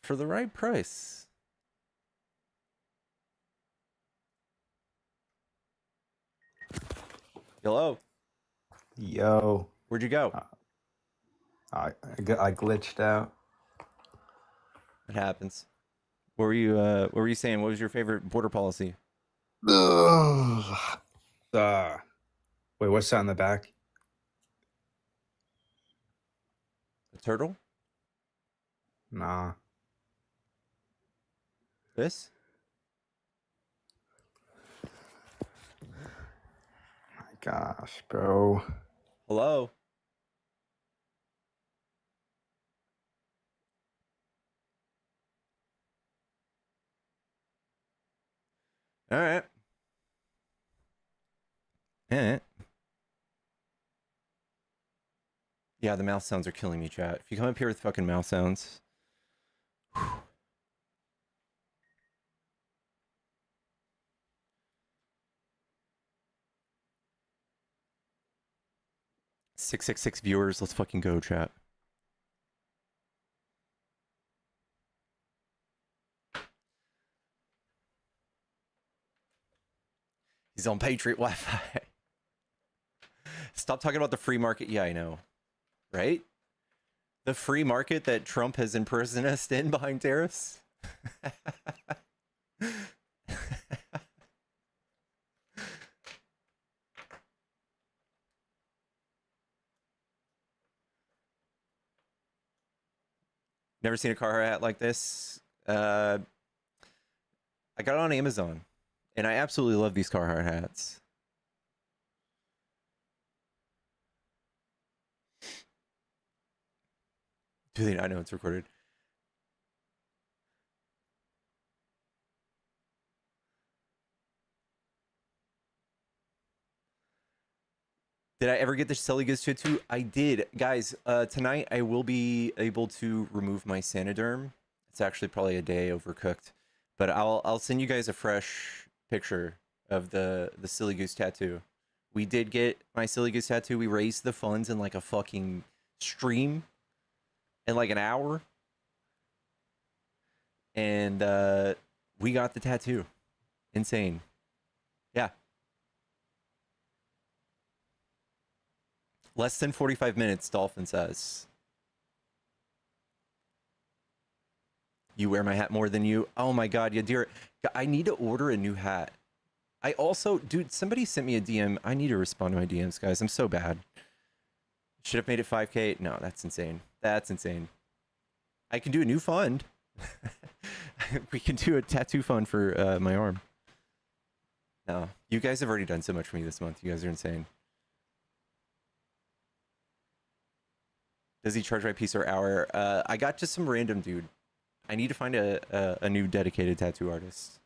for the right price. Hello. Yo. Where'd you go? I glitched out. It happens. What were you saying? What was your favorite border policy? Ugh. Wait, what's that in the back? A turtle? Nah. This? My gosh, bro. Hello? All right. Yeah, the mouse sounds are killing me, chat. If you come up here with fucking mouse sounds. Whew. 666 viewers. Let's fucking go, chat. He's on Patriot Wi-Fi. Stop talking about the free market. Yeah, I know. Right? The free market that Trump has imprisoned us in behind tariffs? Never seen a car hat like this. I got it on Amazon, and I absolutely love these Carhartt hats. Do they not know it's recorded? Did I ever get the Silly Goose tattoo? I did. Guys, tonight I will be able to remove my Sanoderm. It's actually probably a day overcooked. But I'll send you guys a fresh picture of the Silly Goose tattoo. We did get my Silly Goose tattoo. We raised the funds in like a fucking stream in like an hour. And we got the tattoo. Insane. Yeah. Less than 45 minutes, Dolphin says. You wear my hat more than you. Oh my god, yeah, dear. I need to order a new hat. I also, dude, somebody sent me a DM. I need to respond to my DMs, guys. I'm so bad. Should have made it 5K. No, that's insane. That's insane. I can do a new fund. We can do a tattoo fund for my arm. No, you guys have already done so much for me this month. You guys are insane. Does he charge by piece or hour? I got just some random dude. I need to find a new dedicated tattoo artist.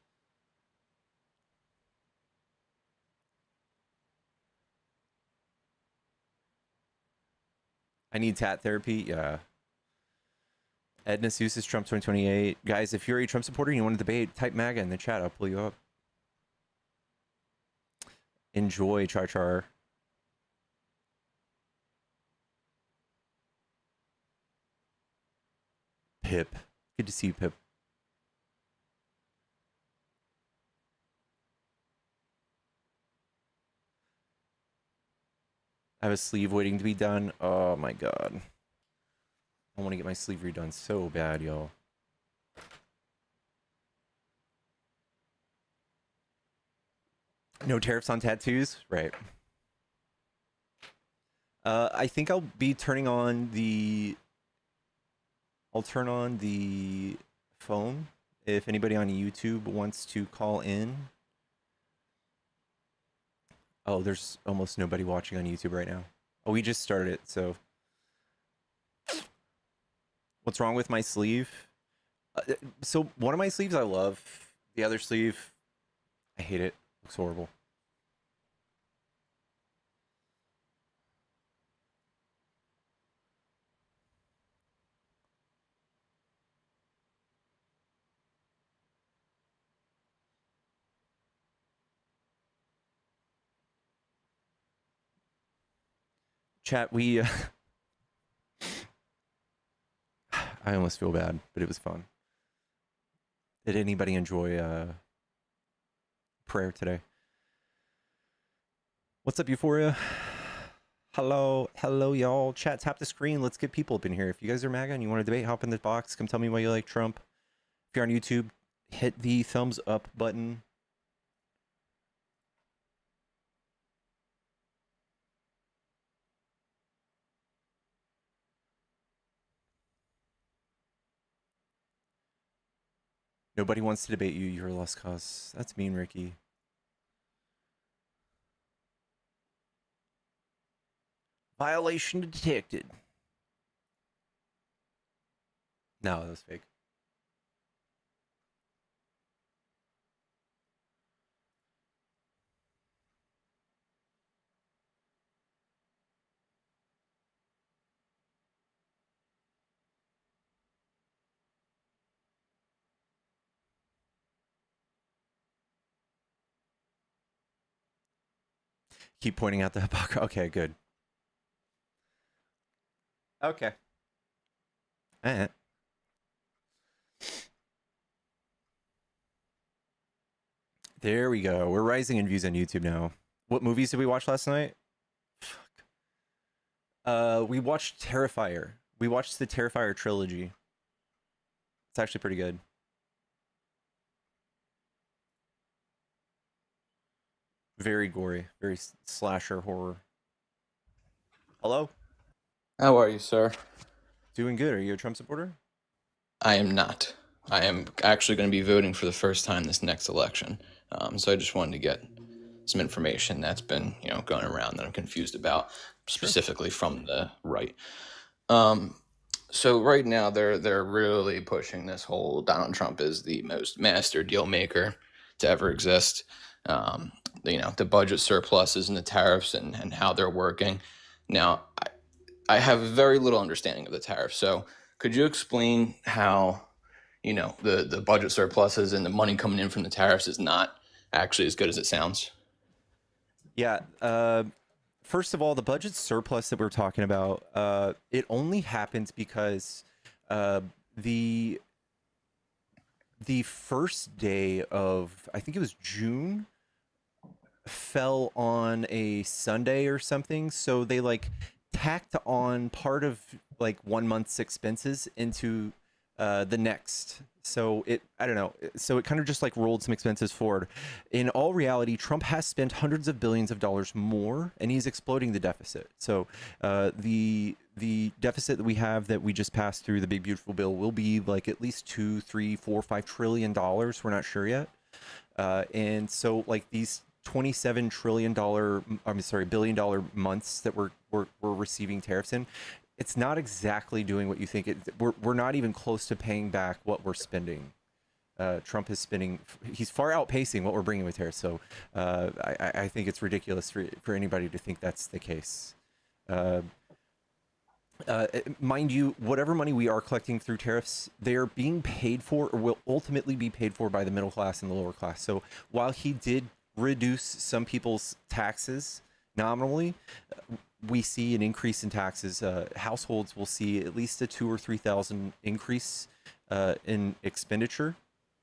I need tat therapy. Yeah. Edna Seuss is Trump 2028. Guys, if you're a Trump supporter and you want to debate, type MAGA in the chat. I'll pull you up. Enjoy, Char Char. Pip. Good to see you, Pip. I have a sleeve waiting to be done. Oh my god. I want to get my sleeve redone so bad, y'all. No tariffs on tattoos? Right. I think I'll be turning on the... I'll turn on the phone if anybody on YouTube wants to call in. Oh, there's almost nobody watching on YouTube right now. Oh, we just started it, so... What's wrong with my sleeve? So one of my sleeves I love. The other sleeve, I hate it. Looks horrible. Chat, we... I almost feel bad, but it was fun. Did anybody enjoy prayer today? What's up, Euphoria? Hello, y'all. Chat, tap the screen. Let's get people up in here. If you guys are MAGA and you want to debate, hop in the box. Come tell me why you like Trump. If you're on YouTube, hit the thumbs up button. Nobody wants to debate you. You're a lost cause. That's mean, Ricky. Violation detected. No, that was fake. Keep pointing out the hypocrisy. Okay, good. Okay. There we go. We're rising in views on YouTube now. What movies did we watch last night? We watched Terrifier. We watched the Terrifier trilogy. It's actually pretty good. Very gory, very slasher horror. Hello? How are you, sir? Doing good. Are you a Trump supporter? I am not. I am actually going to be voting for the first time this next election. So I just wanted to get some information that's been, going around that I'm confused about, specifically from the right. So right now they're really pushing this whole Donald Trump is the most master deal maker to ever exist. The budget surpluses and the tariffs and how they're working. Now, I have very little understanding of the tariffs. So could you explain how, the budget surpluses and the money coming in from the tariffs is not actually as good as it sounds? Yeah. First of all, the budget surplus that we're talking about, it only happens because the first day of, I think it was June, fell on a Sunday or something. So they tacked on part of 1 month's expenses into the next. So I don't know. So it kind of just rolled some expenses forward. In all reality, Trump has spent hundreds of billions of dollars more, and he's exploding the deficit. So the deficit that we have that we just passed through the big beautiful bill will be at least 2, 3, 4, $5 trillion. We're not sure yet. And so these $27 trillion billion-dollar months that we're receiving tariffs in, it's not exactly doing what you think it. We're not even close to paying back what we're spending. Trump is spending. He's far outpacing what we're bringing with tariffs. So I think it's ridiculous for anybody to think that's the case. Mind you, whatever money we are collecting through tariffs, they're being paid for or will ultimately be paid for by the middle class and the lower class. So while he did reduce some people's taxes nominally, we see an increase in taxes. Households will see at least a $2,000 or $3,000 increase in expenditure,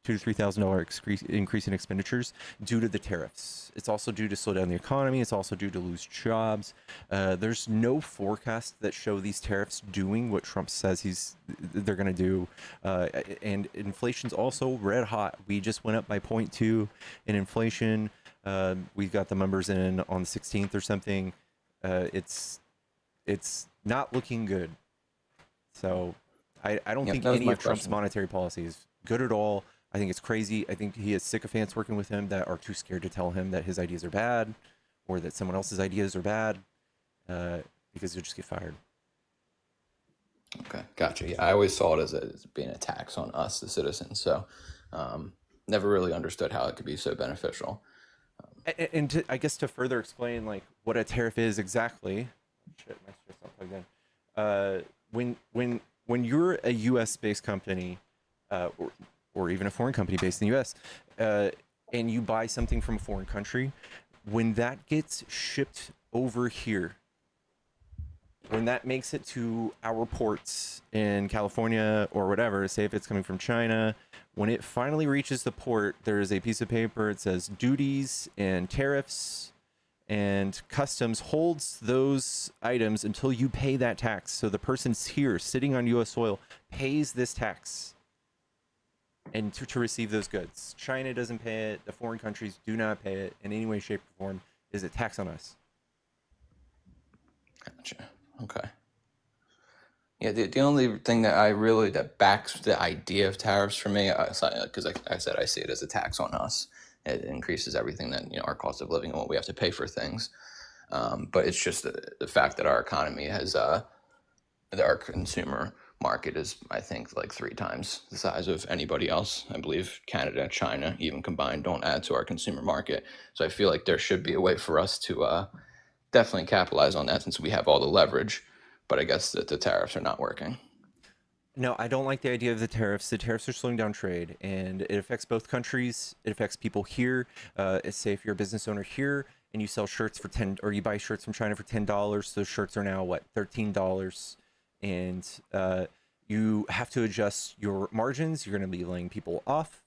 $2,000 to $3,000 increase in expenditures due to the tariffs. It's also due to slow down the economy. It's also due to lose jobs. There's no forecast that show these tariffs doing what Trump says they're going to do. And inflation's also red hot. We just went up by 0.2 in inflation. We got the numbers in on the 16th or something. It's not looking good. So I don't think any of Trump's monetary policy is good at all. I think it's crazy. I think he has sycophants working with him that are too scared to tell him that his ideas are bad or that someone else's ideas are bad because he'll just get fired. Okay, gotcha. Yeah, I always saw it as being a tax on us, the citizens. So never really understood how it could be so beneficial. And I guess to further explain what a tariff is exactly, shit, my stress not plugged in. When you're a U.S. based company, or even a foreign company based in the U.S., and you buy something from a foreign country, when that gets shipped over here, when that makes it to our ports in California or whatever, say if it's coming from China, when it finally reaches the port, there is a piece of paper. It says duties and tariffs, and customs holds those items until you pay that tax. So the person's here sitting on US soil pays this tax and to receive those goods. China doesn't pay it. The foreign countries do not pay it in any way, shape, or form. Is a tax on us. Gotcha. Okay. Yeah, the only thing that backs the idea of tariffs for me, because like I said, I see it as a tax on us. It increases everything that, our cost of living and what we have to pay for things. But it's just the fact that our economy has, that our consumer market is, I think, like 3 times the size of anybody else. I believe Canada, China, even combined, don't add to our consumer market. So I feel like there should be a way for us to definitely capitalize on that since we have all the leverage. But I guess that the tariffs are not working. No, I don't like the idea of the tariffs. The tariffs are slowing down trade, and it affects both countries. It affects people here. Say if you're a business owner here and you sell shirts for 10, or you buy shirts from China for $10, those shirts are now what, $13, and you have to adjust your margins. You're going to be laying people off.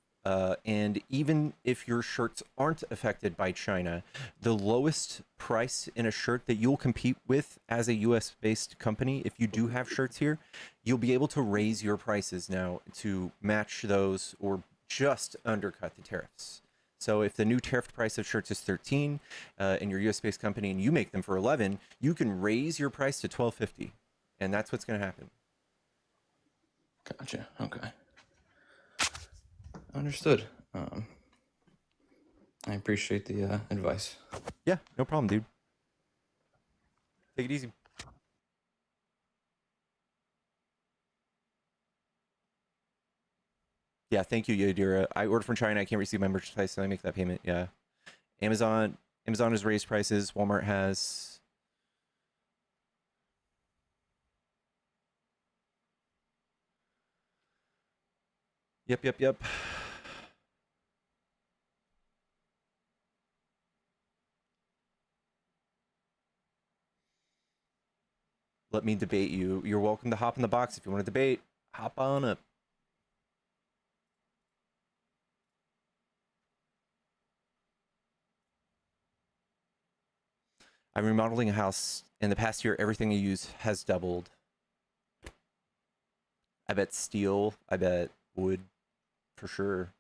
And even if your shirts aren't affected by China, the lowest price in a shirt that you'll compete with as a US based company, if you do have shirts here, you'll be able to raise your prices now to match those or just undercut the tariffs. So if the new tariff price of shirts is 13 and you're a US based company and you make them for 11, you can raise your price to $12.50. And that's what's going to happen. Gotcha. Okay. Understood. I appreciate the advice. Yeah, no problem, dude. Take it easy. Yeah, thank you, Yadira. I ordered from China. I can't receive my merchandise, so I make that payment. Yeah. Amazon has raised prices. Walmart has. Yep. Let me debate you. You're welcome to hop in the box if you want to debate. Hop on up. I'm remodeling a house. In the past year, everything I use has doubled. I bet steel. I bet wood, for sure.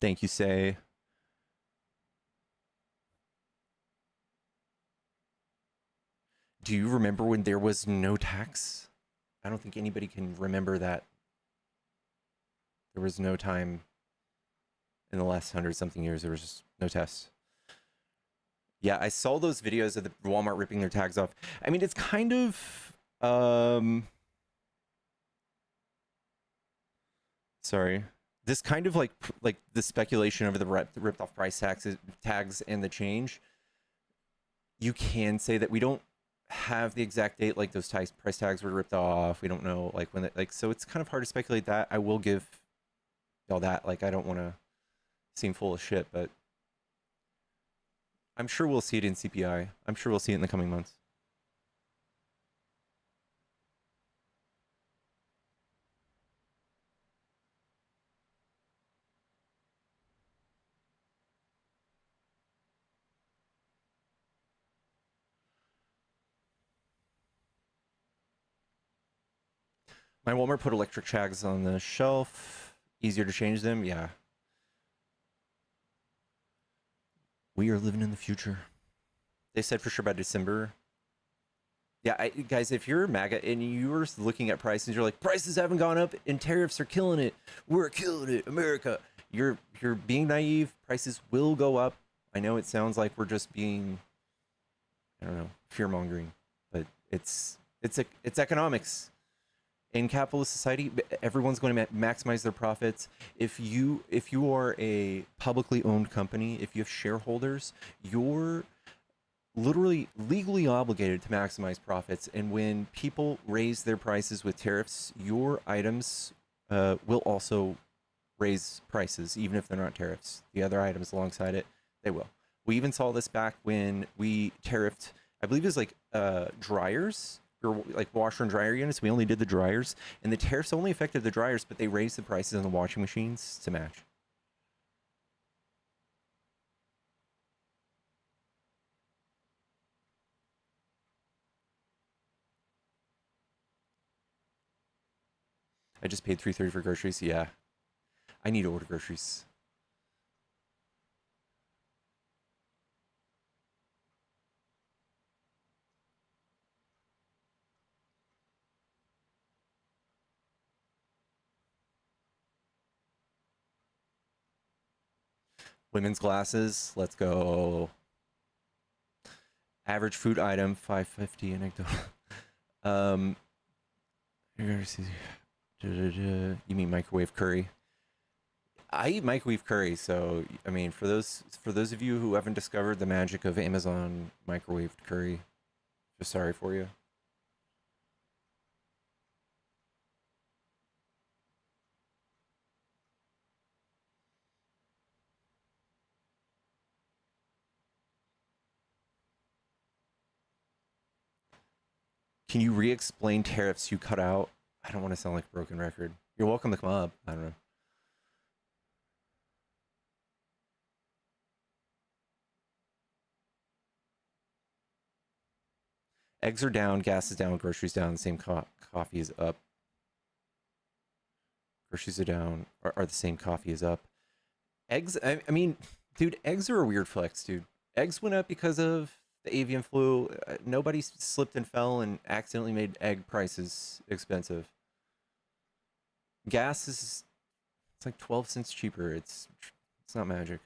Thank you, Say. Do you remember when there was no tax? I don't think anybody can remember that. There was no time in the last 100-something years. There was just no test. Yeah, I saw those videos of the Walmart ripping their tags off. I mean, it's kind of sorry. This kind of like the speculation over the ripped off price tags and the change. You can say that we don't have the exact date, like those price tags were ripped off. We don't know like when so it's kind of hard to speculate that. I will give y'all that. Like, I don't want to seem full of shit, but I'm sure we'll see it in CPI. I'm sure we'll see it in the coming months. My Walmart put electric tags on the shelf. Easier to change them. Yeah. We are living in the future. They said for sure by December. Yeah, guys, if you're MAGA and you're looking at prices, you're like, prices haven't gone up and tariffs are killing it. We're killing it, America. You're being naive. Prices will go up. I know it sounds like we're just being, I don't know, fear mongering, but it's economics. In capitalist society, everyone's going to maximize their profits. If you are a publicly owned company, if you have shareholders, you're literally legally obligated to maximize profits. And when people raise their prices with tariffs, your items will also raise prices, even if they're not tariffs. The other items alongside it They will. We even saw this back when we tariffed, I believe it was like dryers or like washer and dryer units. We only did the dryers, and the tariffs only affected the dryers, but they raised the prices on the washing machines to match. I just paid $3.30 for groceries. Yeah, I need to order groceries. Women's glasses. Let's go. Average food item $5.50 anecdotal. You mean microwave curry? I eat microwave curry, so I mean, for those of you who haven't discovered the magic of Amazon microwave curry, just sorry for you. Can you re-explain tariffs you cut out? I don't want to sound like a broken record. You're welcome to come up. I don't know. Eggs are down, gas is down, groceries down. The same coffee is up. Groceries are down, are the same coffee is up. Eggs, I mean, dude, eggs are a weird flex, dude. Eggs went up because of the avian flu. Nobody slipped and fell and accidentally made egg prices expensive. Gas is, it's like 12 cents cheaper. It's not magic.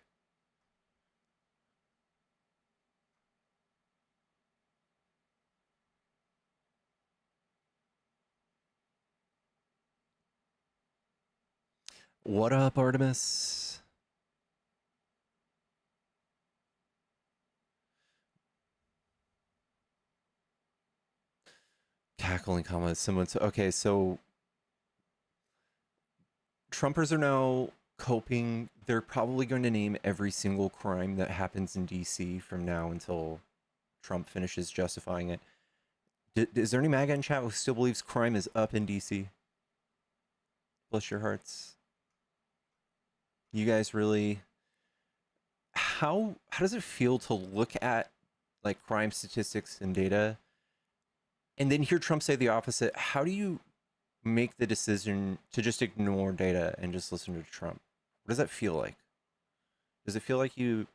What up, Artemis? Cackling comments. Someone said, okay, so Trumpers are now coping. They're probably going to name every single crime that happens in DC from now until Trump finishes justifying it. Is there any MAGA in chat who still believes crime is up in DC? Bless your hearts. You guys really... How does it feel to look at like crime statistics and data and then hear Trump say the opposite? How do you make the decision to just ignore data and just listen to Trump? What does that feel like? Does it feel like you...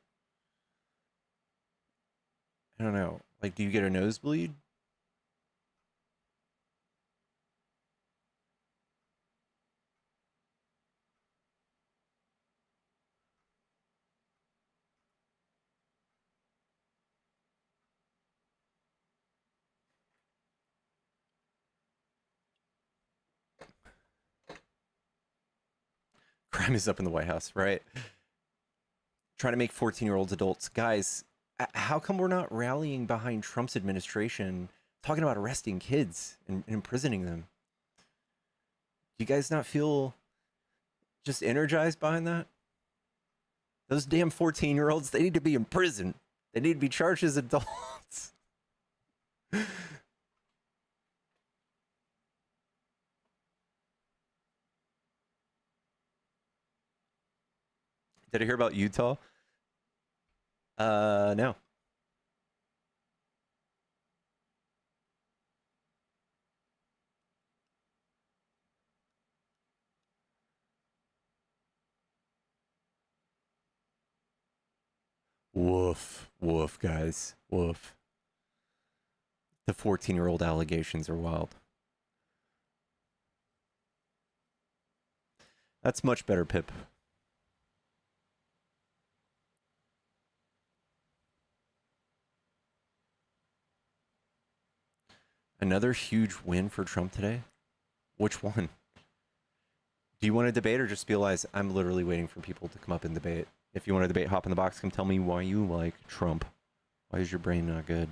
I don't know. Like, do you get a nosebleed? Crime is up in the White House, right? Trying to make 14-year-olds adults. Guys, how come we're not rallying behind Trump's administration talking about arresting kids and imprisoning them? Do you guys not feel just energized behind that? Those damn 14-year-olds, they need to be in prison. They need to be charged as adults. Did I hear about Utah? No. Woof. Woof, guys. Woof. The 14-year-old allegations are wild. That's much better, Pip. Another huge win for Trump today? Which one? Do you want to debate or just realize I'm literally waiting for people to come up and debate? If you want to debate, hop in the box. Come tell me why you like Trump. Why is your brain not good?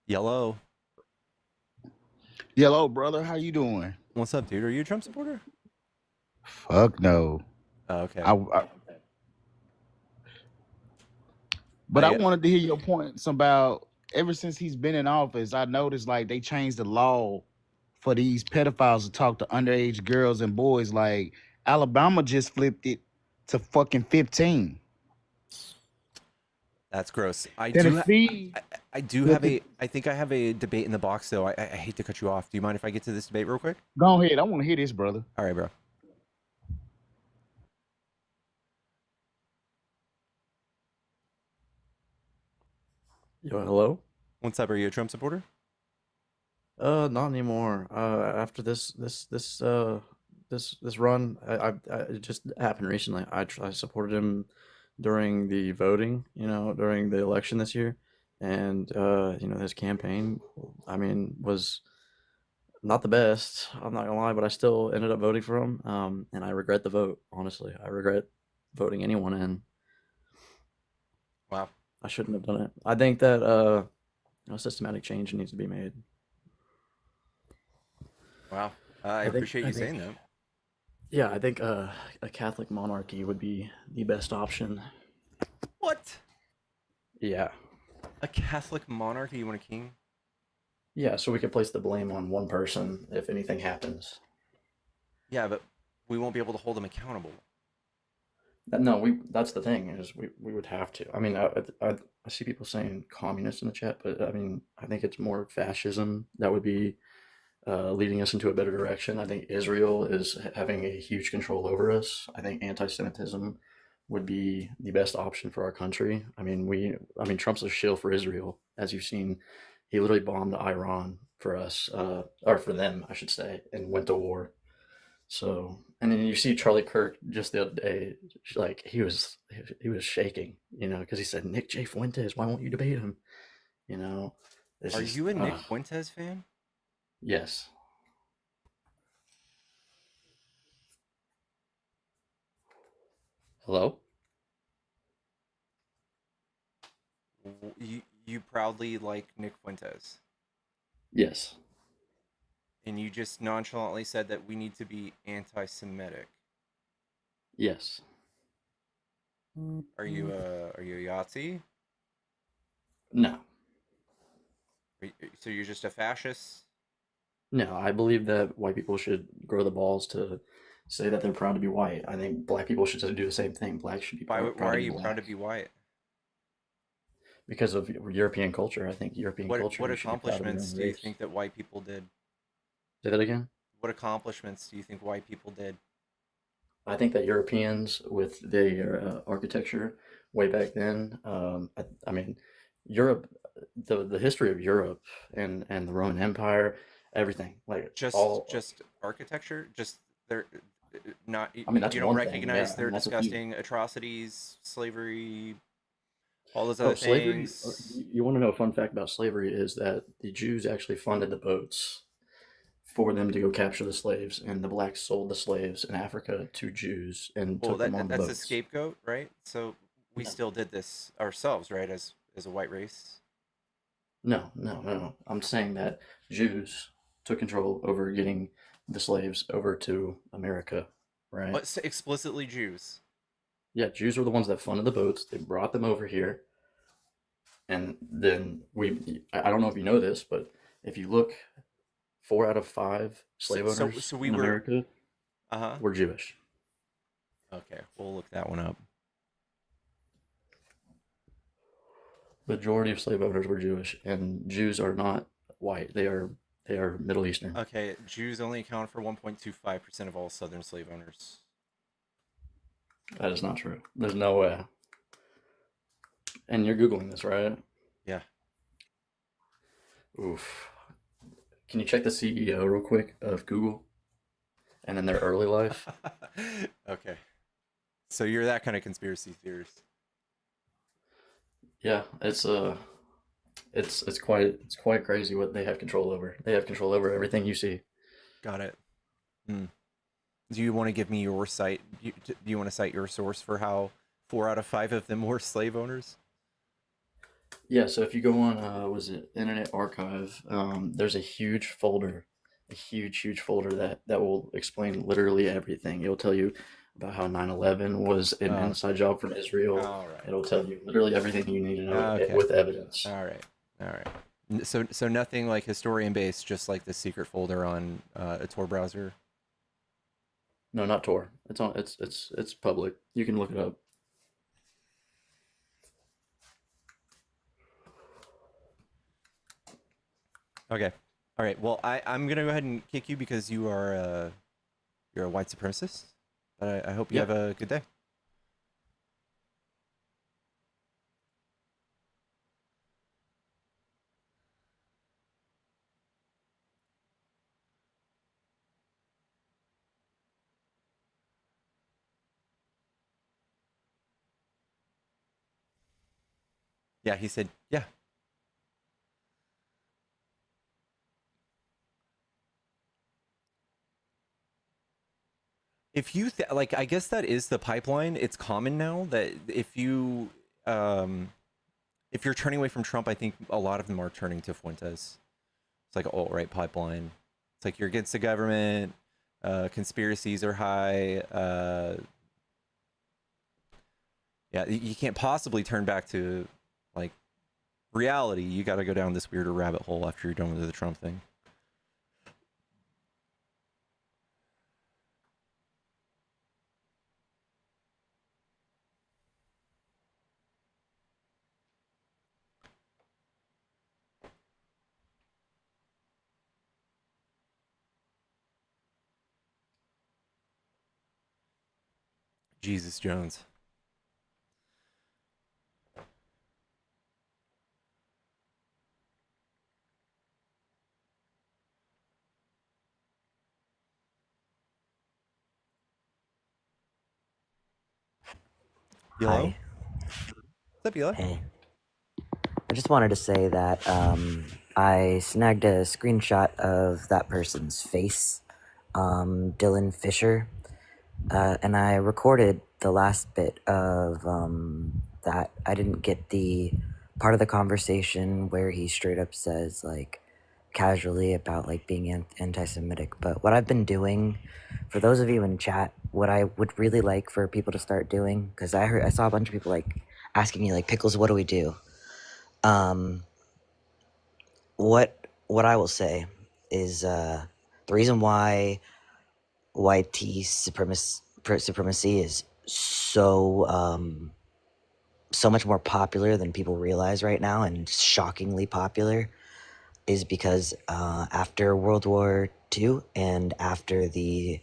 Yellow. Hello, brother. How you doing? What's up, dude? Are you a Trump supporter? Fuck no. Oh, okay. But I I wanted to hear your points about ever since he's been in office. I noticed like they changed the law for these pedophiles to talk to underage girls and boys. Like Alabama just flipped it to fucking 15. That's gross. Tennessee I do have flipped a it. I think I have a debate in the box though. I hate to cut you off. Do you mind if I get to this debate real quick? Go ahead. I want to hear this, brother. All right, bro. Yo, hello? What's up? Are you a Trump supporter? Not anymore. After this run, it just happened recently. I supported him during the voting, during the election this year, and his campaign, I mean, was not the best. I'm not gonna lie, but I still ended up voting for him. And I regret the vote. Honestly, I regret voting anyone in. Wow. I shouldn't have done it. I think that systematic change needs to be made. Wow. I appreciate you saying that. Yeah, I think a Catholic monarchy would be the best option. What? Yeah. A Catholic monarchy? You want a king? Yeah, so we could place the blame on one person if anything happens. Yeah, but we won't be able to hold them accountable. No, that's the thing, is we would have to. I mean, I see people saying communist in the chat, but I mean, I think it's more fascism that would be leading us into a better direction. I think Israel is having a huge control over us. I think anti-Semitism would be the best option for our country. I mean, Trump's a shill for Israel, as you've seen. He literally bombed Iran for us, or for them, I should say, and went to war. So, and then you see Charlie Kirk just the other day, like he was shaking, because he said, Nick J. Fuentes, why won't you debate him? Are you a Nick Fuentes fan? Yes. Hello? You proudly like Nick Fuentes? Yes. And you just nonchalantly said that we need to be anti-Semitic. Yes. Are you a Yahtzee? No. So you're just a fascist? No, I believe that white people should grow the balls to say that they're proud to be white. I think black people should do the same thing. Blacks should be Why proud are to be you black. proud to be white? Because of European culture. I think European culture. What accomplishments do you think that white people did? Say that again? What accomplishments do you think white people did? I think that Europeans, with their architecture way back then, I mean, Europe, the history of Europe and the Roman Empire, everything, like just architecture, just they're not. I mean, that's you don't one recognize thing, their disgusting atrocities, slavery, all those Oh, other slavery. things. You want to know a fun fact about slavery is that the Jews actually funded the boats for them to go capture the slaves, and the blacks sold the slaves in Africa to Jews and took them on the that's boats. a scapegoat, right? So we still did this ourselves, right? As a white race. No. I'm saying that Jews took control over getting the slaves over to America, right? But explicitly Jews. Yeah, Jews were the ones that funded the boats. They brought them over here. And then I don't know if you know this, but if you look, 4 out of 5 slave owners in America were Jewish. Okay, we'll look that one up. Majority of slave owners were Jewish, and Jews are not white. They are Middle Eastern. Okay, Jews only account for 1.25% of all Southern slave owners. That is not true. There's no way. And you're Googling this, right? Yeah. Oof. Can you check the CEO real quick of Google? And in their early life? Okay. So you're that kind of conspiracy theorist. Yeah, it's quite crazy what they have control over. They have control over everything you see. Got it. Do you want to give me your site? Do you want to cite your source for how 4 out of 5 of them were slave owners? Yeah, so if you go on, was it Internet Archive? There's a huge folder, huge folder that will explain literally everything. It'll tell you about how 9/11 was an Oh, inside job from Israel. all right. It'll tell you literally everything you need to know Okay. with evidence. All right. All right. So nothing like historian based, just like the secret folder on a Tor browser. No, not Tor. It's on. It's public. You can look it up. Okay. All right. Well, I'm gonna go ahead and kick you because you're a white supremacist. But I hope you Yeah. have a good day. Yeah, he said, yeah. If you like, I guess that is the pipeline. It's common now that if you're turning away from Trump, I think a lot of them are turning to Fuentes. It's like alt-right pipeline. It's like you're against the government. Conspiracies are high. Yeah, you can't possibly turn back to like reality. You got to go down this weirder rabbit hole after you're done with the Trump thing. Jesus Jones. Hello? Hi. What's up, Eli? Hey. I just wanted to say that I snagged a screenshot of that person's face, Dylan Fisher, and I recorded the last bit of that. I didn't get the part of the conversation where he straight up says, like, casually about, like, being anti-Semitic. But what I've been doing, for those of you in chat, what I would really like for people to start doing, because I saw a bunch of people, like, asking me, like, Pickles, what do we do? What I will say is the reason why white supremacy is so much more popular than people realize right now, and shockingly popular, is because after World War II and after the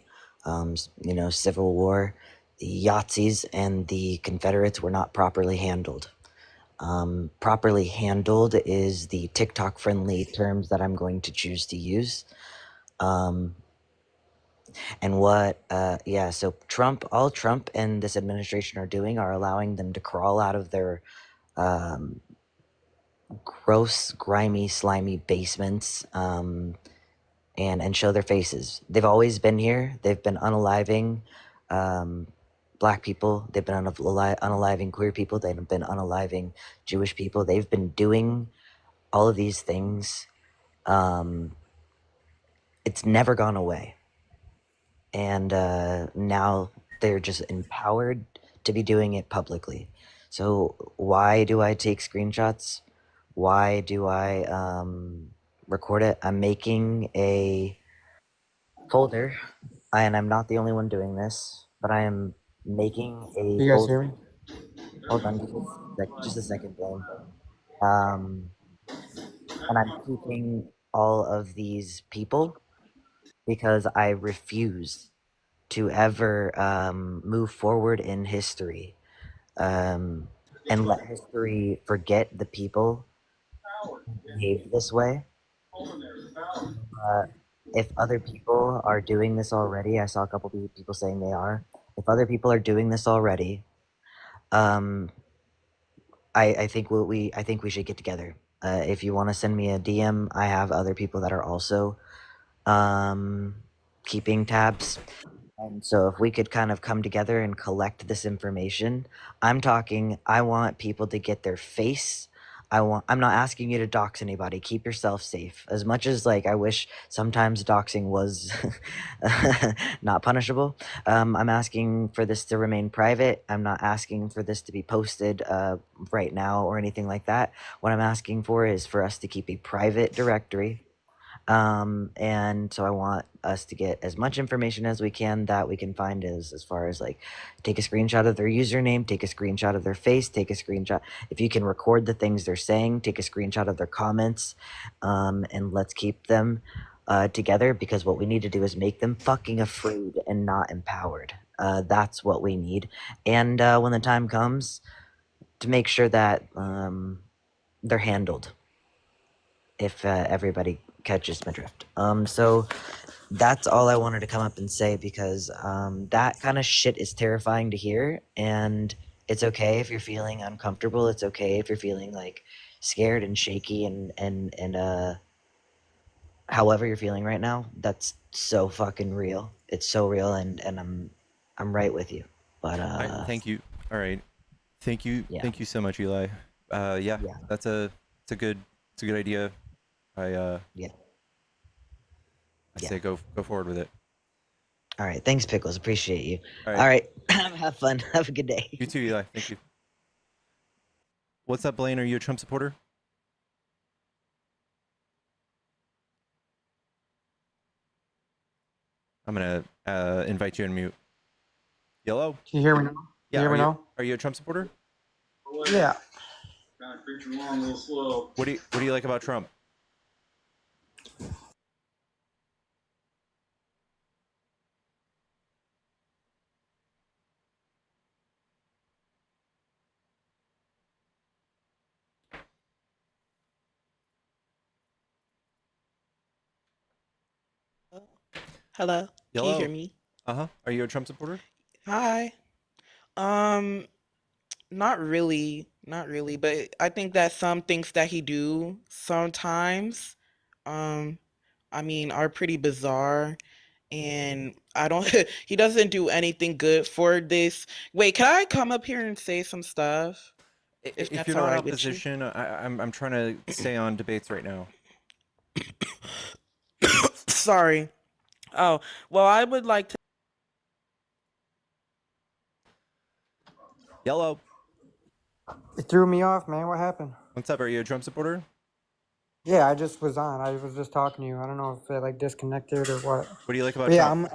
Civil War, the Yazis and the Confederates were not properly handled. Properly handled is the TikTok friendly terms that I'm going to choose to use. And so all Trump and this administration are doing are allowing them to crawl out of their gross, grimy, slimy basements and show their faces. They've always been here. They've been unaliving Black people. They've been unaliving queer people. They've been unaliving Jewish people. They've been doing all of these things. It's never gone away. And now they're just empowered to be doing it publicly. So why do I take screenshots? Why do I record it? I'm making a folder, and I'm not the only one doing this, but I am making a You guys folder. hear me? Hold on, just a second, Blaine. And I'm keeping all of these people because I refuse to ever move forward in history and let history forget the people who behaved this way. If other people are doing this already, I saw a couple people saying they are. If other people are doing this already, I think I think we should get together. If you want to send me a DM, I have other people that are also keeping tabs. And so if we could kind of come together and collect this information, I want people to get their face. I'm not asking you to dox anybody. Keep yourself safe. As much as like I wish sometimes doxing was not punishable, I'm asking for this to remain private. I'm not asking for this to be posted right now or anything like that. What I'm asking for is for us to keep a private directory. And so I want us to get as much information as we can that we can find as far as like take a screenshot of their username, take a screenshot of their face, take a screenshot. If you can record the things they're saying, take a screenshot of their comments, and let's keep them together, because what we need to do is make them fucking afraid and not empowered. That's what we need. And when the time comes, to make sure that they're handled, if everybody catches my drift. So that's all I wanted to come up and say, because that kind of shit is terrifying to hear, and it's okay if you're feeling uncomfortable. It's okay if you're feeling like scared and shaky and however you're feeling right now. That's so fucking real. It's so real, and I'm right with you. But Thank you. All right. Thank you. Yeah. Thank you so much, Eli. Yeah, Yeah. it's a good idea. I Yeah. say go forward with it. All right, thanks, Pickles. Appreciate you. All All right. right. Have fun. Have a good day. You too, Eli. Thank you. What's up, Blaine? Are you a Trump supporter? I'm gonna invite you to mute. Yellow? Can you hear me now? Yeah. Can you hear me now? Are you a Trump supporter? Yeah. Kind of preaching along a little slow. What do you like about Trump? Hello. Can you hear Yellow? me? Are you a Trump supporter? Hi. Um, not really, not really, but I think that some things that he do sometimes, um, I mean, are pretty bizarre, and I don't he doesn't do anything good for this. Wait, can I come up here and say some stuff? If If that's you're all not in right with you? opposition, I'm trying to stay on debates right now. Sorry. Oh, well, I would like to. Yellow. It threw me off, man. What happened? What's up? Are you a Trump supporter? Yeah, I just was on. I was just talking to you. I don't know if it like disconnected or what. What do you like about But yeah, Trump?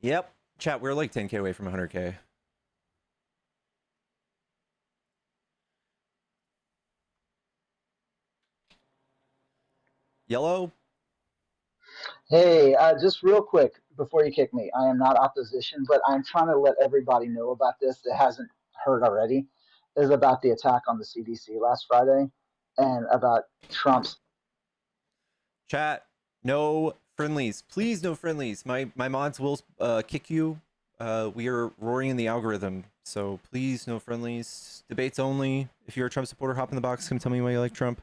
Yep. Chat, we're like 10K away from 100K. Yellow? Hey, just real quick before you kick me, I am not opposition, but I'm trying to let everybody know about this that hasn't heard already. Is about the attack on the CDC last Friday and about Trump's. Chat, no friendlies. Please, no friendlies. My mods will kick you. We are roaring in the algorithm, so please, no friendlies. Debates only. If you're a Trump supporter, hop in the box. Come tell me why you like Trump.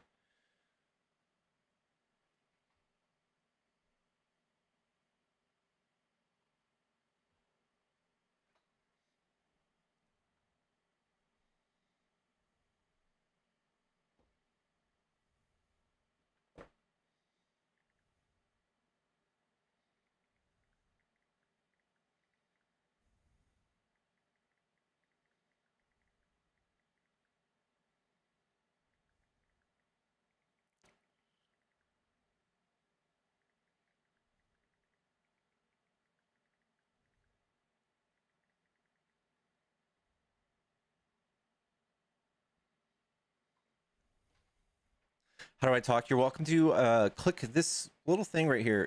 How do I talk? You're welcome to click this little thing right here.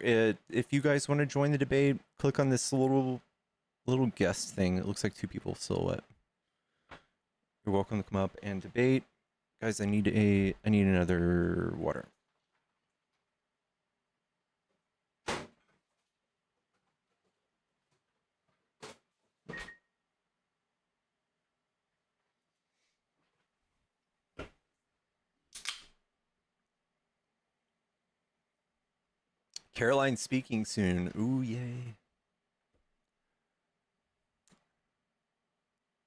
If you guys want to join the debate, click on this little guest thing. It looks like two people silhouette. You're welcome to come up and debate. Guys, I need another water. Caroline speaking soon. Ooh, yay.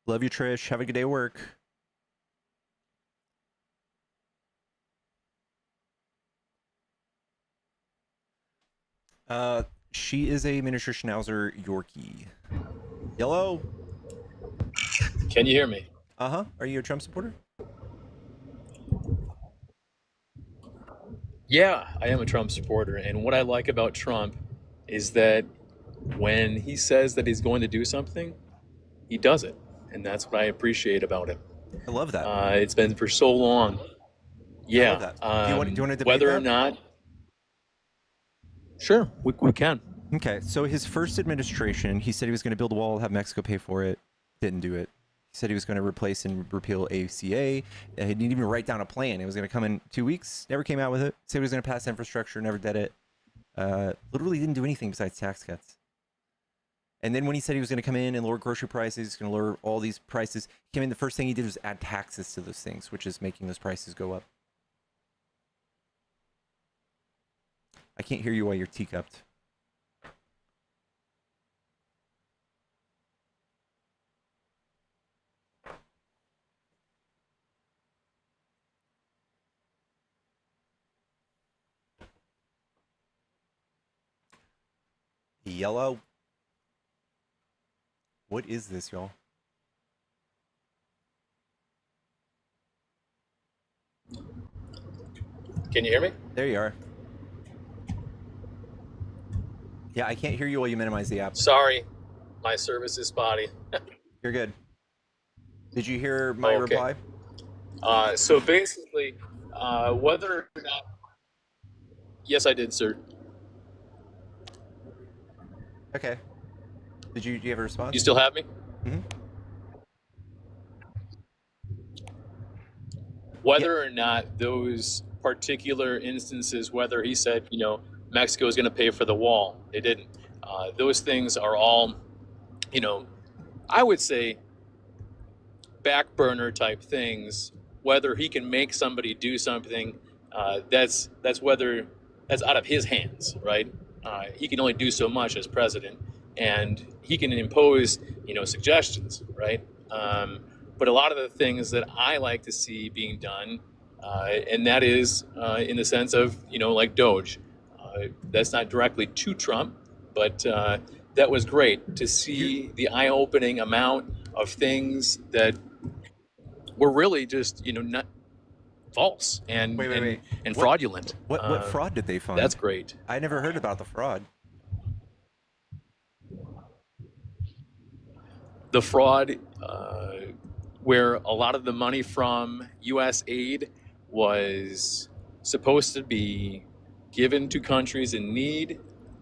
Love you, Trish. Have a good day at work. She is a miniature Schnauzer Yorkie. Yellow. Can you hear me? Uh-huh. Are you a Trump supporter? Yeah, I am a Trump supporter. And what I like about Trump is that when he says that he's going to do something, he does it. And that's what I appreciate about him. I love that. It's been for so long. Yeah. I love that. Do you want to debate whether that? or not? Sure, we can. Okay, so his first administration, he said he was going to build a wall, have Mexico pay for it. Didn't do it. He said he was going to replace and repeal ACA. He didn't even write down a plan. It was going to come in 2 weeks. Never came out with it. Said he was going to pass infrastructure. Never did it. Literally didn't do anything besides tax cuts. And then when he said he was going to come in and lower grocery prices, he's going to lower all these prices, he came in, the first thing he did was add taxes to those things, which is making those prices go up. I can't hear you while you're teacupped. Yellow. What is this, y'all? Can you hear me? There you are. Yeah, I can't hear you while you minimize the app. Sorry, my service is spotty. You're good. Did you hear my reply? So basically, whether or not... Yes, I did, sir. Okay. Do you have a response? You still have me? Mm-hmm. Whether or not those particular instances, whether he said, Mexico is going to pay for the wall, they didn't. Those things are all, I would say back burner type things. Whether he can make somebody do something, that's out of his hands, right? He can only do so much as president, and he can impose, suggestions, right? But a lot of the things that I like to see being done, and that is in the sense of, like Doge. That's not directly to Trump, but that was great to see the eye-opening amount of things that were really just, not false and Wait. and fraudulent. What fraud did they find? That's great. I never heard about the fraud. The fraud, where a lot of the money from U.S. aid was supposed to be given to countries in need,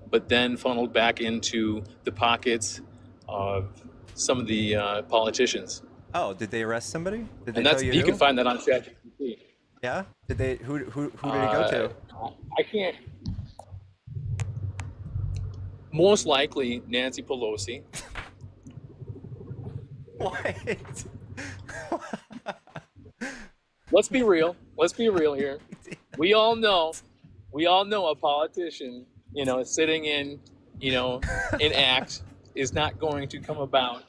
but then funneled back into the pockets of some of the politicians. Oh, did they arrest somebody? Did they And that's tell you you who? can find that on ChatGPT. Yeah? Did they? Who did it go to? I can't. Most likely Nancy Pelosi. What? Let's be real. Let's be real here. We all know a politician, sitting in, an act is not going to come about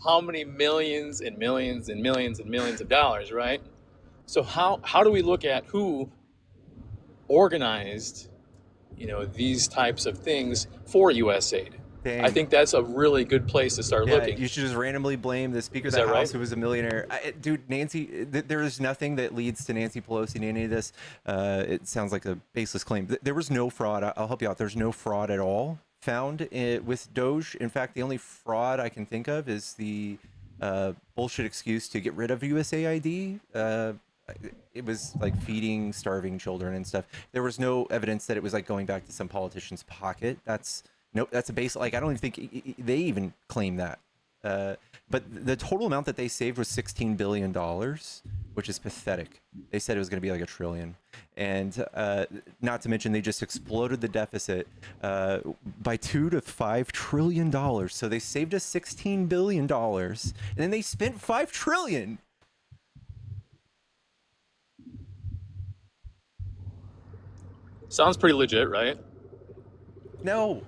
how many millions and millions and millions and millions of dollars, right? So how do we look at who organized, these types of things for U.S. aid? Dang. I think that's a really good place to start looking. You should just randomly blame the Speaker of Is the that House right? who was a millionaire. Dude, Nancy, there is nothing that leads to Nancy Pelosi in any of this. It sounds like a baseless claim. There was no fraud. I'll help you out. There's no fraud at all found with Doge. In fact, the only fraud I can think of is the bullshit excuse to get rid of USAID. It was like feeding starving children and stuff. There was no evidence that it was like going back to some politician's pocket. That's a base. Like, I don't even think they even claim that. But the total amount that they saved was $16 billion, which is pathetic. They said it was going to be like $1 trillion. And not to mention, they just exploded the deficit by $2 to $5 trillion. So they saved us $16 billion, and then they spent $5 trillion. Sounds pretty legit, right? No.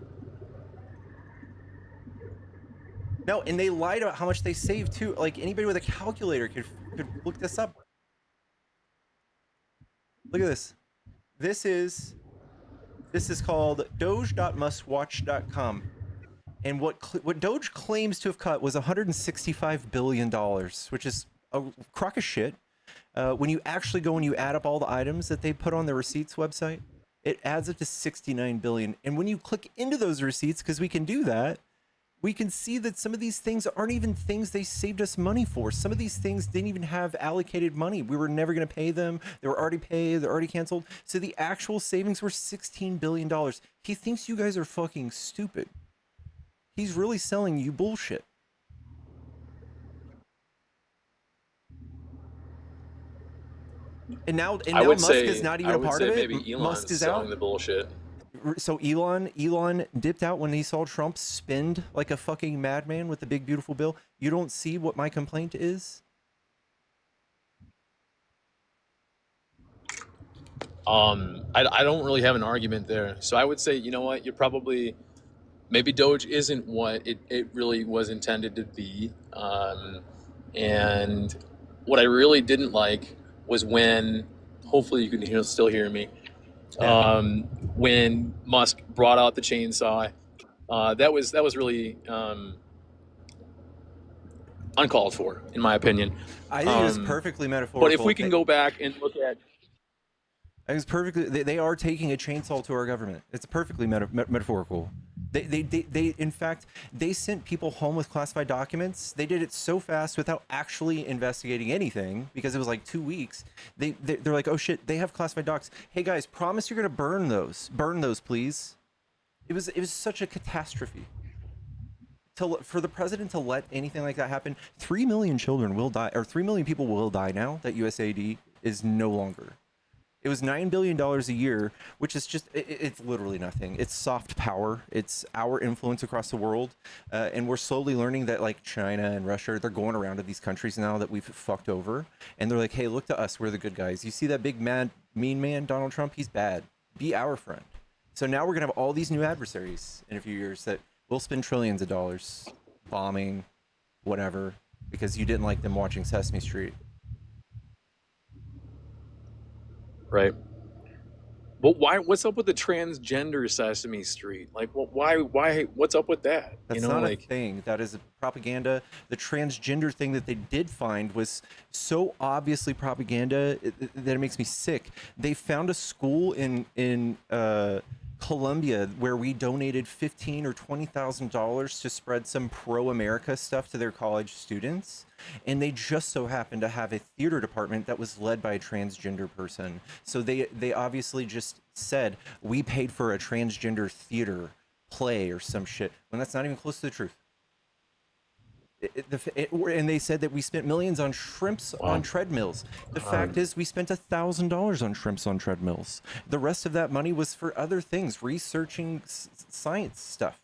No, and they lied about how much they saved too. Like anybody with a calculator could look this up. Look at this. This is called doge.mustwatch.com. And what Doge claims to have cut was $165 billion, which is a crock of shit. When you actually go and you add up all the items that they put on their receipts website, it adds up to 69 billion. And when you click into those receipts, because we can do that, we can see that some of these things aren't even things they saved us money for. Some of these things didn't even have allocated money. We were never going to pay them. They were already paid. They're already canceled. So the actual savings were $16 billion. He thinks you guys are fucking stupid. He's really selling you bullshit. And now Musk is not even a part of it. Maybe Musk Elon's is selling out. the bullshit. So Elon dipped out when he saw Trump spend like a fucking madman with the big beautiful bill. You don't see what my complaint is? I don't really have an argument there. So I would say, you know what, you're probably, maybe Doge isn't what it really was intended to be. And what I really didn't like was when, hopefully you can still hear me, when Musk brought out the chainsaw. That was really uncalled for, in my opinion. I think it was perfectly metaphorical. But if we can go back and look at, I was perfectly. They are taking a chainsaw to our government. It's perfectly metaphorical. They in fact they sent people home with classified documents. They did it so fast without actually investigating anything because it was like 2 weeks. They're like, oh shit, they have classified docs. Hey guys, promise you're gonna burn those, please. It was such a catastrophe. For the president to let anything like that happen, 3 million children will die, or 3 million people will die now that USAID is no longer. It was $9 billion a year, which is just, it's literally nothing. It's soft power. It's our influence across the world. And we're slowly learning that like China and Russia, they're going around to these countries now that we've fucked over. And they're like, hey, look to us. We're the good guys. You see that big mad, mean man, Donald Trump? He's bad. Be our friend. So now we're going to have all these new adversaries in a few years that will spend trillions of dollars bombing, whatever, because you didn't like them watching Sesame Street. right? But why? What's up with the transgender Sesame Street? Like, why? What's up with that? That's not a thing. That is propaganda. The transgender thing that they did find was so obviously propaganda that it makes me sick. They found a school in Colombia where we donated $15,000 or $20,000 to spread some pro-America stuff to their college students, and they just so happened to have a theater department that was led by a transgender person. So they obviously just said we paid for a transgender theater play or some shit when that's not even close to the truth. And they said that we spent millions on shrimps on treadmills. The fact is we spent $1,000 on shrimps on treadmills. The rest of that money was for other things, researching science stuff.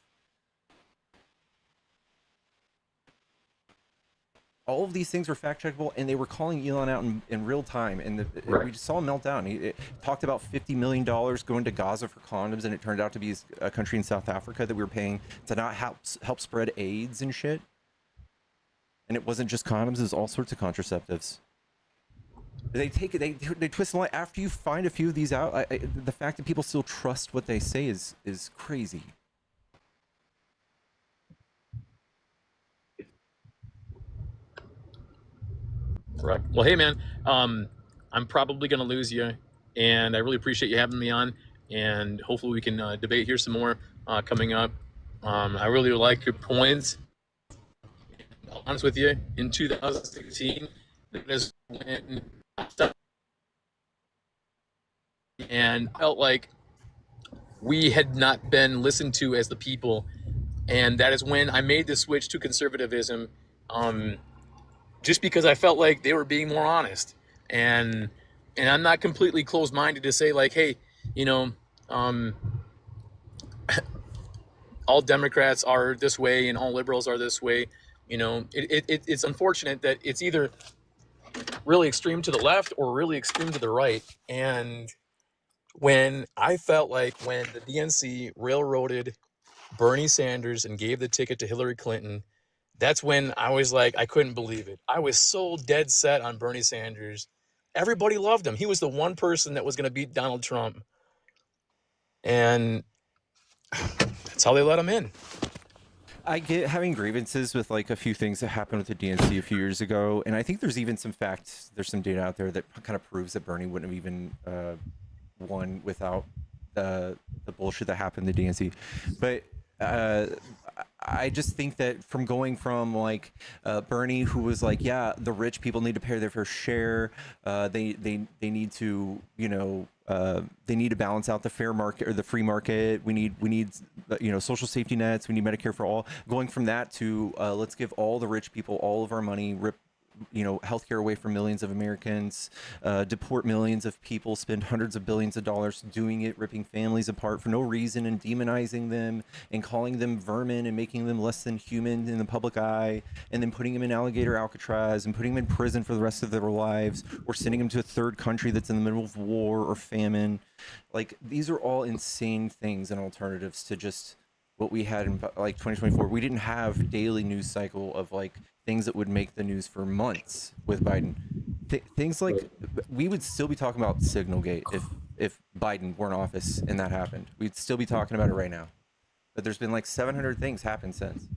All of these things were fact checkable, and they were calling Elon out in real time. And we just saw him melt down. He talked about $50 million going to Gaza for condoms, and it turned out to be a country in South Africa that we were paying to not help spread AIDS and shit. And it wasn't just condoms; it was all sorts of contraceptives. They take it, they twist the line. After you find a few of these out, the fact that people still trust what they say is crazy. Right. Well, hey, man, I'm probably going to lose you, and I really appreciate you having me on, and hopefully we can debate here some more coming up. I really like your points. I'll be honest with you, in 2016, that is when and I felt like we had not been listened to as the people, and that is when I made the switch to conservatism. Just because I felt like they were being more honest, and I'm not completely closed-minded to say like, hey, you know, all Democrats are this way and all liberals are this way. You know, it's unfortunate that it's either really extreme to the left or really extreme to the right, and when I felt like when the DNC railroaded Bernie Sanders and gave the ticket to Hillary Clinton, that's when I was like, I couldn't believe it. I was so dead set on Bernie Sanders. Everybody loved him. He was the one person that was going to beat Donald Trump. And that's how they let him in. I get having grievances with like a few things that happened with the DNC a few years ago, and I think there's even some facts, there's some data out there that kind of proves that Bernie wouldn't have even won without the bullshit that happened in the DNC. But I just think that from going from like Bernie, who was like, yeah, the rich people need to pay their fair share, they need to, you know, they need to balance out the fair market or the free market. We need you know, social safety nets. We need Medicare for all. Going from that to let's give all the rich people all of our money, rip, you know, healthcare away from millions of Americans, deport millions of people, spend hundreds of billions of dollars doing it, ripping families apart for no reason and demonizing them and calling them vermin and making them less than human in the public eye, and then putting them in alligator Alcatraz and putting them in prison for the rest of their lives, or sending them to a third country that's in the middle of war or famine. Like, these are all insane things and alternatives to just what we had in like 2024. We didn't have daily news cycle of like things that would make the news for months with Biden. Things like, we would still be talking about Signalgate if Biden were in office and that happened. We'd still be talking about it right now. But there's been like 700 things happen since.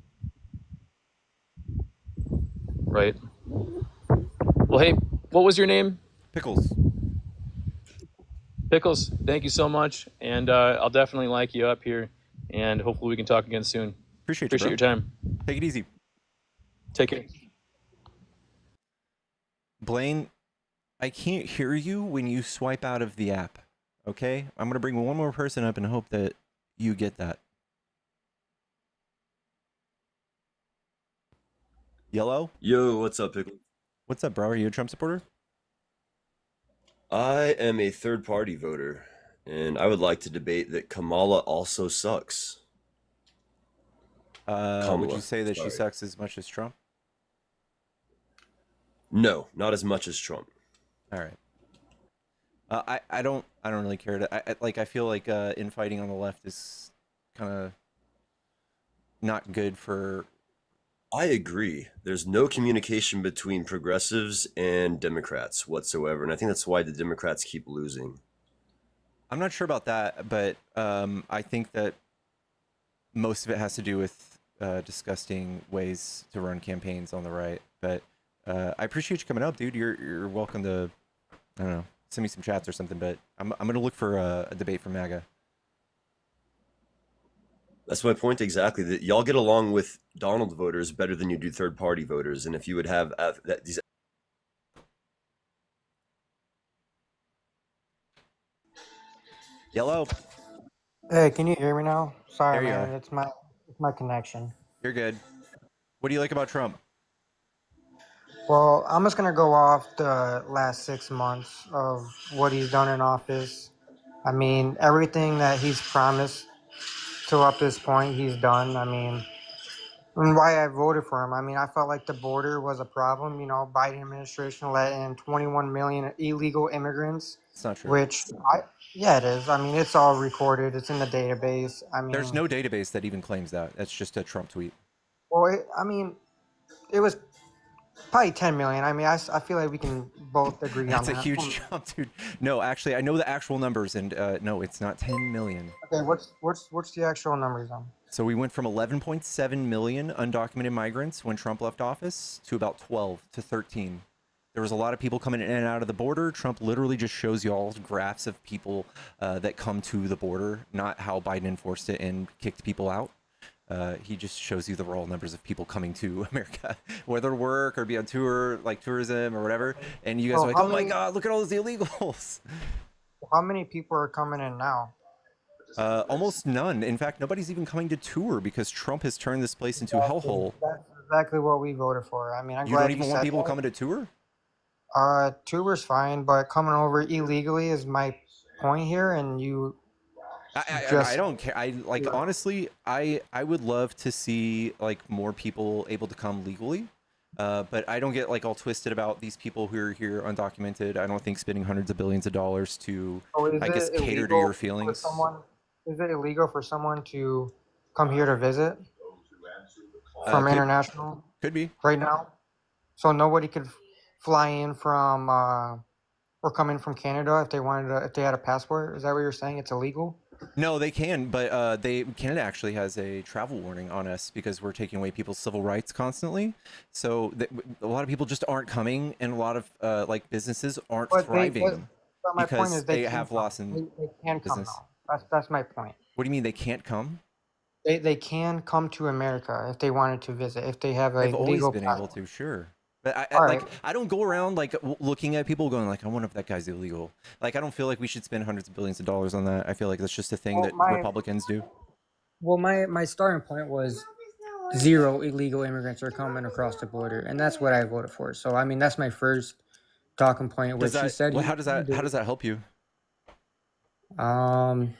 Right. Well, hey, what was your name? Pickles. Pickles, thank you so much. And I'll definitely like you up here. And hopefully we can talk again soon. Appreciate your time. Take it easy. Take care. Blaine, I can't hear you when you swipe out of the app. Okay? I'm going to bring one more person up and hope that you get that. Yellow? Yo, what's up, Pickle? What's up, bro? Are you a Trump supporter? I am a third-party voter, and I would like to debate that Kamala also sucks. Would you say that she sucks as much as Trump? No, not as much as Trump. All right. I don't really care. I feel like infighting on the left is kind of not good for. I agree. There's no communication between progressives and Democrats whatsoever, and I think that's why the Democrats keep losing. I'm not sure about that, but I think that most of it has to do with disgusting ways to run campaigns on the right. But I appreciate you coming up, dude. You're welcome to, I don't know, send me some chats or something. But I'm gonna look for a debate for MAGA. That's my point exactly. That y'all get along with Donald voters better than you do third-party voters, and if you would have these. Yellow. Hey, can you hear me now? Sorry, There you man. are. It's my connection. You're good. What do you like about Trump? Well, I'm just gonna go off the last 6 months of what he's done in office. I mean, everything that he's promised to up this point, he's done. I mean, and why I voted for him. I mean, I felt like the border was a problem. You know, Biden administration let in 21 million illegal immigrants. It's not true. Which yeah, it is. I mean, it's all recorded. It's in the database. I mean, There's no database that even claims that. That's just a Trump tweet. Well, it was probably 10 million. I mean, I feel like we can both agree That's on a that. huge jump, dude. No, actually, I know the actual numbers, and no, it's not 10 million. Okay, what's the actual numbers on? So we went from 11.7 million undocumented migrants when Trump left office to about 12 to 13. There was a lot of people coming in and out of the border. Trump literally just shows you all graphs of people that come to the border, not how Biden enforced it and kicked people out. He just shows you the raw numbers of people coming to America, whether work or be on tour, like tourism or whatever. And you guys are like, oh my God, look at all those illegals. How many people are coming in now? Almost none. In fact, nobody's even coming to tour because Trump has turned this place into a hellhole. That's exactly what we voted for. I mean, I'm You glad don't even want people coming to tour? Tour's fine, but coming over illegally is my point here, and you. I don't care. Honestly, I would love to see like more people able to come legally. But I don't get like all twisted about these people who are here undocumented. I don't think spending hundreds of billions of dollars to, So is I guess, it cater to your illegal for feelings. someone? Is it illegal for someone to come here to visit from Could international be. right now? So nobody could fly in from or come in from Canada if they wanted to, if they had a passport. Is that what you're saying? It's illegal? No, they can, but Canada actually has a travel warning on us because we're taking away people's civil rights constantly. So a lot of people just aren't coming, and a lot of like businesses aren't But thriving but my point because is they they can have come. loss in They can come business. now. That's my point. What do you mean they can't come? They can come to America if they wanted to visit, if they have a They've always legal been able passport. to, sure. But All like right. I don't go around like looking at people going like I wonder if that guy's illegal. Like I don't feel like we should spend hundreds of billions of dollars on that. I feel like that's just a thing Well, that Republicans do. my starting point was zero illegal immigrants are coming across the border, and that's what I voted for. So I mean, that's my first talking point, Does which he that said he how was does gonna that do. help you? Um,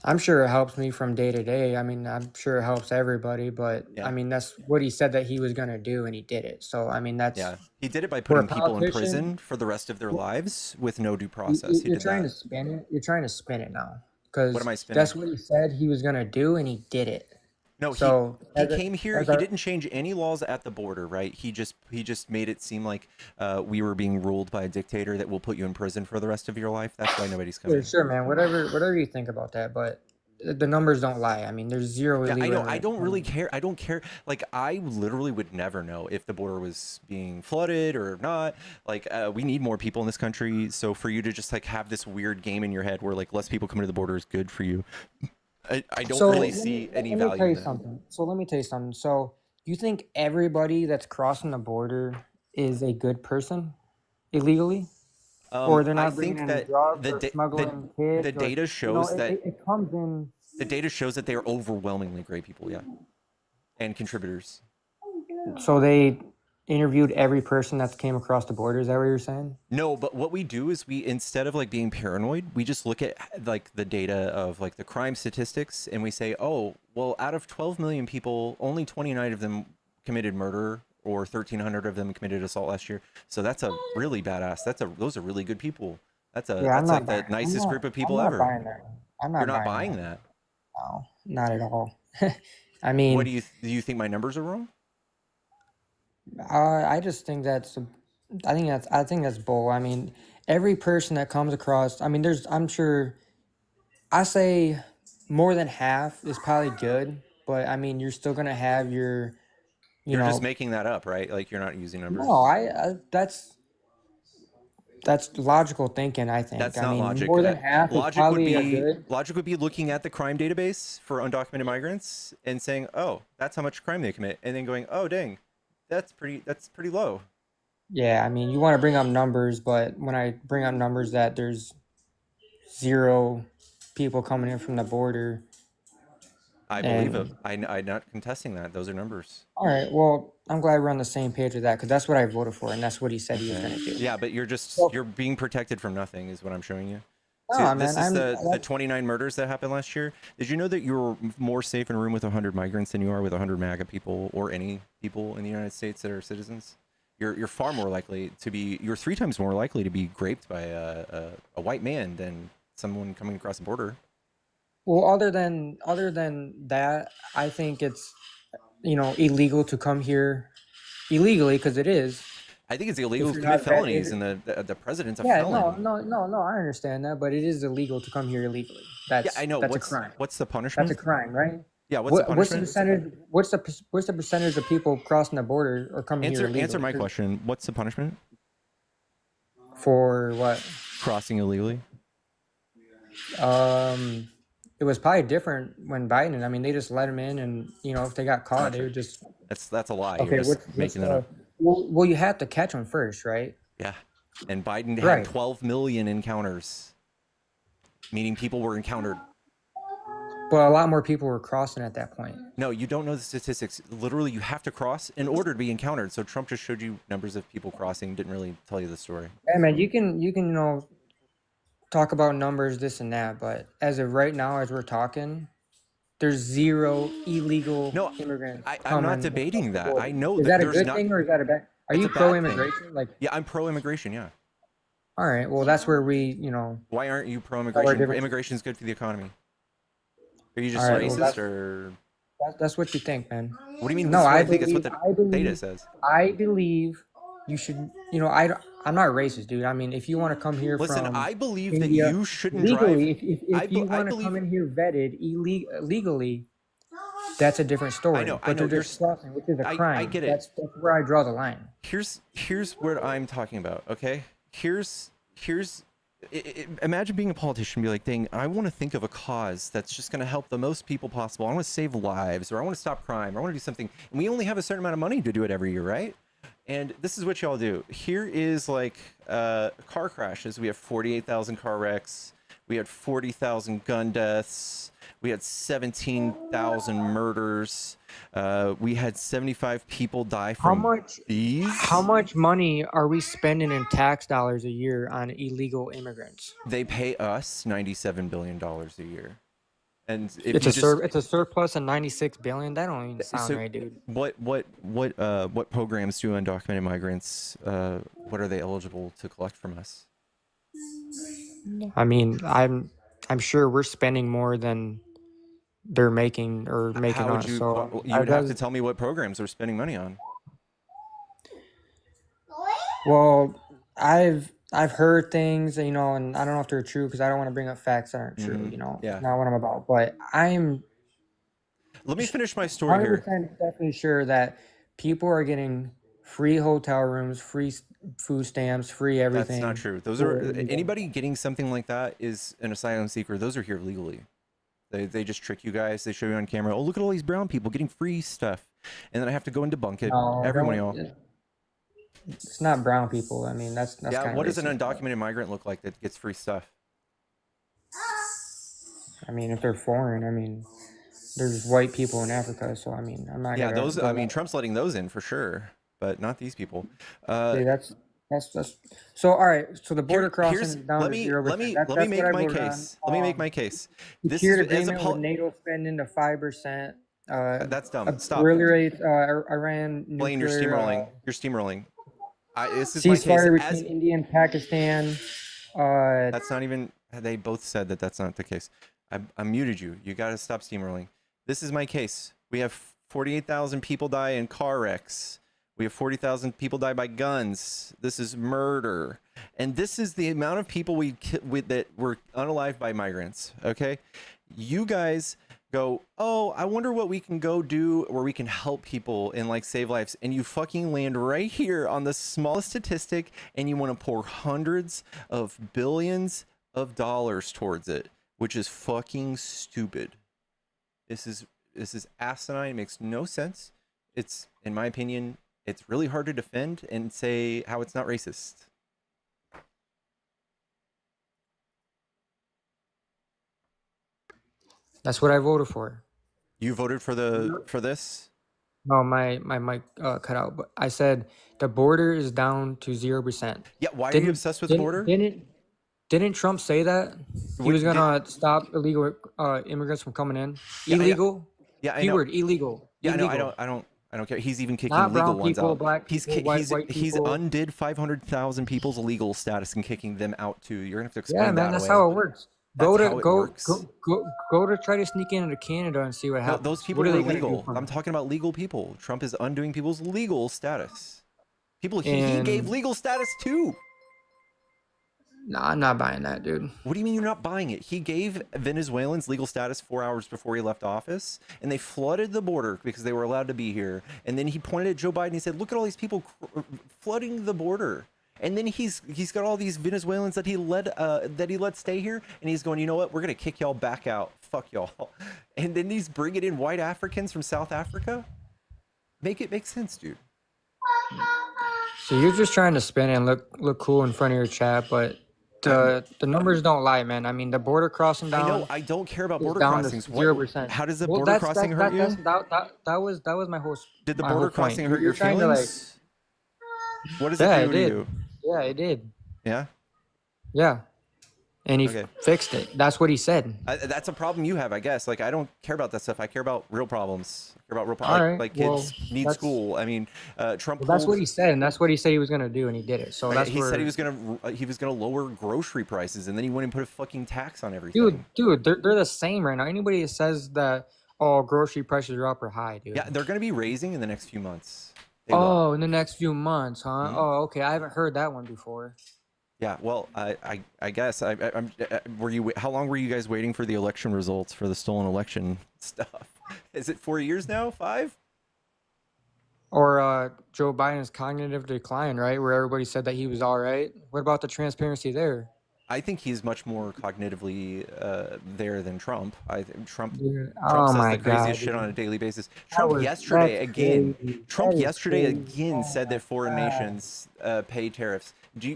I'm sure it helps me from day to day. I mean, I'm sure it helps everybody, but Yeah. I mean, that's what he said that he was gonna do, and he did it. So I mean, that's Yeah, he did it by for a putting people in politician. prison for the rest of their lives with no due process. He You're did trying to that. spin it. You're trying to spin it now What because am I spinning? that's what he said he was gonna do, and he did it. No, So he came here. as He our didn't change any laws at the border, right? He just made it seem like we were being ruled by a dictator that will put you in prison for the rest of your life. That's why nobody's coming. sure, man, whatever you think about that, but the numbers don't lie. I mean, there's zero Yeah, I illegal know. I immigrants don't really coming. care. I don't care. Like, I literally would never know if the border was being flooded or not. Like, we need more people in this country. So for you to just like have this weird game in your head where like less people coming to the border is good for you, I don't So really see any let me value tell in you that. something. So let me tell you something. So you think everybody that's crossing the border is a good person illegally? Or they're I not bringing think any that drugs or smuggling the kids or data shows that it comes in. the data shows that they are overwhelmingly great people, yeah, and contributors. So they interviewed every person that came across the border. Is that what you're saying? No, but what we do is we instead of like being paranoid, we just look at like the data of like the crime statistics and we say, "Oh, well, out of 12 million people, only 29 of them committed murder or 1,300 of them committed assault last year." So that's a really badass. Those are really good people. Yeah, I'm That's not like the buying. nicest group of I'm people not ever. buying that. I'm You're not not buying buying that. that. No, not at all. I What mean, do you think my numbers are wrong? I just think I think that's bull. I mean, every person that comes across, I mean, I'm sure, I say more than half is probably good, but I mean, you're still gonna have your, you You're just know, making that up, right? Like you're not using no, numbers. that's logical thinking, I think. That's I not mean, logic. more than half is probably a good. Logic would be looking at the crime database for undocumented migrants and saying, "Oh, that's how much crime they commit," and then going, "Oh, dang, that's pretty low." Yeah, I mean, you want to bring up numbers, but when I bring up numbers that there's zero people coming in from the border, I believe it. and I'm not contesting that. Those are numbers. all right, well, I'm glad we're on the same page with that because that's what I voted for, and that's what he said he was Okay. going to do. Yeah, but So, you're being protected from nothing, is what I'm showing you. See, no, this man, is I'm the that's 29 murders that happened last year. Did you know that you're more safe in a room with 100 migrants than you are with 100 MAGA people or any people in the United States that are citizens? You're far more likely to be. You're 3 times more likely to be raped by a white man than someone coming across the border. well, other than that, I think it's illegal to come here illegally because it is. I think it's If illegal to you're commit not vet, felonies, and the president's a yeah, no, felon. I understand that, but it is illegal to come here illegally. Yeah, I know. That's a crime. What's the That's a punishment? crime, right? Yeah, what's the What's the punishment? percentage? What's the percentage of people crossing the border or coming here illegally? Answer my question. What's the punishment? For what? Crossing illegally. It was probably different when Biden. I mean, they just let them in, and if they got caught, they would just. That's a lie. You're Okay, just making that up. Well, you have to catch them first, right? Yeah. And Biden had Right. 12 million encounters, meaning people were encountered. But a lot more people were crossing at that point. No, you don't know the statistics. Literally, you have to cross in order to be encountered. So Trump just showed you numbers of people crossing, didn't really tell you the story. Hey, man, you can talk about numbers, this and that, but as of right now, as we're talking, there's zero illegal No, immigrants I'm not coming debating across the that. I border. know Is that that a there's good not. thing or is that a bad? Are It's you a bad thing. pro-immigration? Like, Yeah, I'm pro-immigration. Yeah. all right, well, that's where we, you know, Why aren't you have our pro-immigration? different. Immigration is good for the economy. Are you All just right, well, racist or that's what you think, man. what do you mean? No, This is what I I think. It's what believe, the data says. I believe you should, you know, I'm not racist, dude. I mean, if you want to come here Listen, from I believe that India you shouldn't drive. legally, if you want to come in here vetted illegally, that's a different I story. know. But they're You're. just crossing, which is a I crime. get it. That's where I draw the line. Here's what I'm talking about. Okay. Here's. Imagine being a politician and be like, dang, I want to think of a cause that's just going to help the most people possible. I want to save lives, or I want to stop crime, or I want to do something. And we only have a certain amount of money to do it every year, right? And this is what y'all do. Here is like car crashes. We have 48,000 car wrecks. We had 40,000 gun deaths. We had 17,000 murders. We had 75 people die from these. How much money are we spending in tax dollars a year on illegal immigrants? They pay us $97 billion a year. And if It's you it's a surplus of 96 billion. That don't even sound right, dude. What programs do undocumented migrants? What are they eligible to collect from us? I mean, I'm sure we're spending more than they're making or making How would us. you? So You would have to tell me what programs they're spending money on. Well, I've heard things, you know, and I don't know if they're true because I don't want to bring up facts that aren't true. You know, Yeah. not what I'm about. But I'm Let me finish my story here. 100% definitely sure that people are getting free hotel rooms, free food stamps, free everything. That's not true. Those are anybody getting something like that is an asylum seeker. Those are here legally. They just trick you guys. They show you on camera. Oh, look at all these brown people getting free stuff, and then I have to go and debunk it. No, Everyone don't- else. It's not brown people. I mean, that's Yeah. kind What of does an racist. undocumented migrant look like that gets free stuff? I mean, if they're foreign, I mean, there's white people in Africa, so I mean, I'm not. Yeah, gonna those. go I mean, that- Trump's letting those in for sure, but not these people. See, that's so. All right, so the border crossing is down let to me 0%. let me That's let me what make I my voted on. case. Let me make my case. This Secured is as a agreement with NATO spending to 5%. That's dumb. Stop. Obliterate Iran nuclear. Blaine, you're steamrolling. You're steamrolling. This is my case. Ceasefire between India and Pakistan. That's not even. They both said that that's not the case. I muted you. You got to stop steamrolling. This is my case. We have 48,000 people die in car wrecks. We have 40,000 people die by guns. This is murder. And this is the amount of people that were unalived by migrants. Okay? You guys go, oh, I wonder what we can go do where we can help people and like save lives. And you fucking land right here on the smallest statistic and you want to pour hundreds of billions of dollars towards it, which is fucking stupid. This is asinine. It makes no sense. It's, in my opinion, it's really hard to defend and say how it's not racist. That's what I voted for. You voted for this? No, my mic cut out. But I said the border is down to 0%. Yeah. Why are you obsessed with the border? Didn't Trump say that he was gonna stop illegal immigrants from coming in? Illegal. Yeah, I know. Keyword illegal. Yeah, illegal. I don't care. He's even kicking Not legal brown ones people, out. black people, white He's people. undid 500,000 people's illegal status and kicking them out too. You're gonna have to explain Yeah, man, that that's away. how it works. That's how it works. Go to try to sneak into Canada and see what No, happens. those people What are they gonna do illegal. from I'm it? talking about legal people. Trump is undoing people's legal status. People he And- gave legal status too. Nah, I'm not buying that, dude. What do you mean you're not buying it? He gave Venezuelans legal status 4 hours before he left office, and they flooded the border because they were allowed to be here. And then he pointed at Joe Biden. He said, "Look at all these people flooding the border." And then he's got all these Venezuelans that he let stay here, and he's going, "You know what? We're gonna kick y'all back out. Fuck y'all." And then he's bringing in white Africans from South Africa. Make it make sense, dude. So you're just trying to spin and look cool in front of your chat, but the numbers don't lie, man. I mean, the border crossing down. I know. I don't care about is border down to crossings. 0%. How does the Well, border that's- crossing hurt you? That was my whole. Did the my border whole point. crossing hurt You're your trying to, like- feelings? What does Yeah, it it do to did. you? Yeah, it did. Yeah. Yeah. and he Okay. fixed it. That's what he said. That's a problem you have, I guess. Like, I don't care about that stuff. I care about real problems. I care about real All right. like Well, kids need that's school. I mean, Trump that's what pulled. he said, and that's what he said he was gonna do, and he did it. So that's He where, said he was gonna lower grocery prices, and then he went and put a fucking tax on everything. dude, they're the same right now. Anybody that says that, oh, grocery prices are up or high, dude. Yeah, they're gonna be raising in the next few months. They will. Oh, in the next few months, huh? Mhm. Oh, okay. I haven't heard that one before. Yeah, well, I guess were you? How long were you guys waiting for the election results for the stolen election stuff? Is it 4 years now? 5? Or Joe Biden's cognitive decline, right? Where everybody said that he was all right. What about the transparency there? I think he's much more cognitively there than Trump. Trump Dude, Trump oh says my the craziest God, shit dude. on a daily basis. That Trump was- yesterday that's again. crazy. Trump That is yesterday crazy. again Oh said my that foreign God. nations pay tariffs. Do you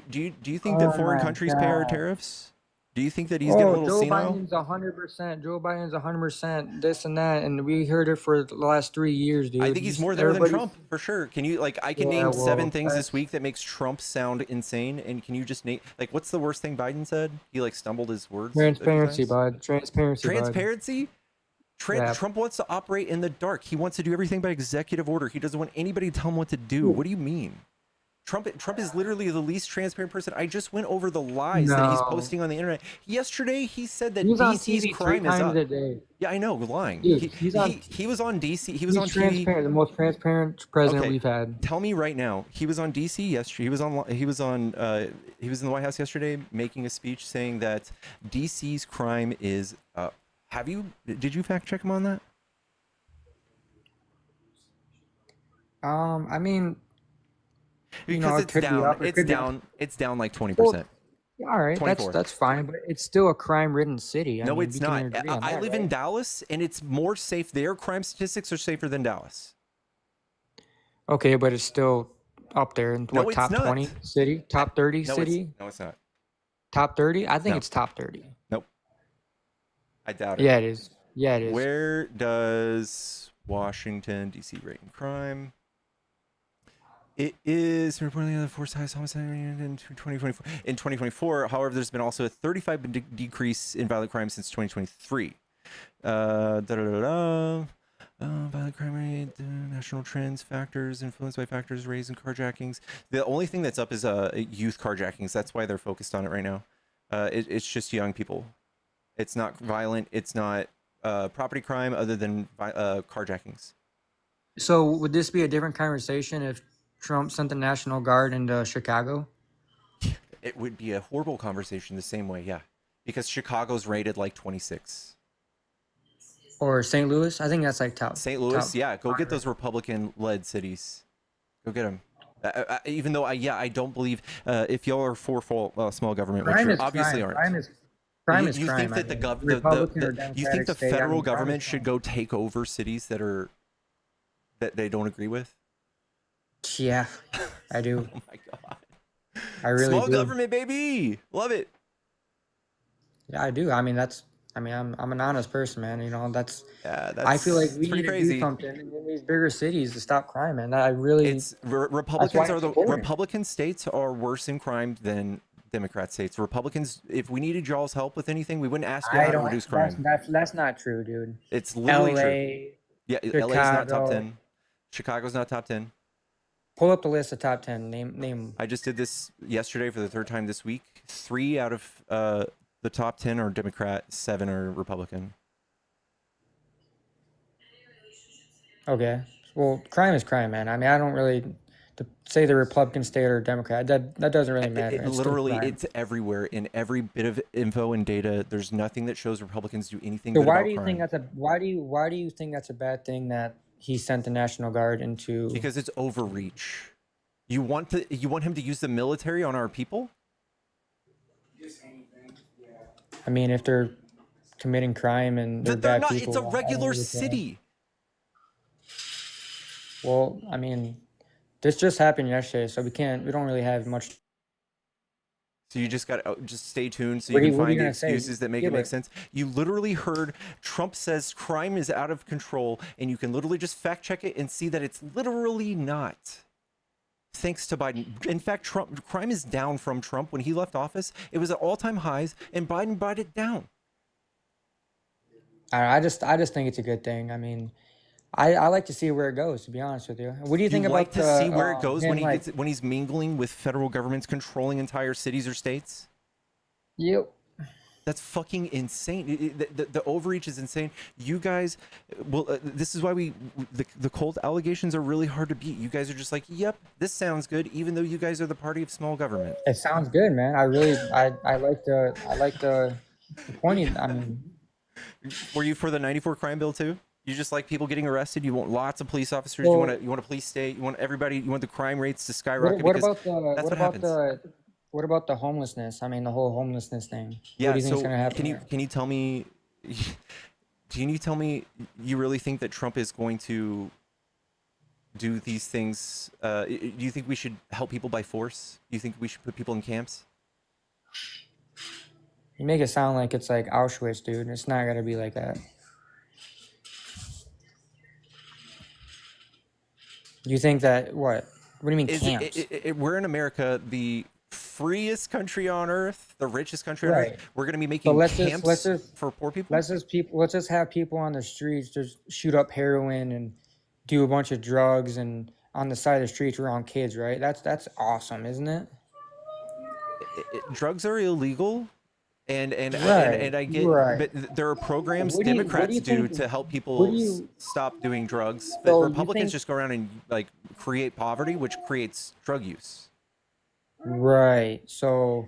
think Oh that foreign my countries pay our God. tariffs? Do you think that he's getting a Oh, little Joe senile? Biden's 100%. Joe Biden's 100% this and that, and we heard it for the last 3 years, dude. I think he's more there than Trump for sure. Can you I can Yeah, name 7 well, things this week that makes Trump sound insane, and can you just name what's the worst thing Biden said? He stumbled his words. a few Transparency, times? bud. Transparency, bud. Transparency? Yeah. Trump wants to operate in the dark. He wants to do everything by executive order. He doesn't want anybody to tell him what to do. What do you mean? Trump is literally the least transparent person. I just went over the lies that he's No. posting on the internet. Yesterday, he said that He's on DC's TV 3 crime is times up. a day. Yeah, I know, lying. Dude, he was on DC. He was He's on TV. transparent, the most transparent president Okay, we've had. tell me right now. He was on DC yesterday. He was in the White House yesterday making a speech saying that DC's crime is up. Did you fact check him on that? I mean, Because it could be up, it could be down. It's down like 20%. Well, all right, 24. that's fine, but it's still a crime-ridden city. I No, mean, it's we can not. agree on I that, live in right? Dallas, and it's more safe there. Crime statistics are safer than Dallas. Okay, but it's still up there in No, what, it's top not. 20 city, top 30 No, city, no, it's not. top 30. I think No. it's top 30. Nope. I doubt it. Yeah, it is. Yeah, it is. Where does Washington, D.C. rate in crime? It is reportedly the fourth highest homicide in 2024. In 2024, however, there's been also a 35% decrease in violent crime since 2023. Violent crime rate, national trends, factors influenced by factors raised in carjackings. The only thing that's up is youth carjackings. That's why they're focused on it right now. It's just young people. It's not violent. It's not property crime other than carjackings. So would this be a different conversation if Trump sent the National Guard into Chicago? It would be a horrible conversation the same way, yeah. Because Chicago's rated like 26. Or St. Louis? I think that's like top. St. Louis, top yeah. Go get 100. those Republican-led cities. Go get them. Even though, I don't believe if y'all are for small government, which Crime you is obviously crime. aren't. Crime is You crime. think that Republican or you think Democratic the state, I federal mean, crime government is should crime. go take over cities that they don't agree with? Yeah, I do. Oh my god. I really Small do. government, baby. Love it. Yeah, I do. I mean, I'm an honest person, man. Yeah, I feel like we it's need pretty to crazy. do something in these bigger cities to stop crime, man. I really. It's Republican states are worse in crime than Democrat states. Republicans, if we needed y'all's help with anything, we wouldn't ask you how to reduce crime. That's not true, dude. It's literally true. LA. Yeah, LA's not top Chicago. 10. Chicago's not top 10. Pull up the list of top 10. Name. I just did this yesterday for the 3rd time this week. 3 out of the top 10 are Democrat, 7 are Republican. Okay. Well, crime is crime, man. I mean, I don't really to say the Republican state or Democrat. That doesn't really matter. It's still Literally, crime. it's everywhere in every bit of info and data. There's nothing that shows Republicans do anything So good why about do you crime. think that's why do you think that's a bad thing that he sent the National Guard into? Because it's overreach. You want him to use the military on our people? I mean, if they're committing crime and they're They're bad not. people, It's a I don't regular really care. city. Well, I mean, this just happened yesterday, so we don't really have much. So you just got to just stay tuned so What you are can you- what are find you the gonna say? excuses that make it Give make it. sense. You literally heard Trump says crime is out of control, and you can literally just fact check it and see that it's literally not. thanks to Biden. In fact, crime is down from Trump. When he left office, it was at all-time highs, and Biden brought it down. I just think it's a good thing. I mean, I like to see where it goes, to be honest with you. What do you think like about to see where it goes him, when he's mingling with federal governments controlling entire cities or states? Yep. That's fucking insane. The overreach is insane. You guys, well, this is why the cult allegations are really hard to beat. You guys are just like, yep, this sounds good, even though you guys are the party of small government. It sounds good, man. I like the pointing. I mean, were you for the '94 crime bill too? You just like people getting arrested. You want lots of police officers. Well, you want a police state. You want everybody. You want the crime rates to skyrocket. What about the homelessness? I mean, the whole homelessness thing. Yeah. What do you think is gonna happen? Can you tell me? Can you tell me you really think that Trump is going to do these things? Do you think we should help people by force? Do you think we should put people in camps? You make it sound like it's like Auschwitz, dude. It's not gonna be like that. You think that what? What do you mean camps? We're in America, the freest country on earth, the richest country on earth. We're going to be making camps for poor people. Let's just have people on the streets just shoot up heroin and do a bunch of drugs and on the side of the streets around kids, right? That's awesome, isn't it? Drugs are illegal. And I get, but there are programs Democrats do to help people stop doing drugs, but Republicans just go around and like create poverty, which creates drug use. Right. So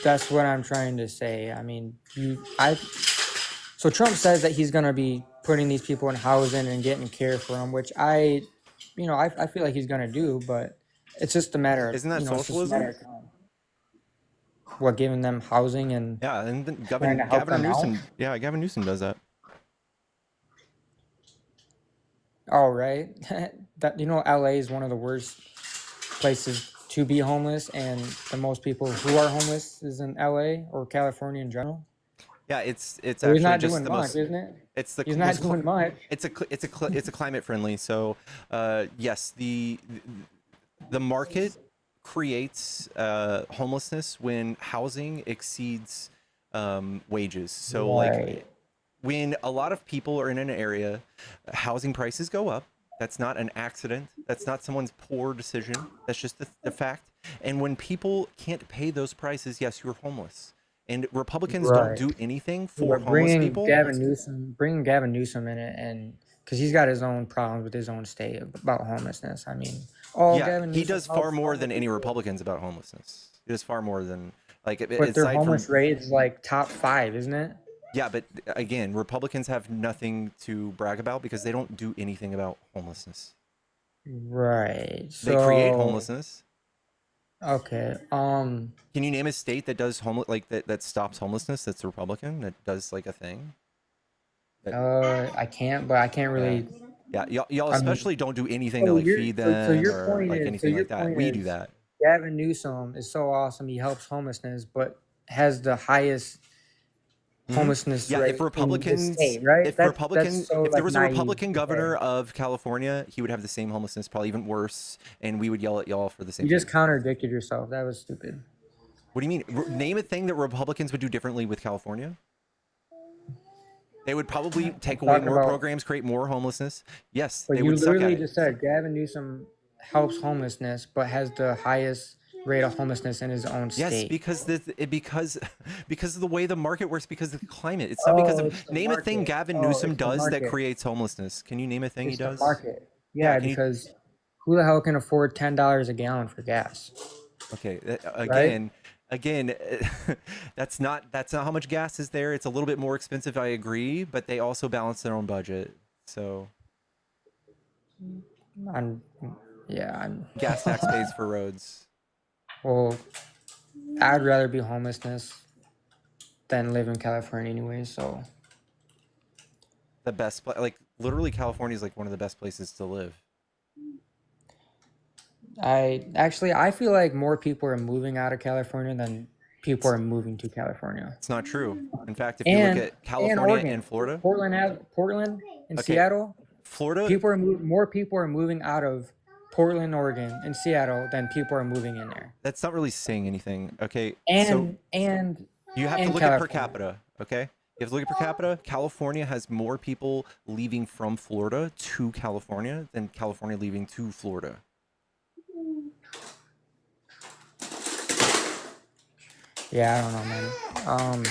that's what I'm trying to say. I mean, so Trump says that he's gonna be putting these people in housing and getting care for them, which I feel like he's gonna do, but it's just a matter of isn't that socialism? What, giving them housing and then Gavin Newsom, Gavin Newsom does that. Oh, right. That LA is one of the worst places to be homeless, and the most people who are homeless is in LA or California in general. Yeah, it's so actually he's not just doing the much, most, isn't it? He's not doing much. It's a climate friendly. So yes, the market creates homelessness when housing exceeds wages. So like when a lot of people are in an area, housing prices go up. That's not an accident. That's not someone's poor decision. That's just the fact. And when people can't pay those prices, yes, you're homeless. And Republicans don't do anything for homeless people. Bringing Gavin Newsom in it, and because he's got his own problems with his own state about homelessness. I mean, he does far more than any Republicans about homelessness. He does far more than But their homeless rate is like top 5, isn't it? Yeah, but again, Republicans have nothing to brag about because they don't do anything about homelessness. Right. They create homelessness. Okay. Can you name a state that does that stops homelessness? That's Republican. That does like a thing. I can't, but I can't really. Yeah, y'all especially don't do anything to like feed them or like anything like that. We do that. Gavin Newsom is so awesome. He helps homelessness, but has the highest homelessness rate if Republicans, in the state, right? if there was a Republican governor of California, he would have the same homelessness, probably even worse, and we would yell at y'all for the same. You just contradicted yourself. That was stupid. What do you mean? Name a thing that Republicans would do differently with California. They would probably take away more programs, create more homelessness. Yes, but they you would suck at literally it. just said Gavin Newsom helps homelessness, but has the highest rate of homelessness in his own state. Yes, because of the way the market works, because of the climate. It's not because of name a thing Gavin Newsom does that creates homelessness. Can you name a thing he does? The market. Yeah, because who the hell can afford $10 a gallon for gas? Okay, again, that's not how much gas is there. It's a little bit more expensive, I agree, but they also balance their own budget. So gas tax pays for roads. Well, I'd rather be homelessness than live in California anyway, so. The best, like literally California is like one of the best places to live. I feel like more people are moving out of California than people are moving to California. It's not true. In fact, if you look at California and Florida, Portland and Seattle, Florida, more people are moving out of Portland, Oregon, and Seattle, then people are moving in there. That's not really saying anything. Okay, so And you have to and look at per California. capita. Okay, you have to look at per capita. California has more people leaving from Florida to California than California leaving to Florida. Yeah, I don't know, man.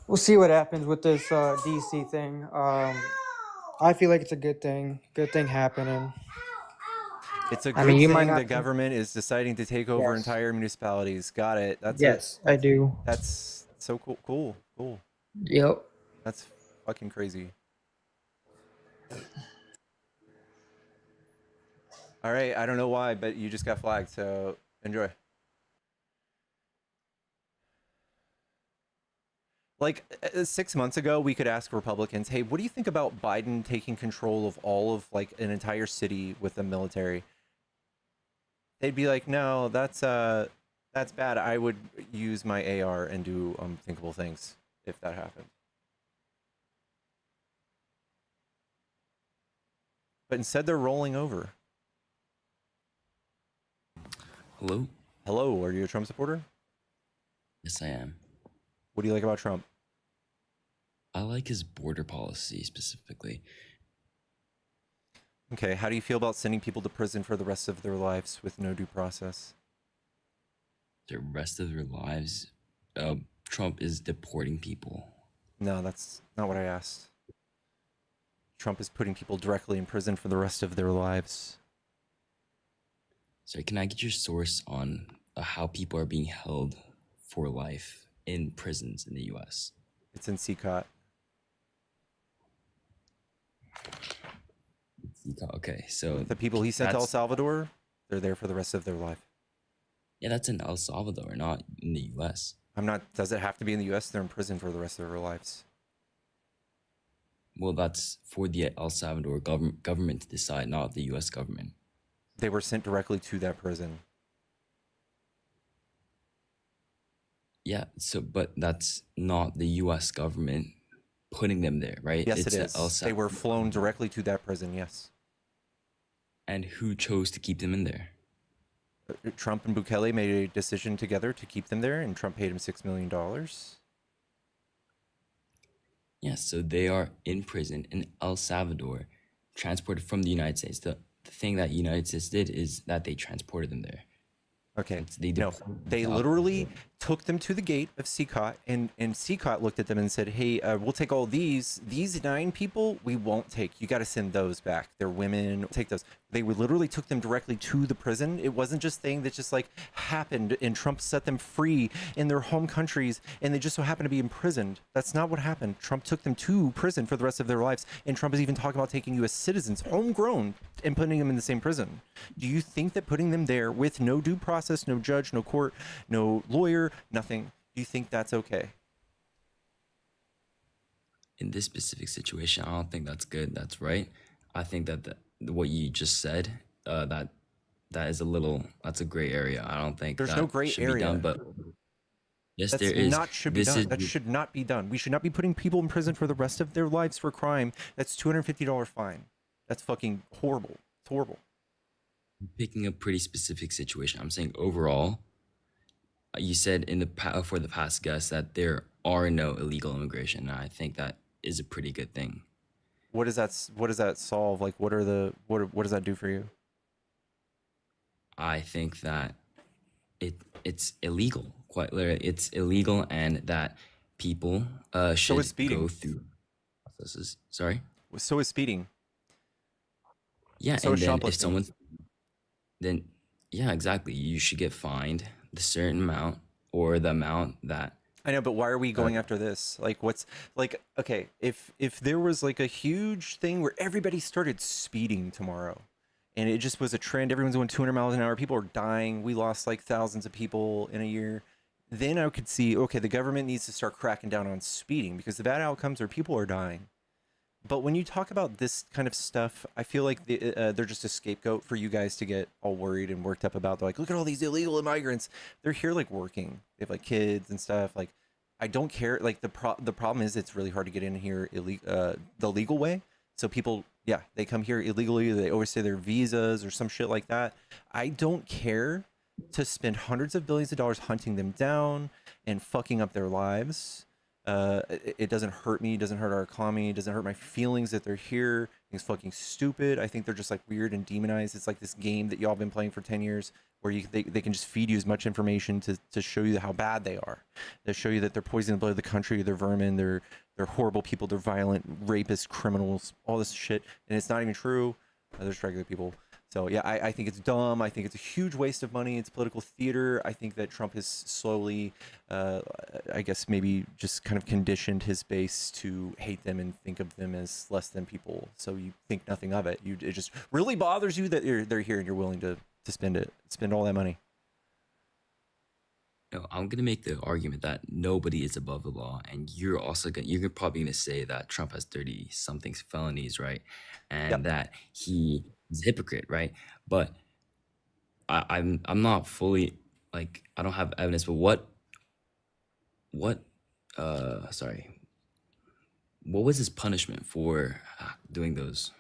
We'll see what happens with this DC thing. I feel like it's a good thing. Good thing happening. It's a I good mean, you might thing the not. government is deciding to take over Yes. entire municipalities. Got it. That's Yes, I do. that's so cool. Cool. Yep. That's fucking crazy. All right, I don't know why, but you just got flagged, so enjoy. Like 6 months ago, we could ask Republicans, "Hey, what do you think about Biden taking control of all of like an entire city with the military?" They'd be like, "No, that's bad. I would use my AR and do unthinkable things if that happened." But instead, they're rolling over. Hello? Hello, are you a Trump supporter? Yes, I am. What do you like about Trump? I like his border policy specifically. Okay, how do you feel about sending people to prison for the rest of their lives with no due process? The rest of their lives, Trump is deporting people. No, that's not what I asked. Trump is putting people directly in prison for the rest of their lives. So can I get your source on how people are being held for life in prisons in the U.S.? It's in CCOT. Okay, so The people he sent to El Salvador, they're there for the rest of their life. Yeah, that's in El Salvador, not in the U.S. Does it have to be in the U.S.? They're in prison for the rest of their lives. Well, that's for the El Salvador government to decide, not the U.S. government. They were sent directly to that prison. Yeah, but that's not the U.S. government putting them there, right? Yes, it is. They were flown directly to that prison, yes. And who chose to keep them in there? Trump and Bukele made a decision together to keep them there, and Trump paid him $6 million. Yes, so they are in prison in El Salvador, transported from the United States. The thing that the United States did is that they transported them there. Okay, they literally took them to the gate of CCOT, and CCOT looked at them and said, "Hey, we'll take all these 9 people. We won't take. You got to send those back. They're women. Take those." They literally took them directly to the prison. It wasn't just thing that just like happened, and Trump set them free in their home countries, and they just so happened to be imprisoned. That's not what happened. Trump took them to prison for the rest of their lives, and Trump is even talking about taking U.S. citizens, homegrown, and putting them in the same prison. Do you think that putting them there with no due process, no judge, no court, no lawyer, nothing, do you think that's okay? In this specific situation, I don't think that's good. That's right. I think that what you just said, that is that's a gray area. I don't think there's that no gray should area. be done, but yes, That's there is. That should not be done. We should not be putting people in prison for the rest of their lives for a crime. That's $250 fine. That's fucking horrible. It's horrible. I'm picking a pretty specific situation. I'm saying overall, you said in the for the past guest that there are no illegal immigration. And I think that is a pretty good thing. What does that solve? Like, what does that do for you? I think that it's illegal. Quite literally, it's illegal, and that people should go through processes. Sorry. So is speeding. Yeah, so and then shoplifting. If someone, then yeah, exactly. You should get fined the certain amount or the amount that. I know, but why are we going after this? Like, what's like? Okay, if there was like a huge thing where everybody started speeding tomorrow, and it just was a trend, everyone's going 200 miles an hour, people are dying, we lost like thousands of people in a year, then I could see, okay, the government needs to start cracking down on speeding because the bad outcomes are people are dying. But when you talk about this kind of stuff, I feel like they're just a scapegoat for you guys to get all worried and worked up about. They're like, look at all these illegal immigrants. They're here like working. They have like kids and stuff. Like, I don't care. Like the problem is it's really hard to get in here the legal way. So people, yeah, they come here illegally. They overstay their visas or some shit like that. I don't care to spend hundreds of billions of dollars hunting them down and fucking up their lives. It doesn't hurt me. It doesn't hurt our economy. It doesn't hurt my feelings that they're here. It's fucking stupid. I think they're just like weird and demonized. It's like this game that y'all been playing for 10 years where they can just feed you as much information to show you how bad they are. They show you that they're poisoning the blood of the country. They're vermin. They're horrible people. They're violent, rapists, criminals, all this shit. And it's not even true. They're just regular people. So yeah, I think it's dumb. I think it's a huge waste of money. It's political theater. I think that Trump has slowly, I guess maybe just kind of conditioned his base to hate them and think of them as less than people. So you think nothing of it. It just really bothers you that they're here and you're willing to spend all that money. No, I'm gonna make the argument that nobody is above the law, and you're probably gonna say that Trump has 30 something felonies, right? And Yep. that he is a hypocrite, right? But I'm not fully, like, I don't have evidence, but what sorry, what was his punishment for doing those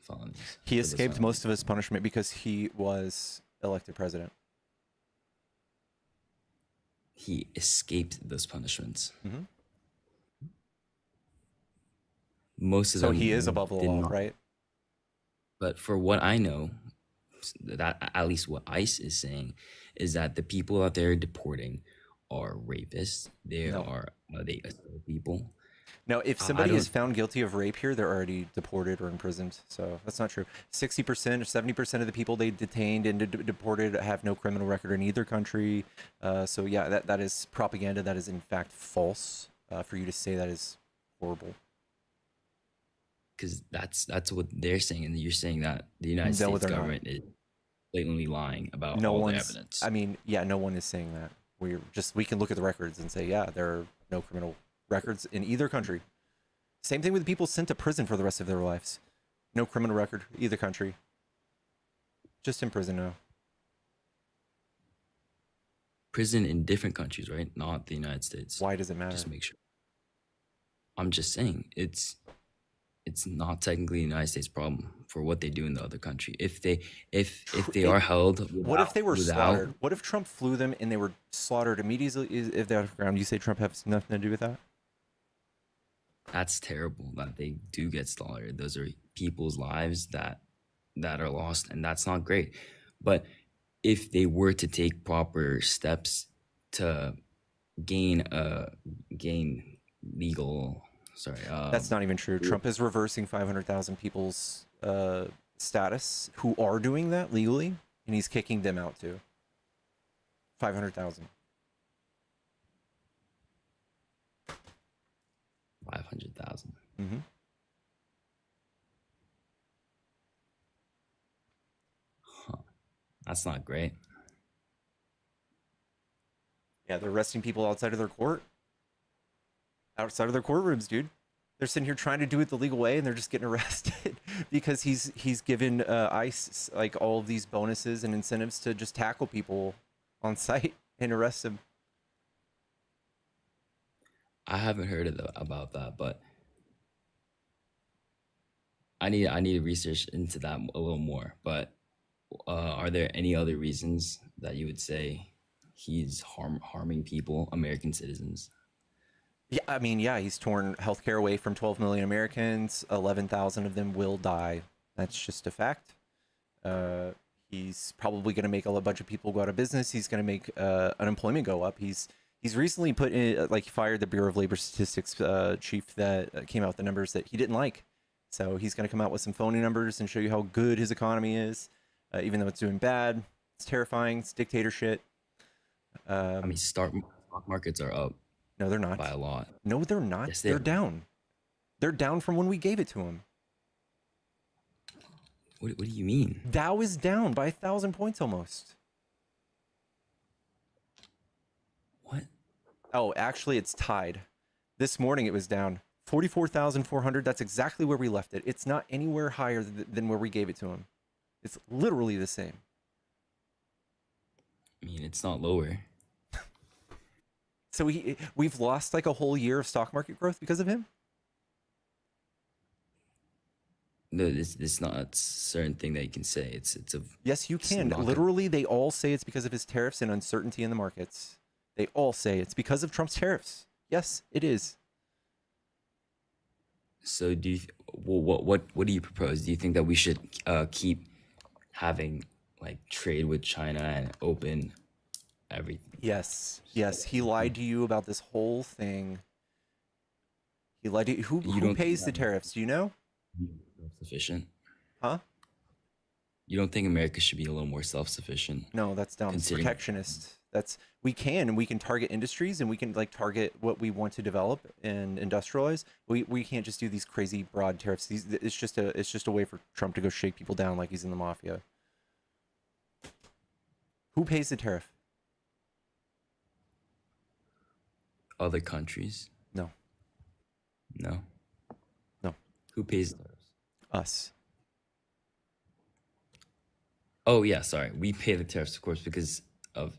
felonies? He for those escaped felonies? most of his punishment because he was elected president. He escaped those punishments. Mm-hmm. Most of So them he is above the did law, not. right? But for what I know, that at least what ICE is saying is that the people out there deporting are rapists. They No. are they assault people. No, if I somebody is don't. found guilty of rape here, they're already deported or imprisoned. So that's not true. 60% or 70% of the people they detained and deported have no criminal record in either country. So yeah, that is propaganda. That is in fact false. For you to say that is horrible. Because that's what they're saying, and you're saying that the United No, States they're not. government is blatantly lying about No all the one's. evidence. I mean, yeah, no one is saying that. We can look at the records and say, yeah, there are no criminal records in either country. Same thing with people sent to prison for the rest of their lives. No criminal record, either country. Just in prison now. Prison in different countries, right? Not the United States. Why does it matter? Just make sure. I'm just saying it's not technically the United States problem for what they do in the other country. If they are held, What if they were without, slaughtered? What if Trump flew them and they were slaughtered immediately if they're off the ground? You say Trump has nothing to do with that? That's terrible that they do get slaughtered. Those are people's lives that are lost, and that's not great. But if they were to take proper steps to gain legal, That's not even true. Trump is reversing 500,000 people's status who are doing that legally, and he's kicking them out too. 500,000. 500,000. Mm-hmm. Huh. That's not great. Yeah, they're arresting people outside of their courtrooms, dude. They're sitting here trying to do it the legal way, and they're just getting arrested because he's given ICE like all of these bonuses and incentives to just tackle people on site and arrest them. I haven't heard about that, but I need to research into that a little more. But are there any other reasons that you would say he's harming people, American citizens? Yeah, I mean, yeah, he's torn healthcare away from 12 million Americans. 11,000 of them will die. That's just a fact. He's probably going to make a bunch of people go out of business. He's going to make unemployment go up. He's recently put in, fired the Bureau of Labor Statistics chief that came out with the numbers that he didn't like. So he's going to come out with some phony numbers and show you how good his economy is, even though it's doing bad. It's terrifying. It's dictatorship. I mean, stock markets are up. No, they're not. By a lot. No, they're not. Yes, they're down. They're down from when we gave it to him. What do you mean? Dow is down by 1,000 points almost. What? Oh, actually, it's tied. This morning it was down 44,400. That's exactly where we left it. It's not anywhere higher than where we gave it to him. It's literally the same. I mean, it's not lower. So we've lost like a whole year of stock market growth because of him? No, it's not a certain thing that you can say. It's a Yes, you it's can. not gonna. Literally, they all say it's because of his tariffs and uncertainty in the markets. They all say it's because of Trump's tariffs. Yes, it is. So do you? Well, what do you propose? Do you think that we should keep having like trade with China and open everything? Yes, yes. He lied to you about this whole thing. He lied to you. You Who don't think pays the that tariffs? Do you know? self-sufficient? Huh? You don't think America should be a little more self-sufficient? No, that's dumb. It's Considering protectionist. That's we can target industries and we can like target what we want to develop and industrialize. We can't just do these crazy broad tariffs. It's just a way for Trump to go shake people down like he's in the mafia. Who pays the tariff? other countries? No. No. No. Who pays those? Us. Oh yeah, sorry. We pay the tariffs, of course, because of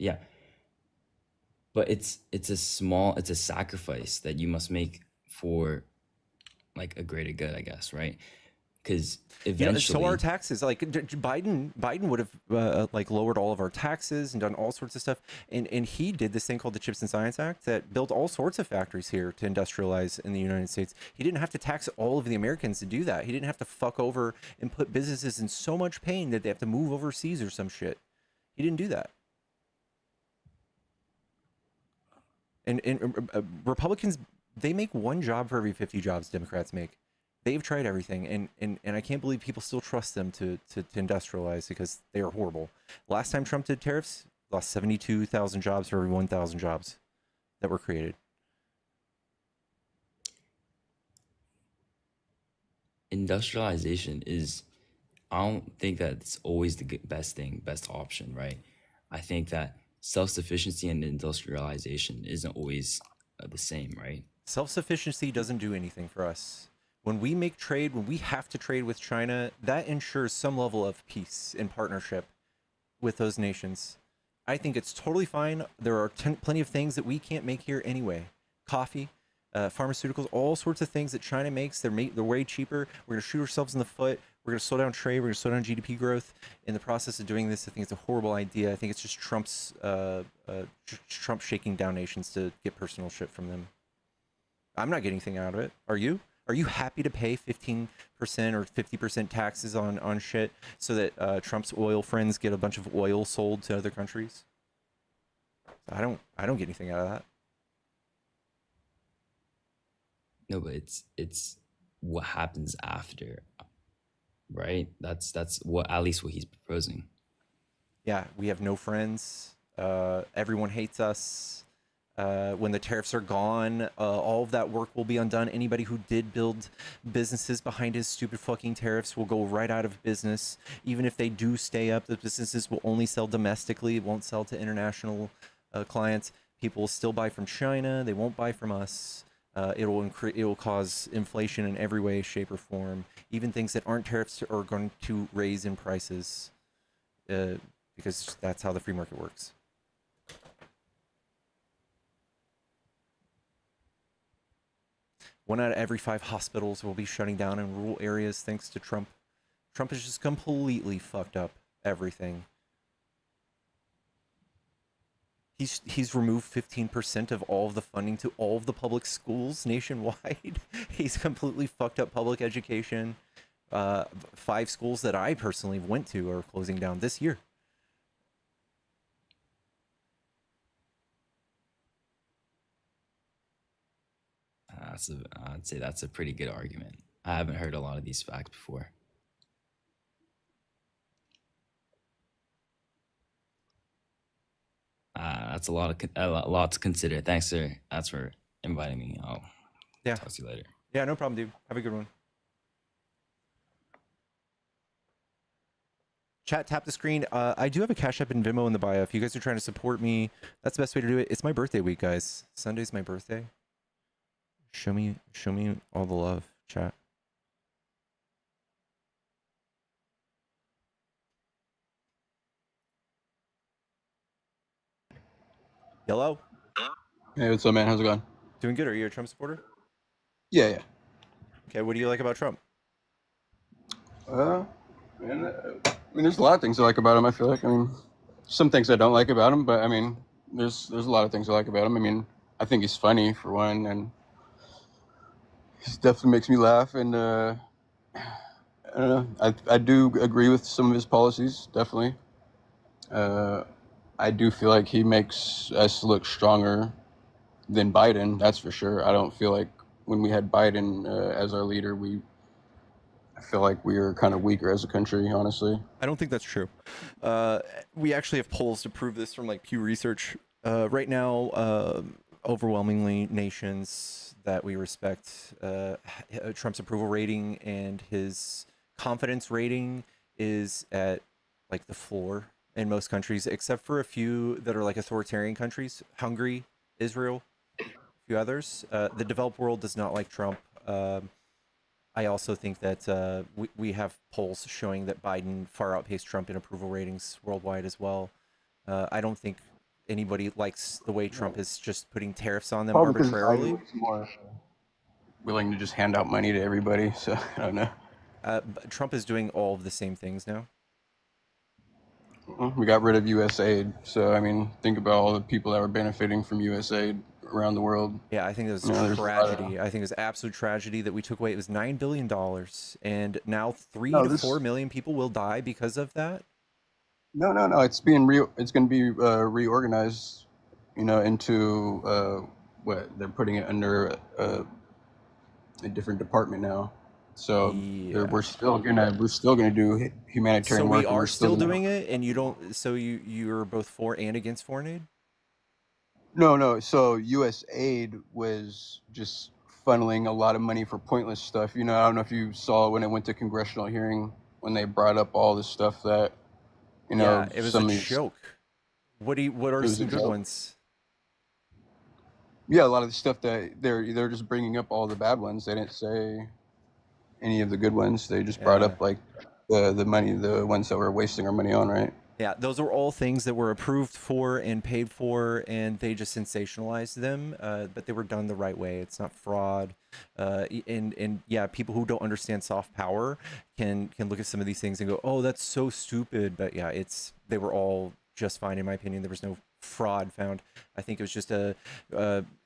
But it's a sacrifice that you must make for like a greater good, I guess, right? Because eventually, so our taxes, like Biden would have like lowered all of our taxes and done all sorts of stuff, and he did this thing called the Chips and Science Act that built all sorts of factories here to industrialize in the United States. He didn't have to tax all of the Americans to do that. He didn't have to fuck over and put businesses in so much pain that they have to move overseas or some shit. He didn't do that. And Republicans, they make one job for every 50 jobs Democrats make. They've tried everything, and I can't believe people still trust them to industrialize because they are horrible. Last time Trump did tariffs, lost 72,000 jobs for every 1,000 jobs that were created. industrialization is, I don't think that it's always the best option, right? I think that self-sufficiency and industrialization isn't always the same, right? Self-sufficiency doesn't do anything for us. When we make trade, when we have to trade with China, that ensures some level of peace and partnership with those nations. I think it's totally fine. There are plenty of things that we can't make here anyway. Coffee, pharmaceuticals, all sorts of things that China makes. They're way cheaper. We're going to shoot ourselves in the foot. We're going to slow down trade. We're going to slow down GDP growth. In the process of doing this, I think it's a horrible idea. I think it's just Trump's Trump shaking down nations to get personal shit from them. I'm not getting anything out of it. Are you? Are you happy to pay 15% or 50% taxes on shit so that Trump's oil friends get a bunch of oil sold to other countries? I don't get anything out of that. No, but it's what happens after, right? That's what, at least what he's proposing. Yeah, we have no friends. Everyone hates us. When the tariffs are gone, all of that work will be undone. Anybody who did build businesses behind his stupid fucking tariffs will go right out of business. Even if they do stay up, the businesses will only sell domestically. It won't sell to international clients. People will still buy from China. They won't buy from us. It will cause inflation in every way, shape, or form. Even things that aren't tariffs are going to raise in prices because that's how the free market works. One out of every 5 hospitals will be shutting down in rural areas thanks to Trump. Trump has just completely fucked up everything. He's removed 15% of all of the funding to all of the public schools nationwide. He's completely fucked up public education. 5 schools that I personally went to are closing down this year. I'd say that's a pretty good argument. I haven't heard a lot of these facts before. That's a lot to consider. Thanks, sir. That's for inviting me. I'll talk to you later. Yeah, no problem, dude. Have a good one. Chat, tap the screen. I do have a Cash App and Venmo in the bio. If you guys are trying to support me, that's the best way to do it. It's my birthday week, guys. Sunday's my birthday. Show me all the love, chat. Hello? Hey, what's up, man? How's it going? Doing good. Are you a Trump supporter? Yeah. Okay, what do you like about Trump? And, I mean, there's a lot of things I like about him. I feel like, I mean, some things I don't like about him, but I mean, there's a lot of things I like about him. I mean, I think he's funny for one, and he definitely makes me laugh. And I don't know. I do agree with some of his policies, definitely. I do feel like he makes us look stronger than Biden. That's for sure. I don't feel like when we had Biden as our leader, I feel like we were kind of weaker as a country, honestly. I don't think that's true. We actually have polls to prove this from like Pew Research. Right now, overwhelmingly nations that we respect, Trump's approval rating and his confidence rating is at like the floor in most countries, except for a few that are like authoritarian countries, Hungary, Israel, a few others. The developed world does not like Trump. I also think that we have polls showing that Biden far outpaced Trump in approval ratings worldwide as well. I don't think anybody likes the way Trump is just putting tariffs on them Probably because arbitrarily. Biden was more willing to just hand out money to everybody. So I don't know. But Trump is doing all of the same things now. Well, we got rid of U.S. aid, so I mean, think about all the people that were benefiting from U.S. aid around the world. Yeah, I think it was there's tragedy. I think it was absolute tragedy that we took away. It was $9 billion, and now 3 No, to this 4 million people will die because of that. no. It's it's going to be reorganized, into what they're putting it under a different department now. So Yeah. we're still gonna do humanitarian So work. we and are we're still gonna, doing it, and you don't. So you're both for and against foreign aid. No. So U.S. aid was just funneling a lot of money for pointless stuff. I don't know if you saw when it went to congressional hearing when they brought up all this stuff that Yeah, it was a some of these. joke. What are It was a some good joke. ones? Yeah, a lot of the stuff that they're just bringing up all the bad ones. They didn't say any of the good ones. They just brought Yeah. up like the money, the ones that we're wasting our money on, right? Yeah, those are all things that were approved for and paid for, and they just sensationalized them. But they were done the right way. It's not fraud. And yeah, people who don't understand soft power can look at some of these things and go, "Oh, that's so stupid." But yeah, they were all just fine in my opinion. There was no fraud found. I think it was just a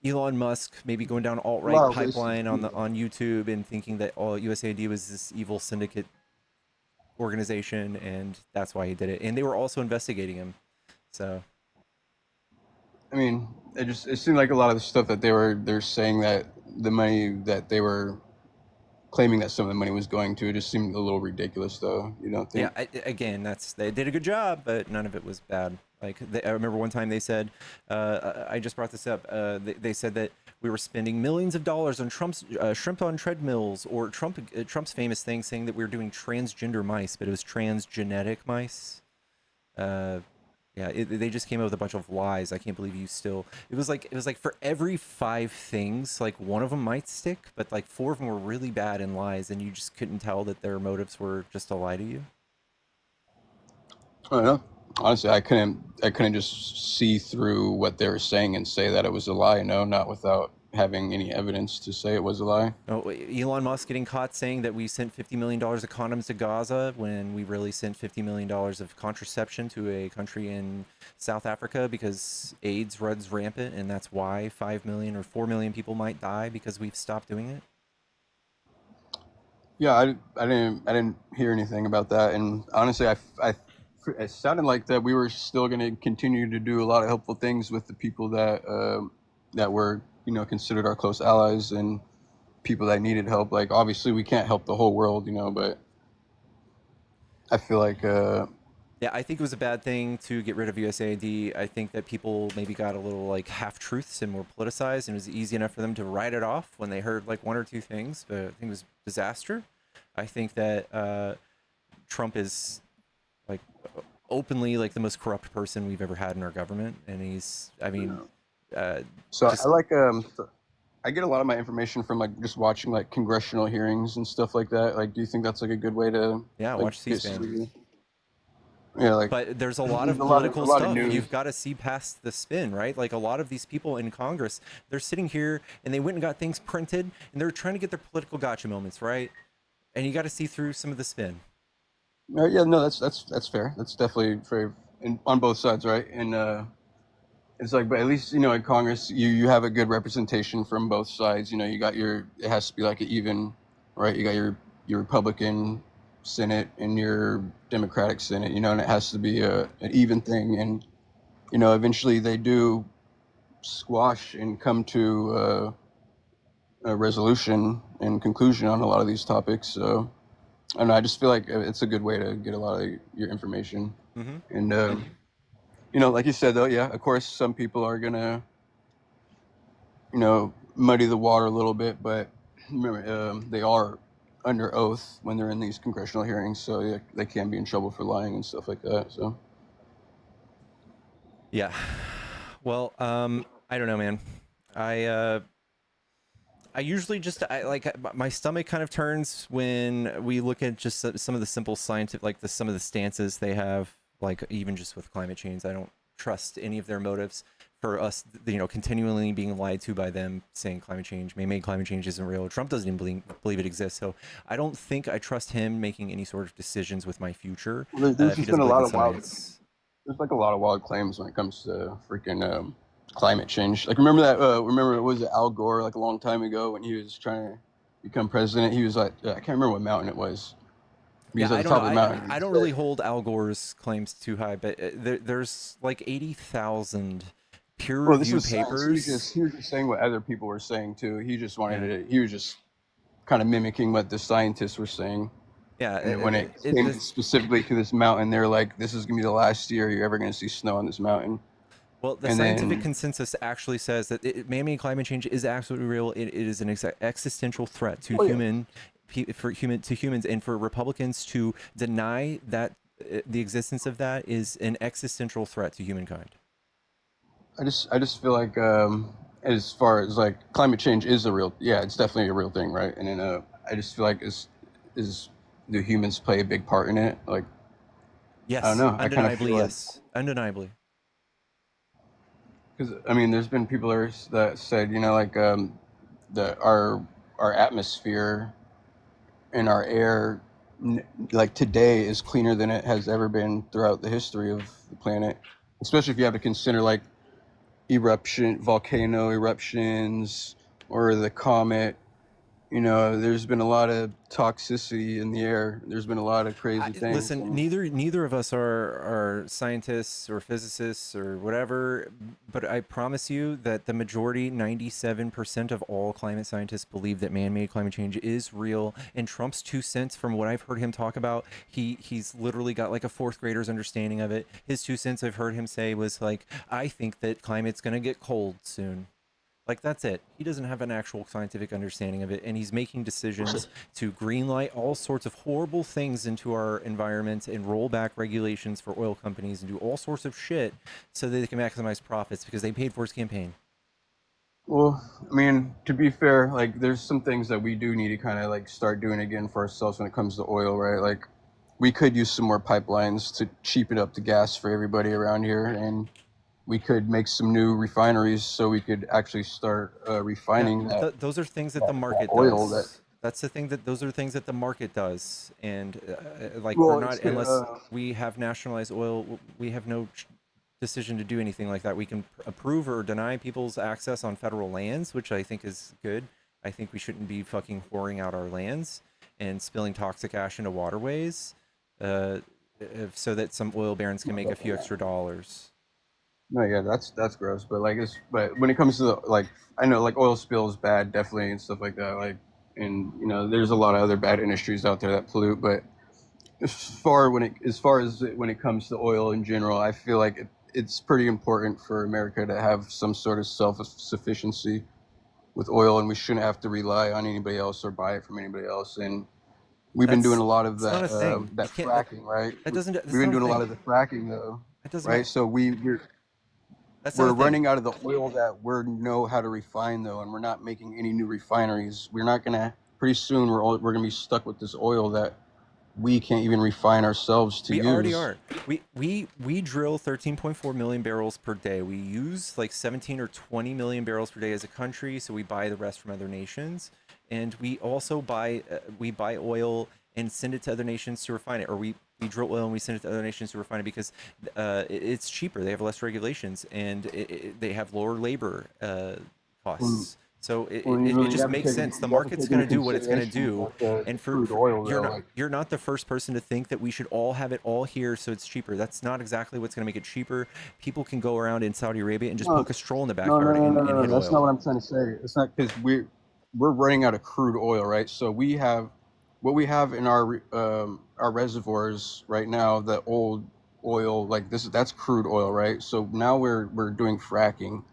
Elon Musk maybe going down alt-right Well, pipeline on YouTube and thinking that all USAID was this evil syndicate organization, and that's why he did it. And they were also investigating him. So I mean, it seemed like a lot of the stuff that they're saying that the money that they were claiming that some of the money was going to, it just seemed a little ridiculous, though. You don't think? yeah, again, they did a good job, but none of it was bad. Like I remember one time they said, I just brought this up. They said that we were spending millions of dollars on Trump's shrimp on treadmills, or Trump's famous thing saying that we were doing transgender mice, but it was transgenetic mice. Yeah, they just came up with a bunch of lies. I can't believe you still. It was like for every 5 things, like one of them might stick, but like 4 of them were really bad in lies, and you just couldn't tell that their motives were just to lie to you. I don't know. Honestly, I couldn't just see through what they were saying and say that it was a lie. No, not without having any evidence to say it was a lie. Oh, Elon Musk getting caught saying that we sent $50 million of condoms to Gaza when we really sent $50 million of contraception to a country in South Africa because AIDS runs rampant, and that's why 5 million or 4 million people might die because we've stopped doing it. Yeah, I didn't hear anything about that, and honestly, it sounded like that we were still going to continue to do a lot of helpful things with the people that were considered our close allies and people that needed help. Like obviously we can't help the whole world, but I feel like yeah, I think it was a bad thing to get rid of USAID. I think that people maybe got a little like half truths and were politicized, and it was easy enough for them to write it off when they heard like 1 or 2 things. But I think it was disaster. I think that Trump is like openly like the most corrupt person we've ever had in our government, and he's I mean so just, I like I get a lot of my information from like just watching like congressional hearings and stuff like that. Like, do you think that's like a good way to watch C-SPAN? Yeah, like, but there's a lot of a lot political of stuff. news. You've got to see past the spin, right? Like a lot of these people in Congress, they're sitting here and they went and got things printed, and they're trying to get their political gotcha moments, right? And you got to see through some of the spin. Yeah, no, that's fair. That's definitely fair on both sides, right? And it's like, but at least in Congress, you have a good representation from both sides. You got it has to be like an even, right? You got your Republican Senate and your Democratic Senate, and it has to be an even thing. And eventually they do squash and come to a resolution and conclusion on a lot of these topics. So I don't know. I just feel like it's a good way to get a lot of your information. Mm-hmm. And like you said, though, yeah, of course, some people are gonna muddy the water a little bit, but remember, they are under oath when they're in these congressional hearings, so yeah, they can be in trouble for lying and stuff like that. So Yeah. Well, I don't know, man. I usually just my stomach kind of turns when we look at just some of the simple scientific, like some of the stances they have, like even just with climate change. I don't trust any of their motives for us, continually being lied to by them saying climate change, man-made climate change isn't real. Trump doesn't even believe it exists. So I don't think I trust him making any sort of decisions with my future. there's just been a lot of there's like a lot of wild claims when it comes to freaking climate change. Like remember it was Al Gore like a long time ago when he was trying to become president. He was like, I can't remember what mountain it was. Yeah, I don't know. I don't really hold Al Gore's claims too high, but there's like 80,000 peer-reviewed papers. He was just saying what other people were saying too. He just wanted he was just kind of mimicking what the scientists were saying. Yeah, and when it came specifically to this mountain, they're like, "This is gonna be the last year you're ever gonna see snow on this mountain." Well, the scientific consensus actually says that man-made climate change is absolutely real. It is an existential threat to humans, and for Republicans to deny that the existence of that is an existential threat to humankind. I just feel like as far as like climate change is it's definitely a real thing, right? And then I just feel like do humans play a big part in it? Like, yes, I don't know. Undeniably, yes, undeniably. Because I mean, there's been people that said, that our atmosphere and our air, like today, is cleaner than it has ever been throughout the history of the planet. Especially if you have to consider like volcano eruptions, or the comet. There's been a lot of toxicity in the air. There's been a lot of crazy things. Listen, neither of us are scientists or physicists or whatever, but I promise you that the majority, 97% of all climate scientists, believe that man-made climate change is real. And Trump's 2 cents, from what I've heard him talk about, he's literally got like a 4th grader's understanding of it. His 2 cents I've heard him say was like, I think that climate's gonna get cold soon. Like, that's it. He doesn't have an actual scientific understanding of it, and he's making decisions to greenlight all sorts of horrible things into our environment and roll back regulations for oil companies and do all sorts of shit so that they can maximize profits because they paid for his campaign. Well, I mean, to be fair, like, there's some things that we do need to kind of like start doing again for ourselves when it comes to oil, right? Like, we could use some more pipelines to cheapen up the gas for everybody around here, and we could make some new refineries so we could actually start refining those are things that the market does. That's the thing those are things that the market does. And we're not, unless we have nationalized oil, we have no decision to do anything like that. We can approve or deny people's access on federal lands, which I think is good. I think we shouldn't be fucking whoring out our lands and spilling toxic ash into waterways so that some oil barons can make a few extra dollars. No, yeah, that's gross. But but when it comes to I know like oil spill is bad, definitely, and stuff like that. Like, and there's a lot of other bad industries out there that pollute. But as far as when it comes to oil in general, I feel like it's pretty important for America to have some sort of self-sufficiency with oil, and we shouldn't have to rely on anybody else or buy it from anybody else. And we've been doing a lot of that fracking, right? We've been doing a lot of the fracking though, right? So we're running out of the oil that we know how to refine though, and we're not making any new refineries. We're not gonna. Pretty soon, we're gonna be stuck with this oil that we can't even refine ourselves to use. We already are. We drill 13.4 million barrels per day. We use like 17 or 20 million barrels per day as a country, so we buy the rest from other nations. And we also buy oil and send it to other nations to refine it, or we drill oil and we send it to other nations to refine it because it's cheaper. They have less regulations and they have lower labor costs. So it just makes sense. The market's going to do what it's going to do, and crude oil, you're not the first person to think that we should all have it all here so it's cheaper. That's not exactly what's going to make it cheaper. People can go around in Saudi Arabia and just poke a stroll in the backyard and hit that's oil. not what I'm trying to say. It's not because we're running out of crude oil, right? So we have what we have in our reservoirs right now. The old oil, like that's crude oil, right? So now we're doing fracking.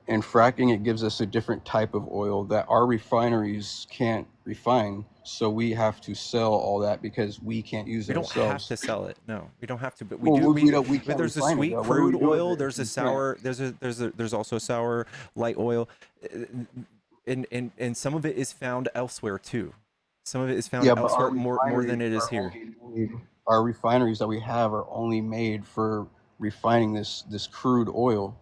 And fracking, it gives us a different type of oil that our refineries can't refine. So we have to sell all that because we can't use it ourselves. We don't have to sell it. No, we don't have to. But we Well, do. we But can't there's a refine it, sweet though. What do we crude do with oil. it There's if a we sour. There's also sour light oil, and some of it is found elsewhere too. Some of it is found elsewhere more than it is here. Our refineries that we have are only made for refining this crude oil.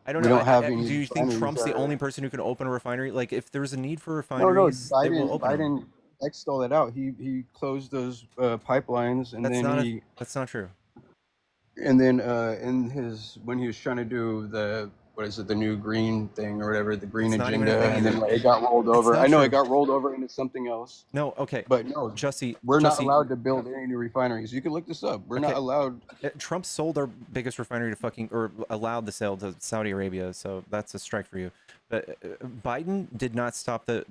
I don't We know. don't have any Do you think refineries Trump's the that only person who can open a refinery? Like, if there's a need for No, refineries, they will open them. Biden X'd all that out. He closed those pipelines, and That's then not he that's not true. and then in his when he was trying to do the what is it, the new green thing or whatever, the green It's not even a agenda, thing and then either. it got rolled It's over. not I know true. it got rolled over into something else. No, okay. But no, Jussie, we're not allowed to build any new refineries. You can look this up. We're not Okay. allowed. Trump sold our biggest refinery to or allowed the sale to Saudi Arabia, so that's a strike for you. But Biden did not stop the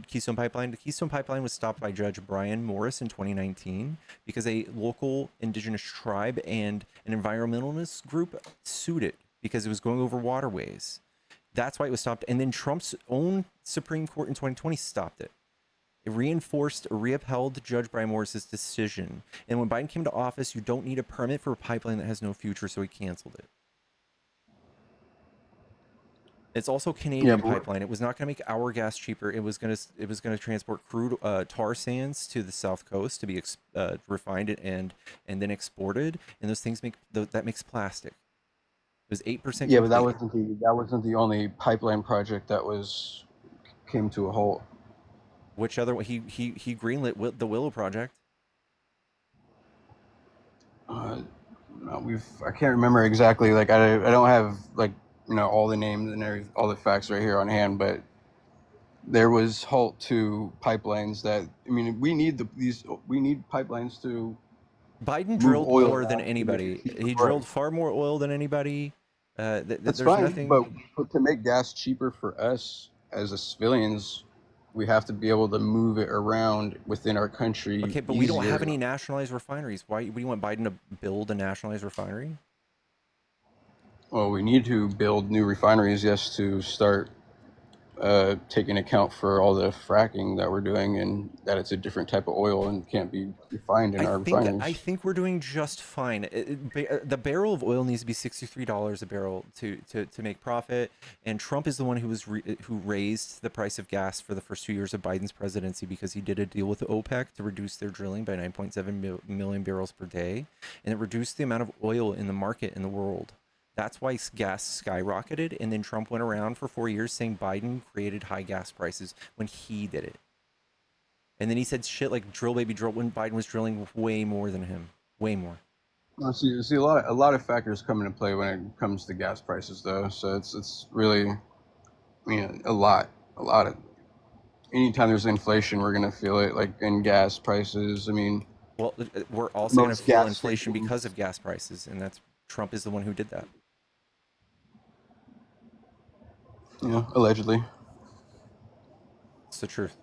Keystone Pipeline. The Keystone Pipeline was stopped by Judge Brian Morris in 2019 because a local indigenous tribe and an environmentalist group sued it because it was going over waterways. That's why it was stopped. And then Trump's own Supreme Court in 2020 stopped it. It reinforced or reupheld Judge Brian Morris's decision. And when Biden came to office, you don't need a permit for a pipeline that has no future, so he canceled it. It's also Canadian pipeline. It was not going to make our gas cheaper. It was going to transport crude tar sands to the south coast to be refined and then exported. And those things that makes plastic. It was 8%. Yeah, but that wasn't the only pipeline project that came to a halt. Which other one? He greenlit the Willow project. No, I can't remember exactly. Like I don't have like all the names and all the facts right here on hand, but there was halt to pipelines that we need pipelines to. Biden drilled more than anybody. He drilled far more oil than anybody. That's fine, but to make gas cheaper for us as civilians, we have to be able to move it around within our country. Okay, but we don't have any nationalized refineries. Why do you want Biden to build a nationalized refinery? Well, we need to build new refineries, yes, to start taking account for all the fracking that we're doing and that it's a different type of oil and can't be refined in our refineries. I think we're doing just fine. The barrel of oil needs to be $63 a barrel to make profit. And Trump is the one who raised the price of gas for the first 2 years of Biden's presidency because he did a deal with OPEC to reduce their drilling by 9.7 million barrels per day, and it reduced the amount of oil in the market in the world. That's why gas skyrocketed, and then Trump went around for 4 years saying Biden created high gas prices when he did it. And then he said shit like drill baby drill when Biden was drilling way more than him. Way more. Well, see a lot of factors come into play when it comes to gas prices though. So it's really a lot of anytime there's inflation we're gonna feel it like in gas prices. Well, we're also gonna feel inflation because of gas prices, and that's Trump is the one who did that. Yeah, allegedly. It's the truth.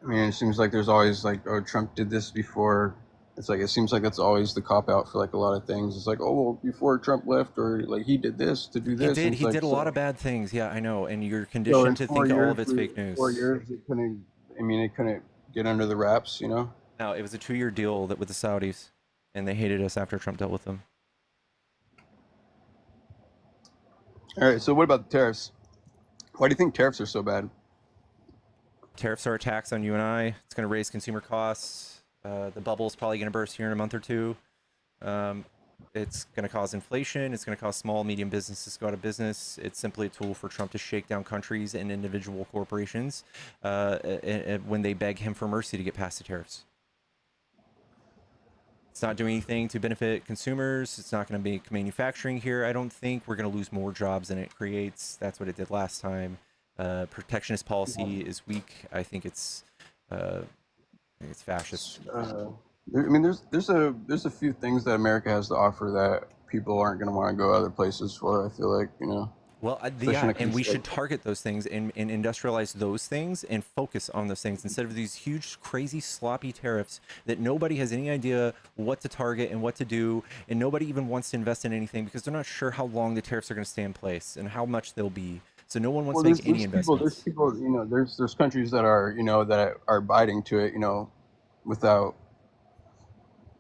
It seems like there's always like, oh, Trump did this before. It's like it seems like that's always the cop out for like a lot of things. It's like, oh, well, before Trump left, or like he did this to do this. He did a lot of bad things. Yeah, I know. And you're conditioned to think all of it's fake news. 4 years, it couldn't get under the wraps, No, it was a 2-year deal with the Saudis, and they hated us after Trump dealt with them. All right, so what about the tariffs? Why do you think tariffs are so bad? Tariffs are a tax on you and I. It's going to raise consumer costs. The bubble's probably going to burst here in a month or two. It's going to cause inflation. It's going to cause small, medium businesses to go out of business. It's simply a tool for Trump to shake down countries and individual corporations when they beg him for mercy to get past the tariffs. It's not doing anything to benefit consumers. It's not going to make manufacturing here. I don't think we're going to lose more jobs than it creates. That's what it did last time. Protectionist policy is weak. I think it's fascist. I mean, there's a few things that America has to offer that people aren't going to want to go other places for. I feel like, you know. Well, and we should target those things and industrialize those things and focus on those things instead of these huge, crazy, sloppy tariffs that nobody has any idea what to target and what to do, and nobody even wants to invest in anything because they're not sure how long the tariffs are going to stay in place and how much they'll be. So no one wants to make any investments. There's people, you know, there's countries that are, you know, that are abiding to it, you know, without,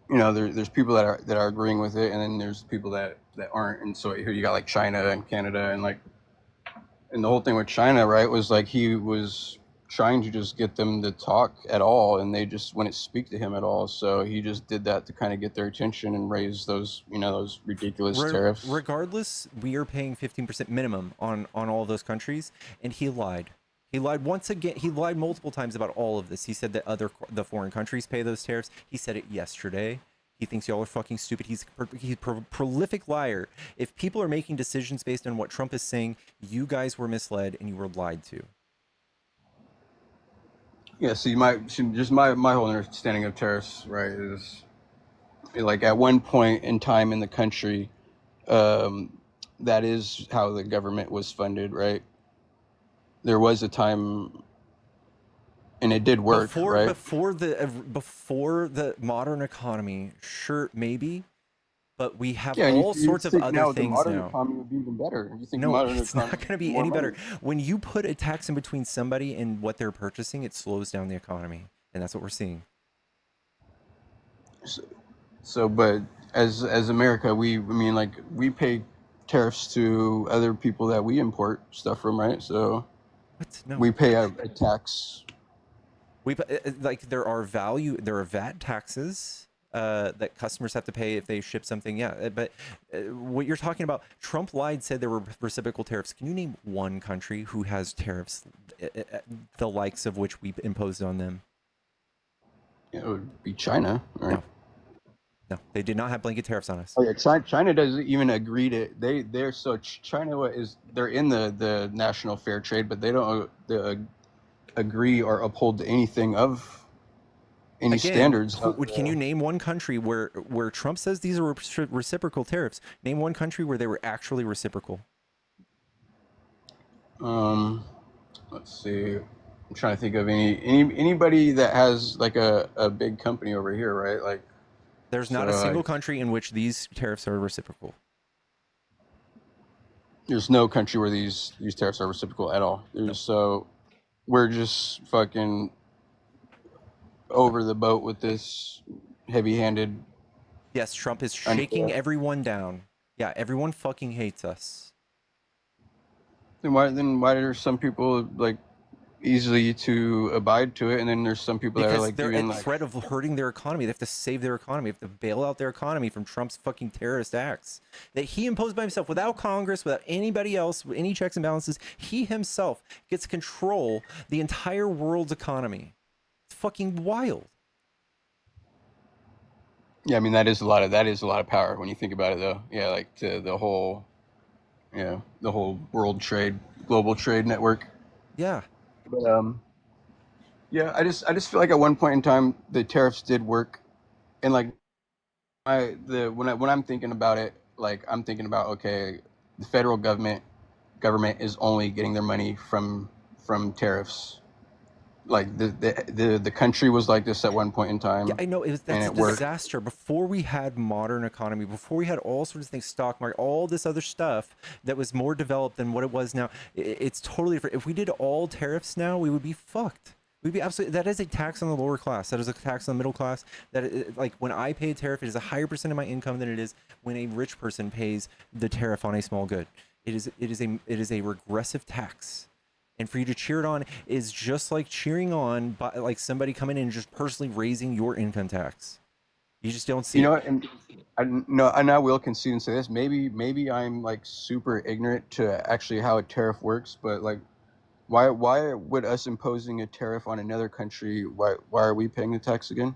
you know, there's people that are agreeing with it, and then there's people that aren't. And so here you got like China and Canada, and the whole thing with China, right, was like he was trying to just get them to talk at all, and they just wouldn't speak to him at all. So he just did that to kind of get their attention and raise those, you know, those ridiculous tariffs. Regardless, we are paying 15% minimum on all of those countries, and he lied. He lied once again. He lied multiple times about all of this. He said that the foreign countries pay those tariffs. He said it yesterday. He thinks y'all are fucking stupid. He's a prolific liar. If people are making decisions based on what Trump is saying, you guys were misled and you were lied to. Yeah, so my whole understanding of tariffs, right, is like at one point in time in the country, that is how the government was funded, right? There was a time, and it did work, right? Before the modern economy, sure, maybe, but we have all sorts of other things now. The modern economy would be even better. You think no, it's not going to be any better. When you put a tax in between somebody and what they're purchasing, it slows down the economy, and that's what we're seeing. So, but as America, we pay tariffs to other people that we import stuff from, right? So no, we pay a tax. There are VAT taxes that customers have to pay if they ship something. Yeah, but what you're talking about, Trump lied, said there were reciprocal tariffs. Can you name one country who has tariffs, the likes of which we imposed on them? It would be China, right? No, they did not have blanket tariffs on us. Oh yeah, China doesn't even agree to. China they're in the national fair trade, but they don't agree or uphold anything of any standards. Can you name one country where Trump says these are reciprocal tariffs? Name one country where they were actually reciprocal. Let's see. I'm trying to think of anybody that has like a big company over here, right? Like, there's not a single country in which these tariffs are reciprocal. There's no country where these tariffs are reciprocal at all. So we're just fucking over the boat with this heavy-handed. Yes, Trump is shaking everyone down. Yeah, everyone fucking hates us. Then why are some people like easily to abide to it, and then there's some people that are like they're at threat of hurting their economy. They have to save their economy. They have to bail out their economy from Trump's fucking terrorist acts that he imposed by himself, without Congress, without anybody else, with any checks and balances. He himself gets to control the entire world's economy. It's fucking wild. Yeah, I mean that is a lot of power when you think about it, though. Yeah, like the whole world trade, global trade network. Yeah. But yeah, I just feel like at one point in time the tariffs did work, and like when I'm thinking about it, like I'm thinking about, okay, the federal government is only getting their money from tariffs. Like the country was like this at one point in time. Yeah, I know that's a disaster. Before we had modern economy, before we had all sorts of things, stock market, all this other stuff that was more developed than what it was now, it's totally different. If we did all tariffs now, we would be fucked. We'd be absolutely. That is a tax on the lower class. That is a tax on the middle class. Like when I pay a tariff, it is a higher percent of my income than it is when a rich person pays the tariff on a small good. It is a regressive tax. And for you to cheer it on is just like cheering on by like somebody coming in and just personally raising your income tax. You just don't see You know it. what? And I will concede and say this. Maybe I'm like super ignorant to actually how a tariff works, but like, why would us imposing a tariff on another country? Why are we paying the tax again?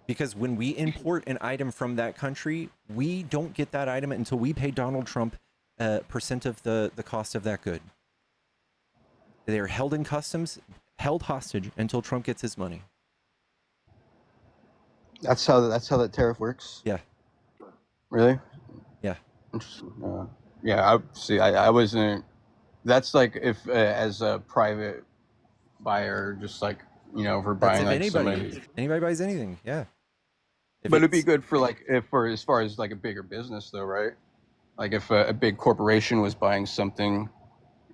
Because when we import an item from that country, we don't get that item until we pay Donald Trump percent of the cost of that good. They're held in customs, held hostage until Trump gets his money. That's how that tariff works. Yeah. Really? Yeah. Interesting. Yeah. I see. I wasn't. That's like if as a private buyer, just like if we're That's buying if like anybody buys anything. Yeah. But it'd be good for like for as far as like a bigger business though, right? Like if a big corporation was buying something,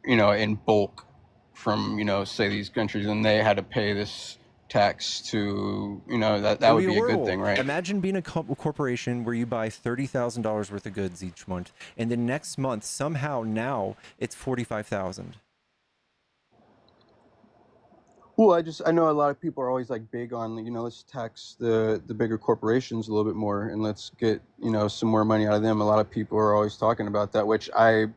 in bulk from say these countries, and they had to pay this tax to that would be a good thing, right? Imagine being a corporation where you buy $30,000 worth of goods each month, and the next month somehow now it's 45,000. Well, I know a lot of people are always like big on let's tax the bigger corporations a little bit more and let's get some more money out of them. A lot of people are always talking about that, which I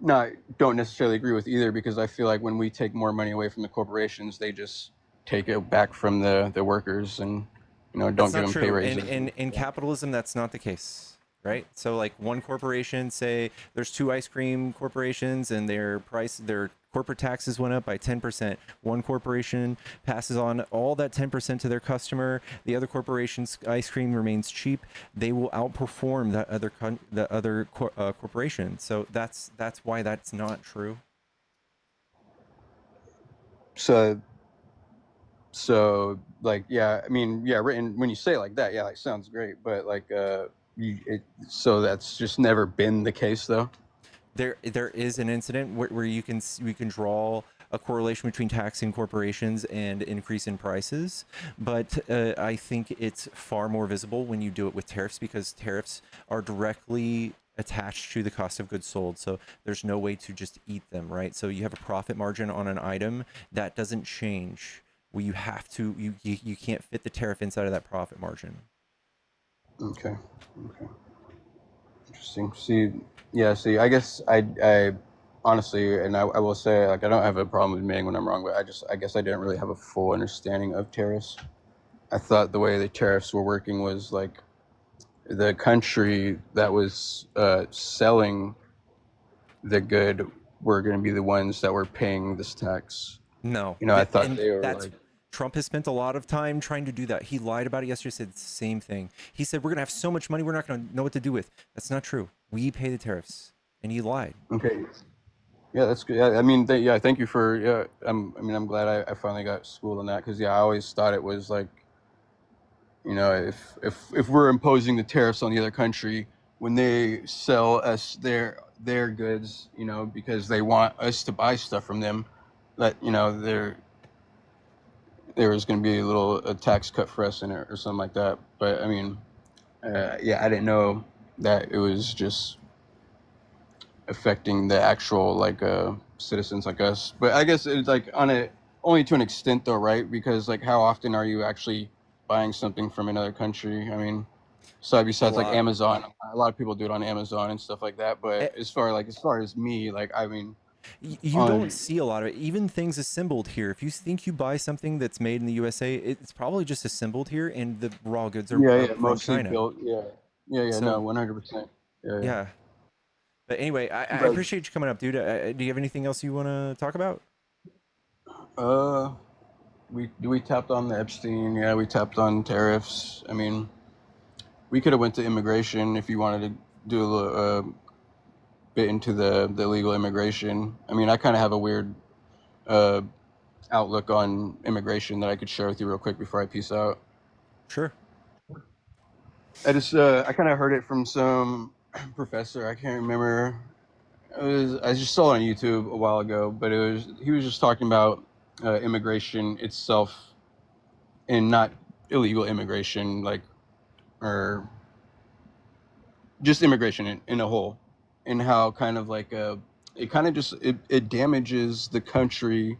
don't necessarily agree with either, because I feel like when we take more money away from the corporations, they just take it back from the workers and don't give them pay raises. In capitalism, that's not the case, right? So like one corporation, say there's two ice cream corporations and their corporate taxes went up by 10%. One corporation passes on all that 10% to their customer. The other corporation's ice cream remains cheap. They will outperform that other corporation. So that's why that's not true. So like, yeah, I mean, yeah, written when you say it like that, yeah, like sounds great, but like, so that's just never been the case though. There is an incident where we can draw a correlation between taxing corporations and increase in prices, but I think it's far more visible when you do it with tariffs, because tariffs are directly attached to the cost of goods sold, so there's no way to just eat them, right? So you have a profit margin on an item that doesn't change. Well, you have to you can't fit the tariff inside of that profit margin. Okay. Interesting. See, I guess I honestly, and I will say, like, I don't have a problem admitting when I'm wrong, but I guess I didn't really have a full understanding of tariffs. I thought the way the tariffs were working was like the country that was selling the good were going to be the ones that were paying this tax. No, I thought they were like. Trump has spent a lot of time trying to do that. He lied about it yesterday, said the same thing. He said, we're going to have so much money, we're not going to know what to do with. That's not true. We pay the tariffs. And he lied. Okay. Yeah, that's good. I mean, thank you for, I'm glad I finally got schooled on that, because, I always thought it was like, if we're imposing the tariffs on the other country, when they sell us their goods, because they want us to buy stuff from them, that, there was going to be a tax cut for us in it or something like that. But I mean, I didn't know that it was just affecting the actual like citizens like us. But I guess it's like only to an extent though, right? Because like, how often are you actually buying something from another country? I mean, besides like Amazon, a lot of people do it on Amazon and stuff like that. But as far as me, like, I mean. You don't see a lot of it. Even things assembled here. If you think you buy something that's made in the USA, it's probably just assembled here, and the raw goods are from mostly China. Built. Yeah, so, no, 100%. Yeah. But anyway, I appreciate you coming up, dude. Do you have anything else you want to talk about? We tapped on the Epstein. Yeah, we tapped on tariffs. I mean, we could have went to immigration if you wanted to do a little. Bit into the legal immigration. I mean, I kind of have a weird outlook on immigration that I could share with you real quick before I peace out. Sure. I kind of heard it from some professor. I can't remember. I just saw it on YouTube a while ago, but he was just talking about immigration itself, and not illegal immigration, like, or just immigration in a whole. And how kind of like it kind of just it damages the country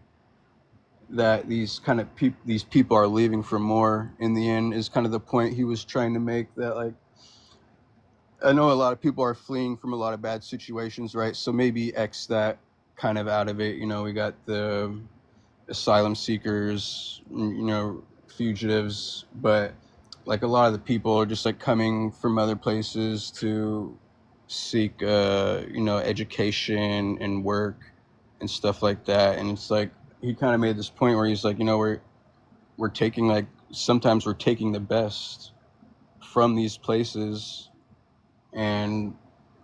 that these kind of these people are leaving for more in the end is kind of the point he was trying to make, that like I know a lot of people are fleeing from a lot of bad situations, right? So maybe X that kind of out of it. You know, we got the asylum seekers, fugitives, but like a lot of the people are just like coming from other places to seek, education and work and stuff like that. And it's like he kind of made this point where he's like, we're taking like sometimes we're taking the best from these places, and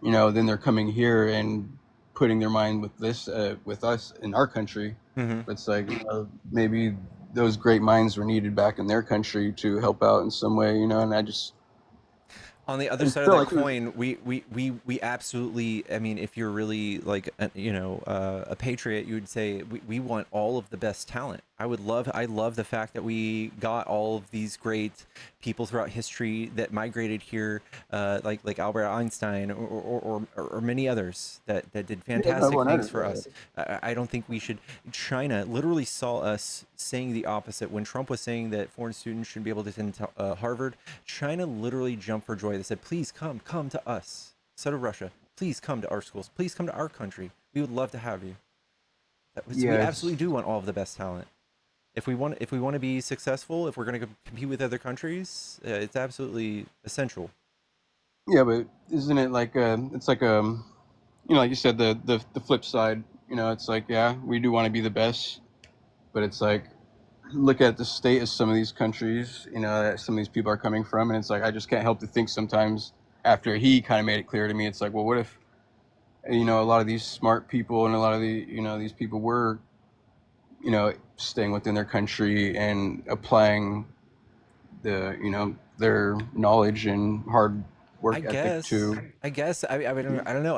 then they're coming here and putting their mind with this with us in our country. Mm-hmm. It's like maybe those great minds were needed back in their country to help out in some way, and I just on the other side of that coin, we absolutely, I mean, if you're really like a patriot, you would say we want all of the best talent. I love the fact that we got all of these great people throughout history that migrated here, like Albert Einstein or many others that did fantastic things for us. I don't think we should. China literally saw us saying the opposite when Trump was saying that foreign students shouldn't be able to attend Harvard. China literally jumped for joy. They said, "Please come to us." So did Russia. Please come to our schools. Please come to our country. We would love to have you. We absolutely do want all of the best talent. If we want to be successful, if we're going to compete with other countries, it's absolutely essential. Yeah, but isn't it like it's like like you said, the flip side. It's like, yeah, we do want to be the best, but it's like, look at the state of some of these countries, that some of these people are coming from, and it's like I just can't help to think sometimes. After he kind of made it clear to me, it's like, well, what if a lot of these smart people and a lot of the these people were staying within their country and applying their knowledge and hard work ethic to. I guess I don't know.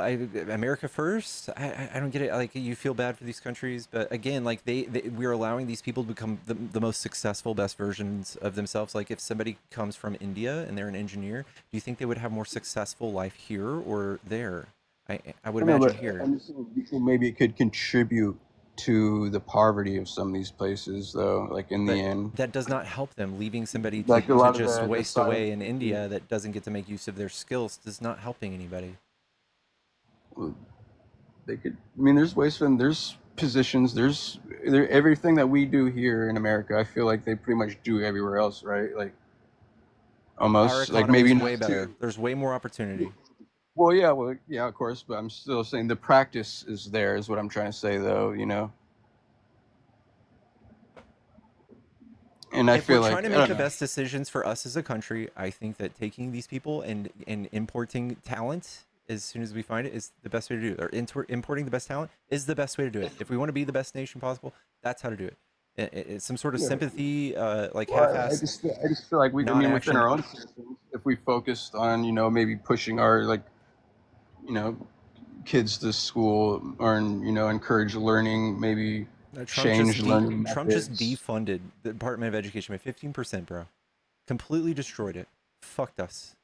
America first. I don't get it. Like, you feel bad for these countries, but again, like we're allowing these people to become the most successful, best versions of themselves. Like, if somebody comes from India and they're an engineer, do you think they would have more successful life here or there? I would imagine here. Maybe it could contribute to the poverty of some of these places, though. Like in the end, that does not help them. Leaving somebody to, like to just waste away in India that doesn't get to make use of their skills does not helping anybody. Well, they could. I mean, there's ways for them. There's positions. There's everything that we do here in America. I feel like they pretty much do everywhere else, right? Like almost like maybe way better. There's way more opportunity. Well, yeah, of course, but I'm still saying the practice is there, is what I'm trying to say, though, And I feel like if we're trying to make the best decisions for us as a country, I think that taking these people and importing talent as soon as we find it is the best way to do it. Or importing the best talent is the best way to do it. If we want to be the best nation possible, that's how to do it. It's some sort of sympathy, half-assed. I just feel like within our own citizens, if we focused on, maybe pushing our kids to school, or encourage learning, maybe change learning methods. Trump just defunded the Department of Education by 15%, bro. Completely destroyed it. Fucked us.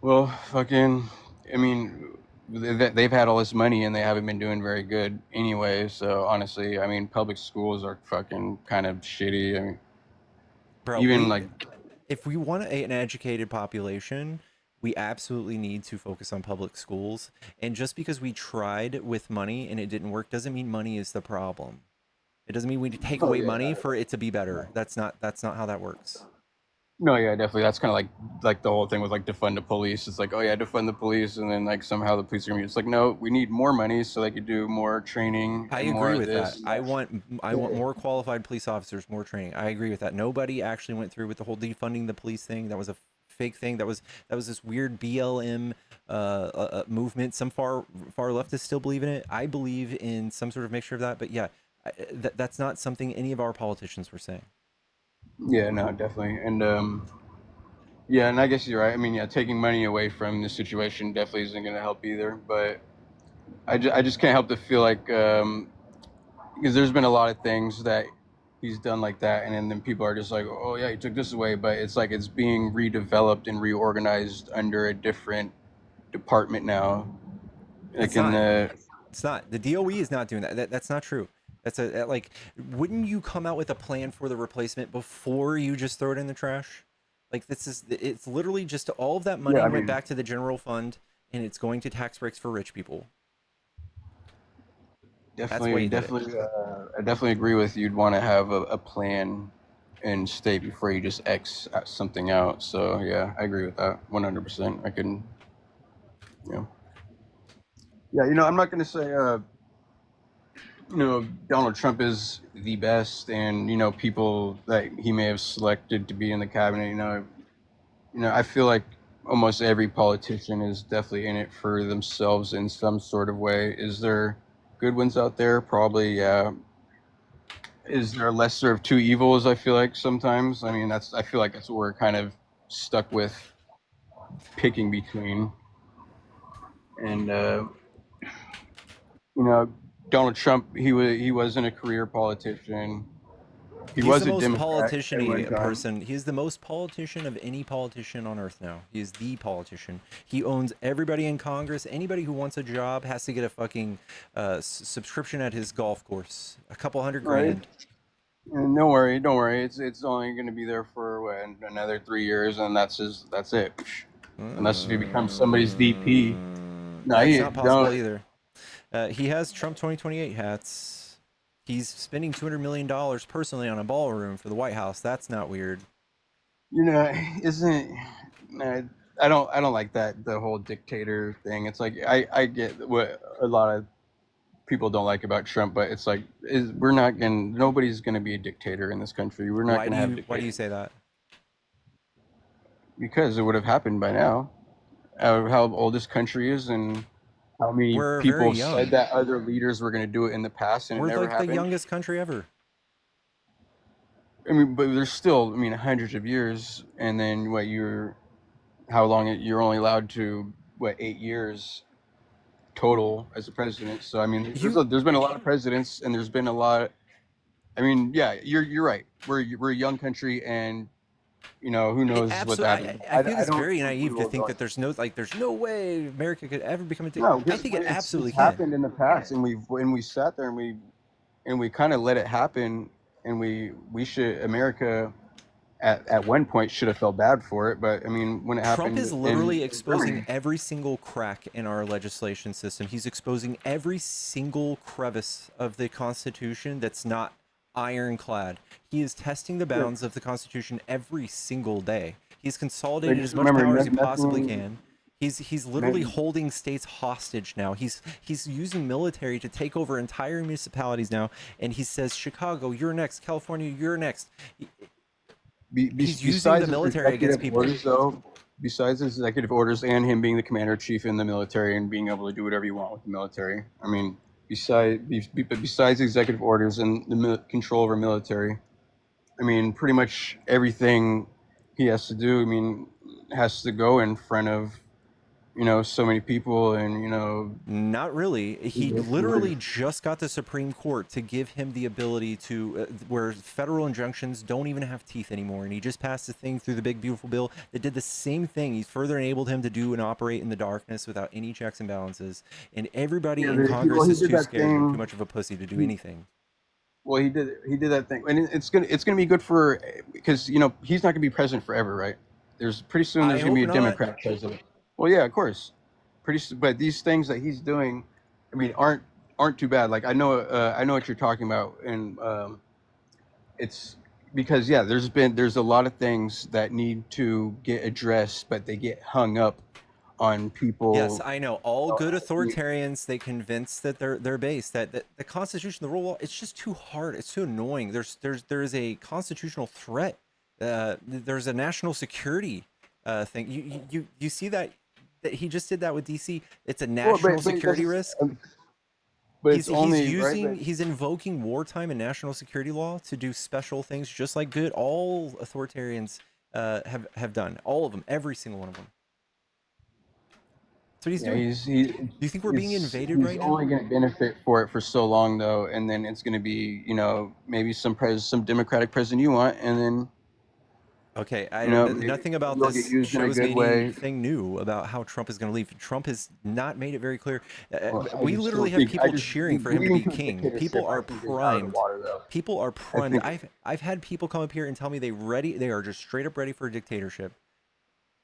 Well, fucking, I mean, they've had all this money and they haven't been doing very good anyway. So honestly, I mean, public schools are fucking kind of shitty. I mean, bro, if we want an educated population, we absolutely need to focus on public schools. And just because we tried with money and it didn't work doesn't mean money is the problem. It doesn't mean we need to take away money for it to be better. That's not how that works. No, yeah, definitely. That's kind of like the whole thing with like defund the police. It's like, oh yeah, defund the police, and then like somehow the police are gonna be. It's like, no, we need more money so they could do more training. I agree with that. I want more qualified police officers, more training. I agree with that. Nobody actually went through with the whole defunding the police thing. That was a fake thing. That was this weird BLM movement. Some far leftists still believe in it. I believe in some sort of mixture of that. But yeah, that's not something any of our politicians were saying. Yeah, no, definitely. And yeah, and I guess you're right. I mean, yeah, taking money away from the situation definitely isn't going to help either. But I just can't help to feel like, because there's been a lot of things that he's done like that, and then people are just like, oh yeah, he took this away, but it's like it's being redeveloped and reorganized under a different department now. It's not. The DOE is not doing that. That's not true. That's like, wouldn't you come out with a plan for the replacement before you just throw it in the trash? Like, it's literally just all of that money Yeah, I went mean, back to the general fund, and it's going to tax breaks for rich people. That's why you did it. I definitely agree with you'd want to have a plan in state before you just X something out. So yeah, I agree with that 100%. I can, yeah, I'm not gonna say Donald Trump is the best, and people that he may have selected to be in the cabinet. I feel like almost every politician is definitely in it for themselves in some sort of way. Is there good ones out there? Probably, yeah. Is there a lesser of two evils? I feel like sometimes. I mean, I feel like that's what we're kind of stuck with, picking between. And Donald Trump, he wasn't a career politician. He He's was the a most Democrat at one politician-y time. person. He's the most politician of any politician on earth now. He is the politician. He owns everybody in Congress. Anybody who wants a job has to get a fucking subscription at his golf course. A couple $100 grand. And don't worry. It's only going to be there for another 3 years, and that's it. Unless if he becomes somebody's VP. No, That's not possible either. He has Trump 2028 hats. He's spending $200 million personally on a ballroom for the White House. That's not weird. Isn't? I don't like that, the whole dictator thing. It's like I get what a lot of people don't like about Trump, but it's like nobody's gonna be a dictator in this country. We're not gonna have dictators. Why do you say that? Because it would have happened by now. How old this country is, and how many people said that other leaders were going to do it in the past, and we're it never like happened. The youngest country ever. I mean, but there's still, hundreds of years, and then how long you're only allowed to 8 years total as a president. So I mean, there's been a lot of presidents, and there's been a lot. I mean, yeah, you're right. We're a young country, and who knows what that. I think it's very naive to think that there's no way America could ever become a dictator. I think it absolutely can. Happened in the past, and we sat there and we kind of let it happen, and America at one point should have felt bad for it, but I mean, when it happened, Trump is literally exposing every single crack in our legislation system. He's exposing every single crevice of the Constitution that's not ironclad. He is testing the bounds of the Constitution every single day. He's consolidated as much power as he possibly can. He's literally holding states hostage now. He's using military to take over entire municipalities now, and he says, Chicago, you're next. California, you're next. He's using the military against people. Besides his executive orders and him being the commander-in-chief in the military and being able to do whatever you want with the military, I mean, besides executive orders and the control over military, I mean, pretty much everything he has to do, I mean, has to go in front of, so many people, and, Not really. He literally just got the Supreme Court to give him the ability to, where federal injunctions don't even have teeth anymore, and he just passed a thing through the big, beautiful bill that did the same thing. He's further enabled him to do and operate in the darkness without any checks and balances, and everybody in Congress is too scared and too much of a pussy to do anything. Well, he did that thing, and it's gonna be good for, because he's not gonna be president forever, right? Pretty soon there's gonna be a Democrat president. Well, yeah, of course. But these things that he's doing, I mean, aren't too bad. Like I know what you're talking about, and it's because there's a lot of things that need to get addressed, but they get hung up on people. Yes, I know. All good authoritarians, they convince that they're based that the Constitution, the rule of law, it's just too hard. It's too annoying. There is a constitutional threat. There's a national security thing. You see that he just did that with DC. It's a national security risk. But he's invoking wartime and national security law to do special things, just like all authoritarians have done. All of them, every single one of them. That's what he's doing. Do you think we're being invaded right now? He's only going to benefit for it for so long, though, and then it's going to be, maybe some Democratic president you want, and then Okay, You know, nothing about it'll get this used in a shows me good way. anything new about how Trump is going to leave. Trump has not made it very clear. Well, I We just don't literally have think people cheering for him to leading be to a king. People dictatorship, I are think, is out of the primed. water, though. People are I primed. think I've had people come up here and tell me they are just straight up ready for a dictatorship,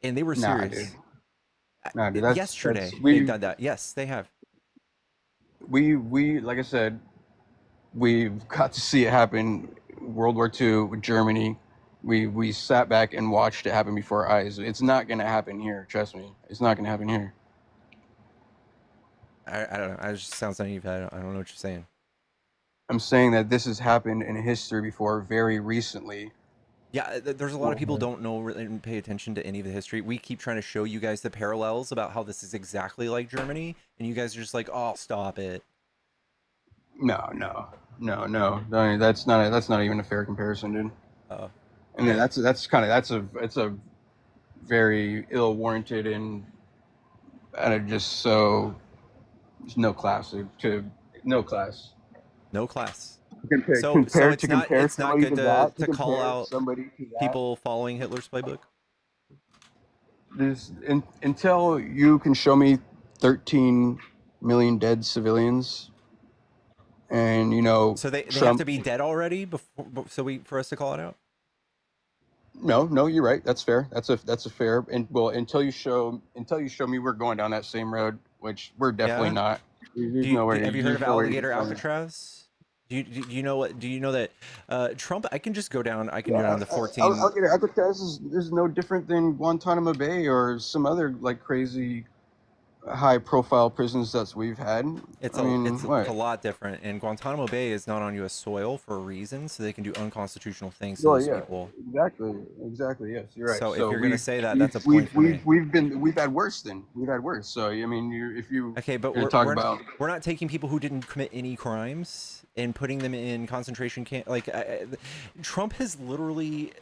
and they were nah, dude. serious. Nah, dude. That's Yesterday they've we done that. Yes, they have. we like I said, we've got to see it happen. World War II with Germany. We sat back and watched it happen before our eyes. It's not gonna happen here. Trust me. It's not gonna happen here. I don't know. It just sounds naive. I don't know what you're saying. I'm saying that this has happened in history before, very recently. Yeah, there's a lot of people don't know and pay attention to any of the history. We keep trying to show you guys the parallels about how this is exactly like Germany, and you guys are just like, "Oh, stop it." No. I mean, that's not even a fair comparison, dude. And then that's a very ill warranted and just so no class no class. No class. Compare, So compare it's to not compare it's not somebody good to that, to call compare out somebody to that. people following Hitler's playbook. Until you can show me 13 million dead civilians, and So they have Trump. to be dead already for us to call it out. No, you're right. That's fair. That's a fair. And well, until you show me we're going down that same road, which we're definitely Yeah? not. There's Have nowhere. you heard of There's nowhere to alligator go. Alcatraz? Do you know what? Do you know that Trump? I can just go down. I can go Yeah, down the 14. Alcatraz is no different than Guantanamo Bay or some other like crazy high-profile prisons that we've had. It's I mean, it's what? a lot different. And Guantanamo Bay is not on U.S. soil for a reason, so they can do unconstitutional things to Well, those yeah, people. exactly. Yes, you're right. So if So you're gonna say that, that's a point for me. we've had worse. We've had worse. So I mean, if you Okay, but we're not taking people who didn't commit any crimes and putting them in concentration camp. Like Trump has literally.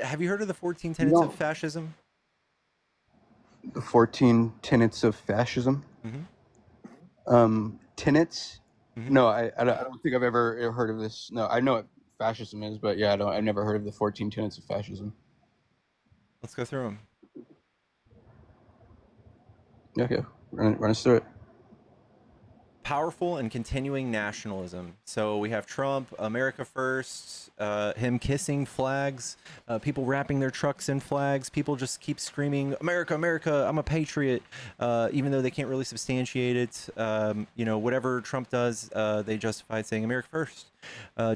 Have you heard of the 14 tenets of fascism? The 14 tenets of fascism. Tenets? No, I don't think I've ever heard of this. No, I know what fascism is, but yeah, I've never heard of the 14 tenets of fascism. Let's go through them. Okay, run us through it. Powerful and continuing nationalism. So we have Trump, America first, him kissing flags, people wrapping their trucks in flags, people just keep screaming, America, America, I'm a patriot, even though they can't really substantiate it. Whatever Trump does, they justify it saying America first.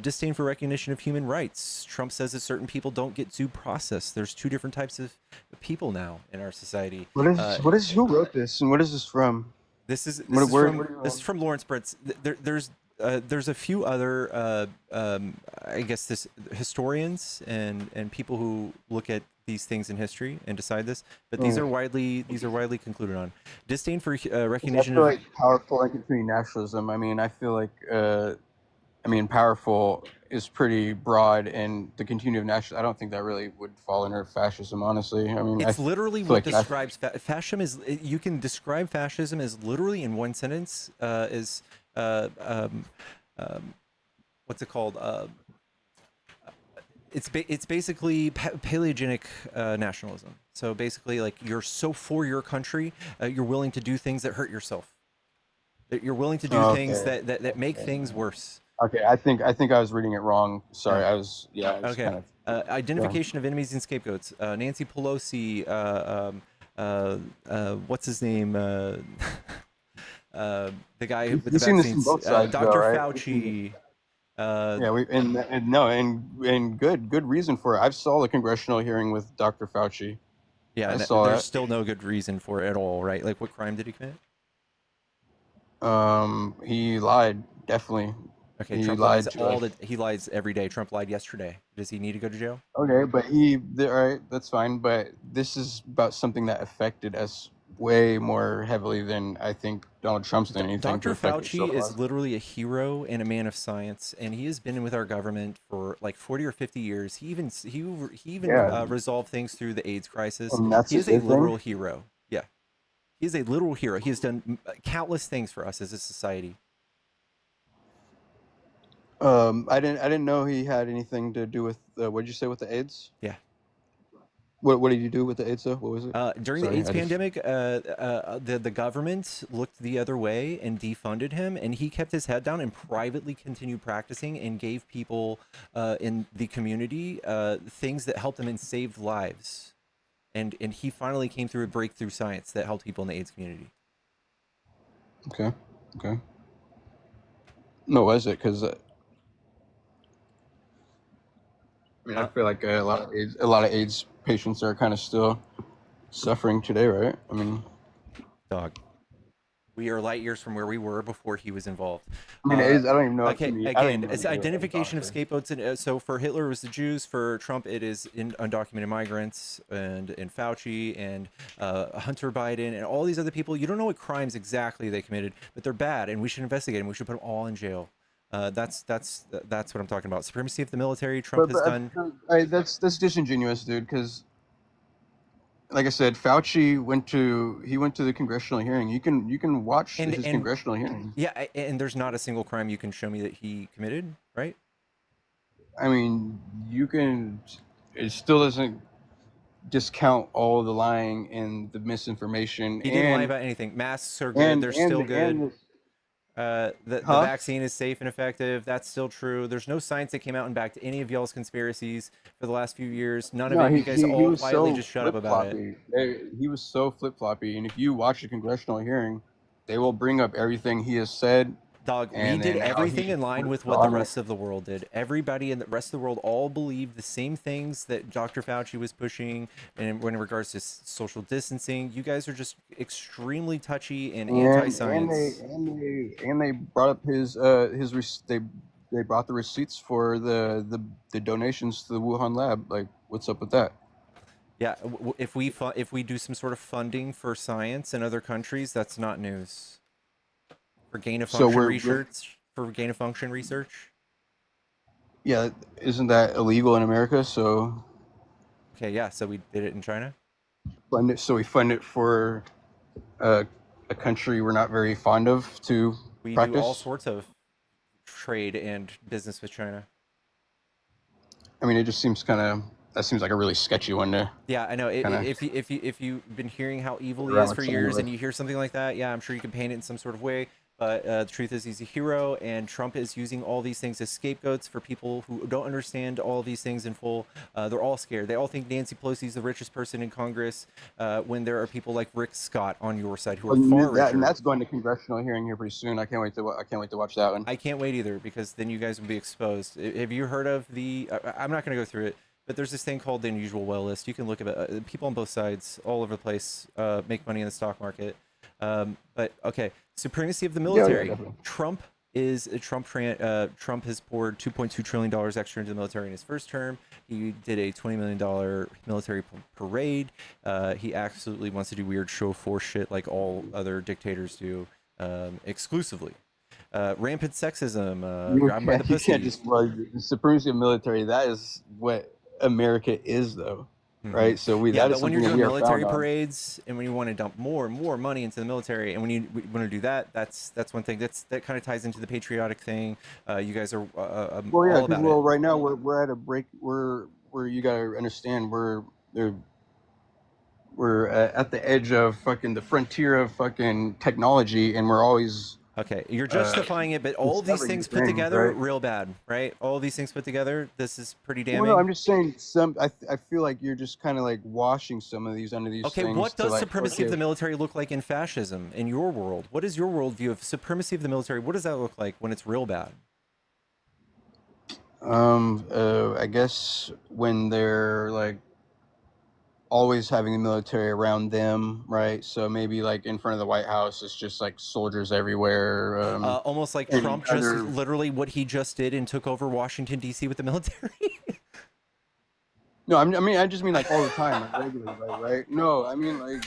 Disdain for recognition of human rights. Trump says that certain people don't get due process. There's two different types of people now in our society. Who wrote this, and what is this from? This is from Lawrence Britz. There's a few other I guess historians and people who look at these things in history and decide this, but these are widely concluded on. Disdain for recognition. I feel like powerful and continuing nationalism. I mean, I feel like powerful is pretty broad, and the continuum of national. I don't think that really would fall under fascism, honestly. I mean, it's literally what describes fascism. You can describe fascism as literally in one sentence what's it called? It's basically paleogenic nationalism. So basically, like, you're so for your country, you're willing to do things that hurt yourself. That you're willing to do things that make things worse. Okay, I think I was reading it wrong. Sorry, I was okay. kind of, identification of enemies and scapegoats. Nancy Pelosi. What's his name? The guy with the vaccines. Dr. Fauci. and good reason for it. I saw the congressional hearing with Dr. Fauci. Yeah, there's still no good reason for it at all, right? Like, what crime did he commit? He lied, definitely. Okay, Trump lies he lies every day. Trump lied yesterday. Does he need to go to jail? Okay, but all right, that's fine. But this is about something that affected us way more heavily than I think Donald Trump's done anything. Dr. Fauci is literally a hero and a man of science, and he has been with our government for like 40 or 50 years. He even resolved things through the AIDS crisis. He is a literal hero. Yeah, he is a literal hero. He has done countless things for us as a society. I didn't know he had anything to do with what did you say with the AIDS? Yeah. What did you do with the AIDS though? What was it? During the Sorry, AIDS I just. pandemic, the government looked the other way and defunded him, and he kept his head down and privately continued practicing and gave people in the community things that helped them and saved lives. And he finally came through a breakthrough science that helped people in the AIDS community. Okay. Okay. No, was it? Because I mean, I feel like a lot of AIDS patients are kind of still suffering today, right? I mean, Dog. We are light years from where we were before he was involved. AIDS. I don't even know. Okay, I don't again, even it's know identification of scapegoats. And so for Hitler, it was the Jews. For Trump, it is undocumented migrants and Fauci and Hunter Biden and all these other people. You don't know what crimes exactly they committed, but they're bad, and we should investigate them. We should put them all in jail. That's what I'm talking about. Supremacy of the military. Trump has done. That's disingenuous, dude. Because like I said, Fauci went to the congressional hearing. You can watch his congressional hearing. Yeah, and there's not a single crime you can show me that he committed, right? I mean, you can. It still doesn't discount all the lying and the misinformation. He didn't lie about anything. Masks are good. They're still good. The vaccine is safe and effective. That's still true. There's no science that came out and backed any of y'all's conspiracies for the last few years. None of it. You guys all quietly just shut up about it. He was so flip-floppy. And if you watch the congressional hearing, they will bring up everything he has said. Dog, we did everything in line with what the rest of the world did. Everybody in the rest of the world all believed the same things that Dr. Fauci was pushing, and when in regards to social distancing, you guys are just extremely touchy and anti-science. And they brought up they brought the receipts for the donations to the Wuhan lab. Like, what's up with that? Yeah, if we do some sort of funding for science in other countries, that's not news. For gain of function research. For gain of function research. Yeah, isn't that illegal in America? So. Okay, yeah. So we did it in China. We fund it for a country we're not very fond of to practice. We do all sorts of trade and business with China. I mean, it just seems that seems like a really sketchy one to. Yeah, I know. If you've been hearing how evil he is for years, and you hear something like that, yeah, I'm sure you can paint it in some sort of way. But the truth is, he's a hero, and Trump is using all these things as scapegoats for people who don't understand all these things in full. They're all scared. They all think Nancy Pelosi is the richest person in Congress, when there are people like Rick Scott on your side who are far richer. And that's going to congressional hearing here pretty soon. I can't wait to watch that one. I can't wait either, because then you guys will be exposed. Have you heard of the? I'm not going to go through it. But there's this thing called the unusual well list. You can look at it. People on both sides, all over the place, make money in the stock market. But okay, supremacy of the military. Yeah, Trump has poured $2.2 trillion extra into the military in his first term. He did a $20 million military parade. He absolutely wants to do weird show force shit like all other dictators do, exclusively. Rampant sexism. Grabbed by the pussy. You can't just the supremacy of military. That is what America is, though. Right, so but when you're doing military parades and when you want to dump more and more money into the military, and when you want to do that, that's one thing. That kind of ties into the patriotic thing. You guys are all about it. Right now we're at a break. Where you gotta understand we're at the edge of the frontier of technology, and we're always. Okay, you're justifying it, but all these things put together, real bad, right? All these things put together, this is pretty damning. Well, no, I'm just saying I feel like you're just kind of like washing some of these under these things. Okay, what does supremacy of the military look like in fascism in your world? What is your worldview of supremacy of the military? What does that look like when it's real bad? I guess when they're like always having the military around them, right? So maybe like in front of the White House, it's just like soldiers everywhere. Almost like Trump just literally what he just did and took over Washington, D.C. with the military. No, I just mean like all the time, like regularly, right? No, I mean like.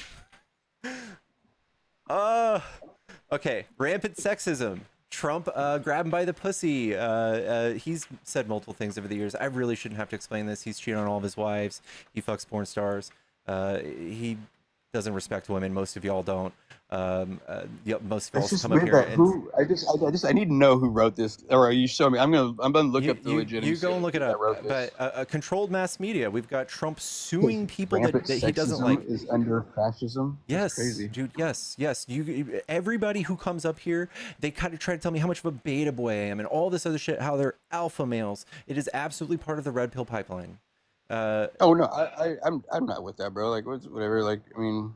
Okay, rampant sexism. Trump grab him by the pussy. He's said multiple things over the years. I really shouldn't have to explain this. He's cheated on all of his wives. He fucks porn stars. He doesn't respect women. Most of y'all don't. Most of y'all It's just come up weird here that and I need to know who wrote this, or you show me. I'm gonna look up the you legitimacy go and of look it who that up. wrote But this. controlled mass media. We've got Trump Because suing people rampant that he doesn't like. sexism is under fascism. That's Yes, crazy. dude. Yes, yes. Everybody who comes up here, they kind of try to tell me how much of a beta boy I am and all this other shit. How they're alpha males. It is absolutely part of the red pill pipeline. Oh no, I'm not with that, bro. Like whatever. Like I mean,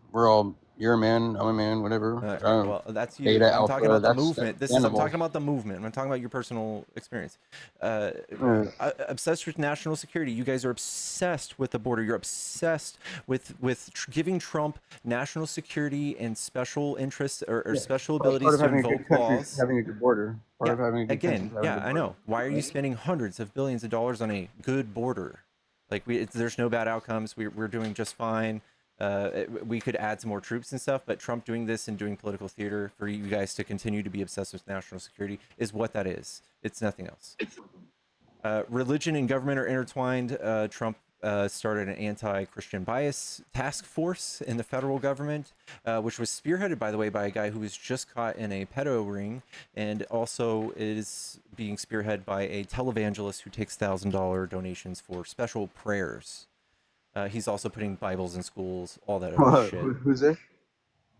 you're a man, I'm a man, whatever. Well, that's you. Beta, I'm talking alpha. about the That's movement. I'm animals. talking about the movement. I'm talking about your personal experience. Obsessed with national security. You guys are obsessed with the border. You're obsessed with giving Trump national security and special interests or special Part abilities of to having a invoke good country is laws. having a good border. Part Yeah, of having a good country again, is having a yeah, good I border. know. Why are you spending hundreds of billions of dollars on a good border? Like there's no bad outcomes. We're doing just fine. We could add some more troops and stuff, but Trump doing this and doing political theater for you guys to continue to be obsessed with national security is what that is. It's nothing else. Religion and government are intertwined. Trump started an anti-Christian bias task force in the federal government, which was spearheaded, by the way, by a guy who was just caught in a pedo ring, and also is being spearheaded by a televangelist who takes $1,000 donations for special prayers. He's also putting Bibles in schools, all that other shit. Who's this?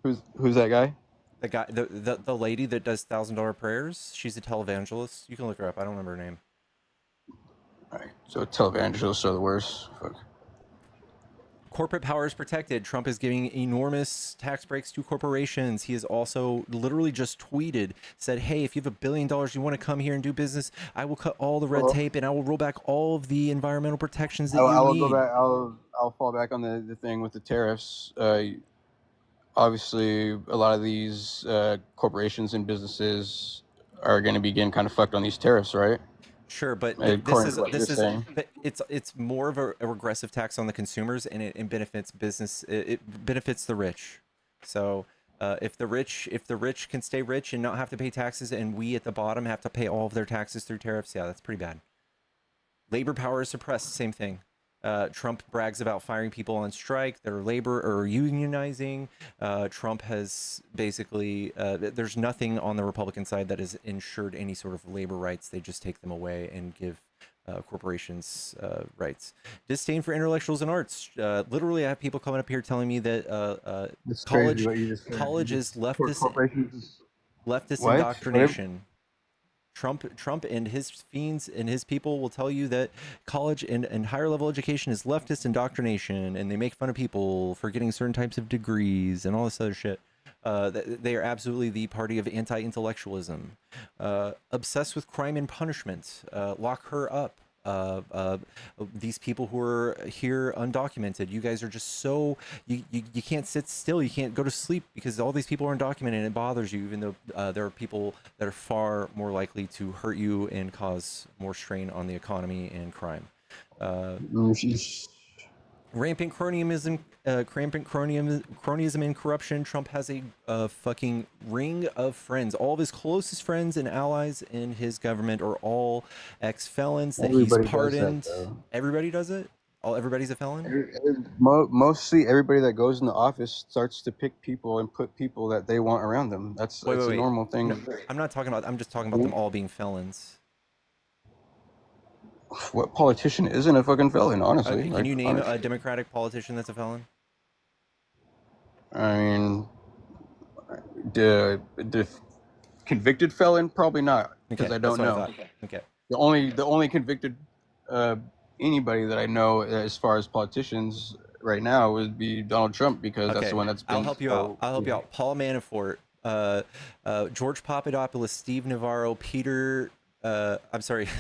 Who's that guy? The guy, the lady that does $1,000 prayers, she's a televangelist. You can look her up. I don't remember her name. All right, so televangelists are the worst. Fuck. Corporate power is protected. Trump is giving enormous tax breaks to corporations. He has also literally just tweeted, said, hey, if you have $1 billion, you want to come here and do business, I will cut all the red tape and I will roll back all of the environmental protections that I you will need. go back. I'll fall back on the thing with the tariffs. Obviously, a lot of these corporations and businesses are going to be getting kind of fucked on these tariffs, right? Sure, but This is it's more of a regressive tax on the consumers, and it benefits business. It benefits the rich. So if the rich can stay rich and not have to pay taxes, and we at the bottom have to pay all of their taxes through tariffs, yeah, that's pretty bad. Labor power is suppressed. Same thing. Trump brags about firing people on strike that are labor or unionizing. Trump has basically, there's nothing on the Republican side that has ensured any sort of labor rights. They just take them away and give corporations rights. Disdain for intellectuals and arts. Literally, I have people coming up here telling me that college is leftist indoctrination. Trump and his fiends and his people will tell you that college and higher level education is leftist indoctrination, and they make fun of people for getting certain types of degrees and all this other shit. They are absolutely the party of anti-intellectualism. Obsessed with crime and punishment. Lock her up. These people who are here undocumented, you guys are just so you can't sit still, you can't go to sleep because all these people are undocumented and it bothers you, even though there are people that are far more likely to hurt you and cause more strain on the economy and crime. Rampant cronyism and corruption. Trump has a fucking ring of friends. All of his closest friends and allies in his government are all ex-felons that he's pardoned. Everybody does it? Everybody's a felon? Mostly everybody that goes in the office starts to pick people and put people that they want around them. That's a normal thing. No, I'm just talking about them all being felons. What politician isn't a fucking felon, honestly? Can you name a Democratic politician that's a felon? I mean, the convicted felon, probably not, because I don't know. Okay. The only convicted anybody that I know as far as politicians right now would be Donald Trump, because that's the one that's been. I'll help you out. Paul Manafort, George Papadopoulos, Steve Navarro,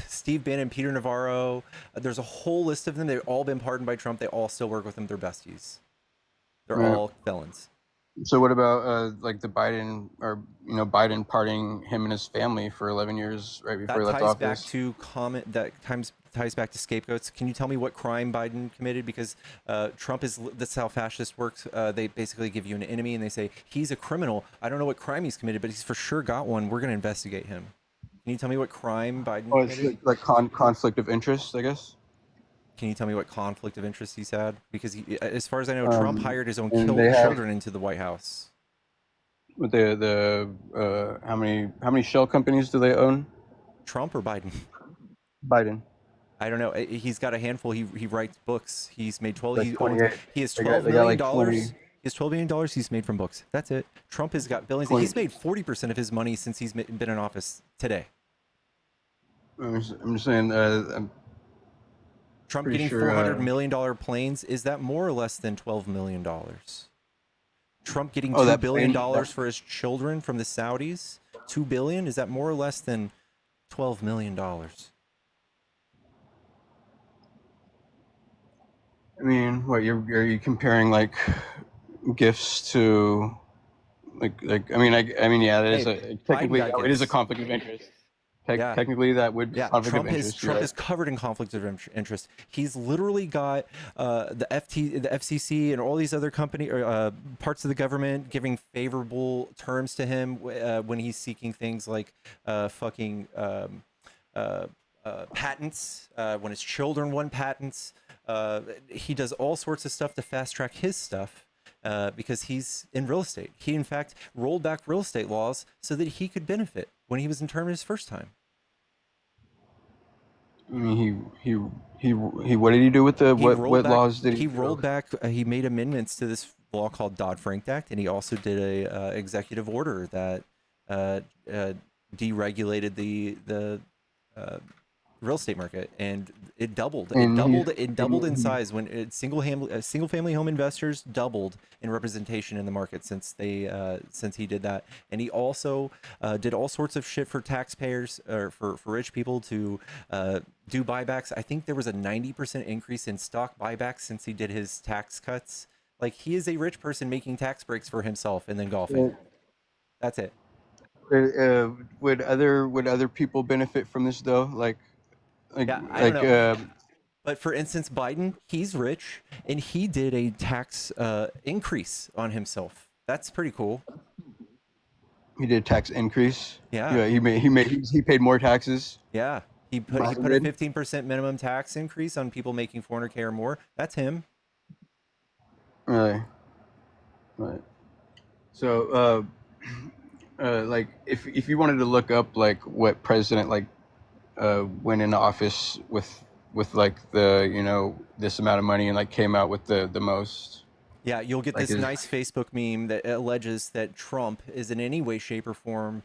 Steve Bannon, Peter Navarro. There's a whole list of them. They've all been pardoned by Trump. They all still work with him. They're besties. They're all felons. So what about like the Biden, or Biden pardoning him and his family for 11 years right before he left office? Ties back to scapegoats. Can you tell me what crime Biden committed? Because Trump is, that's how fascists works. They basically give you an enemy and they say, he's a criminal. I don't know what crime he's committed, but he's for sure got one. We're going to investigate him. Can you tell me what crime Biden committed? It's like conflict of interest, I guess. Can you tell me what conflict of interest he's had? Because as far as I know, Trump hired his own And they have children into the White House. with how many shell companies do they own? Trump or Biden? Biden. I don't know. He's got a handful. He writes books. He's made 12. Like He 28. owns. He has They $12 got million like 20. dollars. He has $12 million he's made from books. That's it. Trump has got billions. 20. He's made 40% of his money since he's been in office today. I'm just saying. I'm Trump pretty getting sure. $400 million planes, is that more or less than $12 million? Trump getting Oh, $2 that billion plane- for his children from the Saudis? $2 billion? Is that more or less than $12 million? I mean, what are you comparing like gifts to like I mean yeah, that is Hey, technically Biden got it is a gifts. conflict of interest. Yeah. Technically, that would Yeah, conflict Trump of interest. Trump is covered in conflict of interest. He's literally got the FCC and all these other parts of the government giving favorable terms to him when he's seeking things like patents. When his children won patents, he does all sorts of stuff to fast track his stuff. Because he's in real estate. He, in fact, rolled back real estate laws so that he could benefit when he was in term his first time. I mean, he what did he do with the what laws did he rolled back? He made amendments to this law called Dodd-Frank Act, and he also did a executive order that deregulated the real estate market, and it doubled. It doubled in size when single family home investors doubled in representation in the market since he did that. And he also did all sorts of shit for taxpayers or for rich people to do buybacks. I think there was a 90% increase in stock buybacks since he did his tax cuts. Like, he is a rich person making tax breaks for himself and then golfing. That's it. Would other people benefit from this though? I don't know. But for instance, Biden, he's rich, and he did a tax increase on himself. That's pretty cool. He did a tax increase. Yeah. He paid more taxes. Yeah. He put a 15% minimum tax increase on people making $400K or more. That's him. Really. Right. So, like, if you wanted to look up like what president went into office with like the this amount of money and like came out with the most. Yeah, you'll get this nice Facebook meme that alleges that Trump is in any way, shape, or form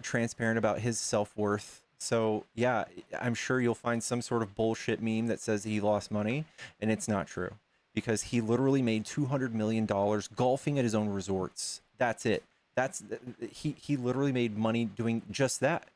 transparent about his self-worth. So yeah, I'm sure you'll find some sort of bullshit meme that says he lost money, and it's not true, because he literally made $200 million golfing at his own resorts. That's it. He literally made money doing just that.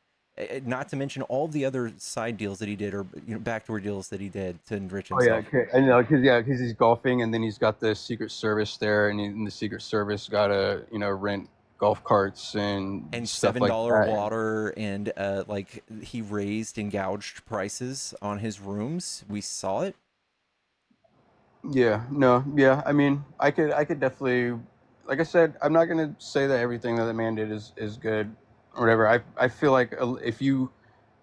Not to mention all the other side deals that he did, or backdoor deals that he did to enrich himself. Oh yeah, okay. I know, because he's golfing, and then he's got the Secret Service there, and the Secret Service got to rent golf carts and stuff $7 like that. water, and like, he raised and gouged prices on his rooms. We saw it. Yeah, no, yeah. I mean, I could definitely, like I said, I'm not gonna say that everything that the man did is good or whatever. I feel like if you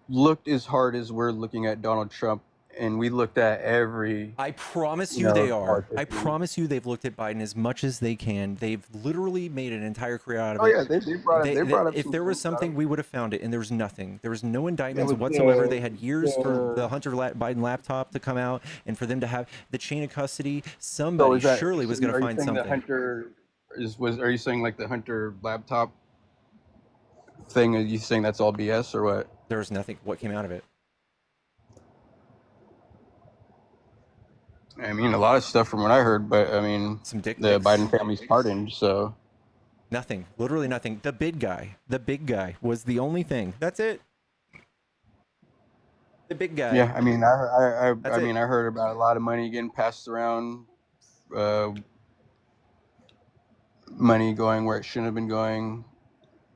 looked as hard as we're looking at Donald Trump, and we looked at every, I promise you they are. I promise you they've looked at Biden as much as they can. They've literally made an entire career out of it. Oh yeah, they brought up. If there was something, we would have found it, and there was nothing. There was no indictments whatsoever. They had years for the Hunter Biden laptop to come out, and for them to have the chain of custody. Somebody surely was going to find something. Are you saying like the Hunter laptop thing? Are you saying that's all BS or what? There was nothing. What came out of it? I mean, a lot of stuff from what I heard, but I mean, some dick the pics. Biden family's pardoned, so nothing. Literally nothing. The big guy was the only thing. That's it. The big guy. Yeah, I mean, I heard about a lot of money getting passed around, money going where it shouldn't have been going.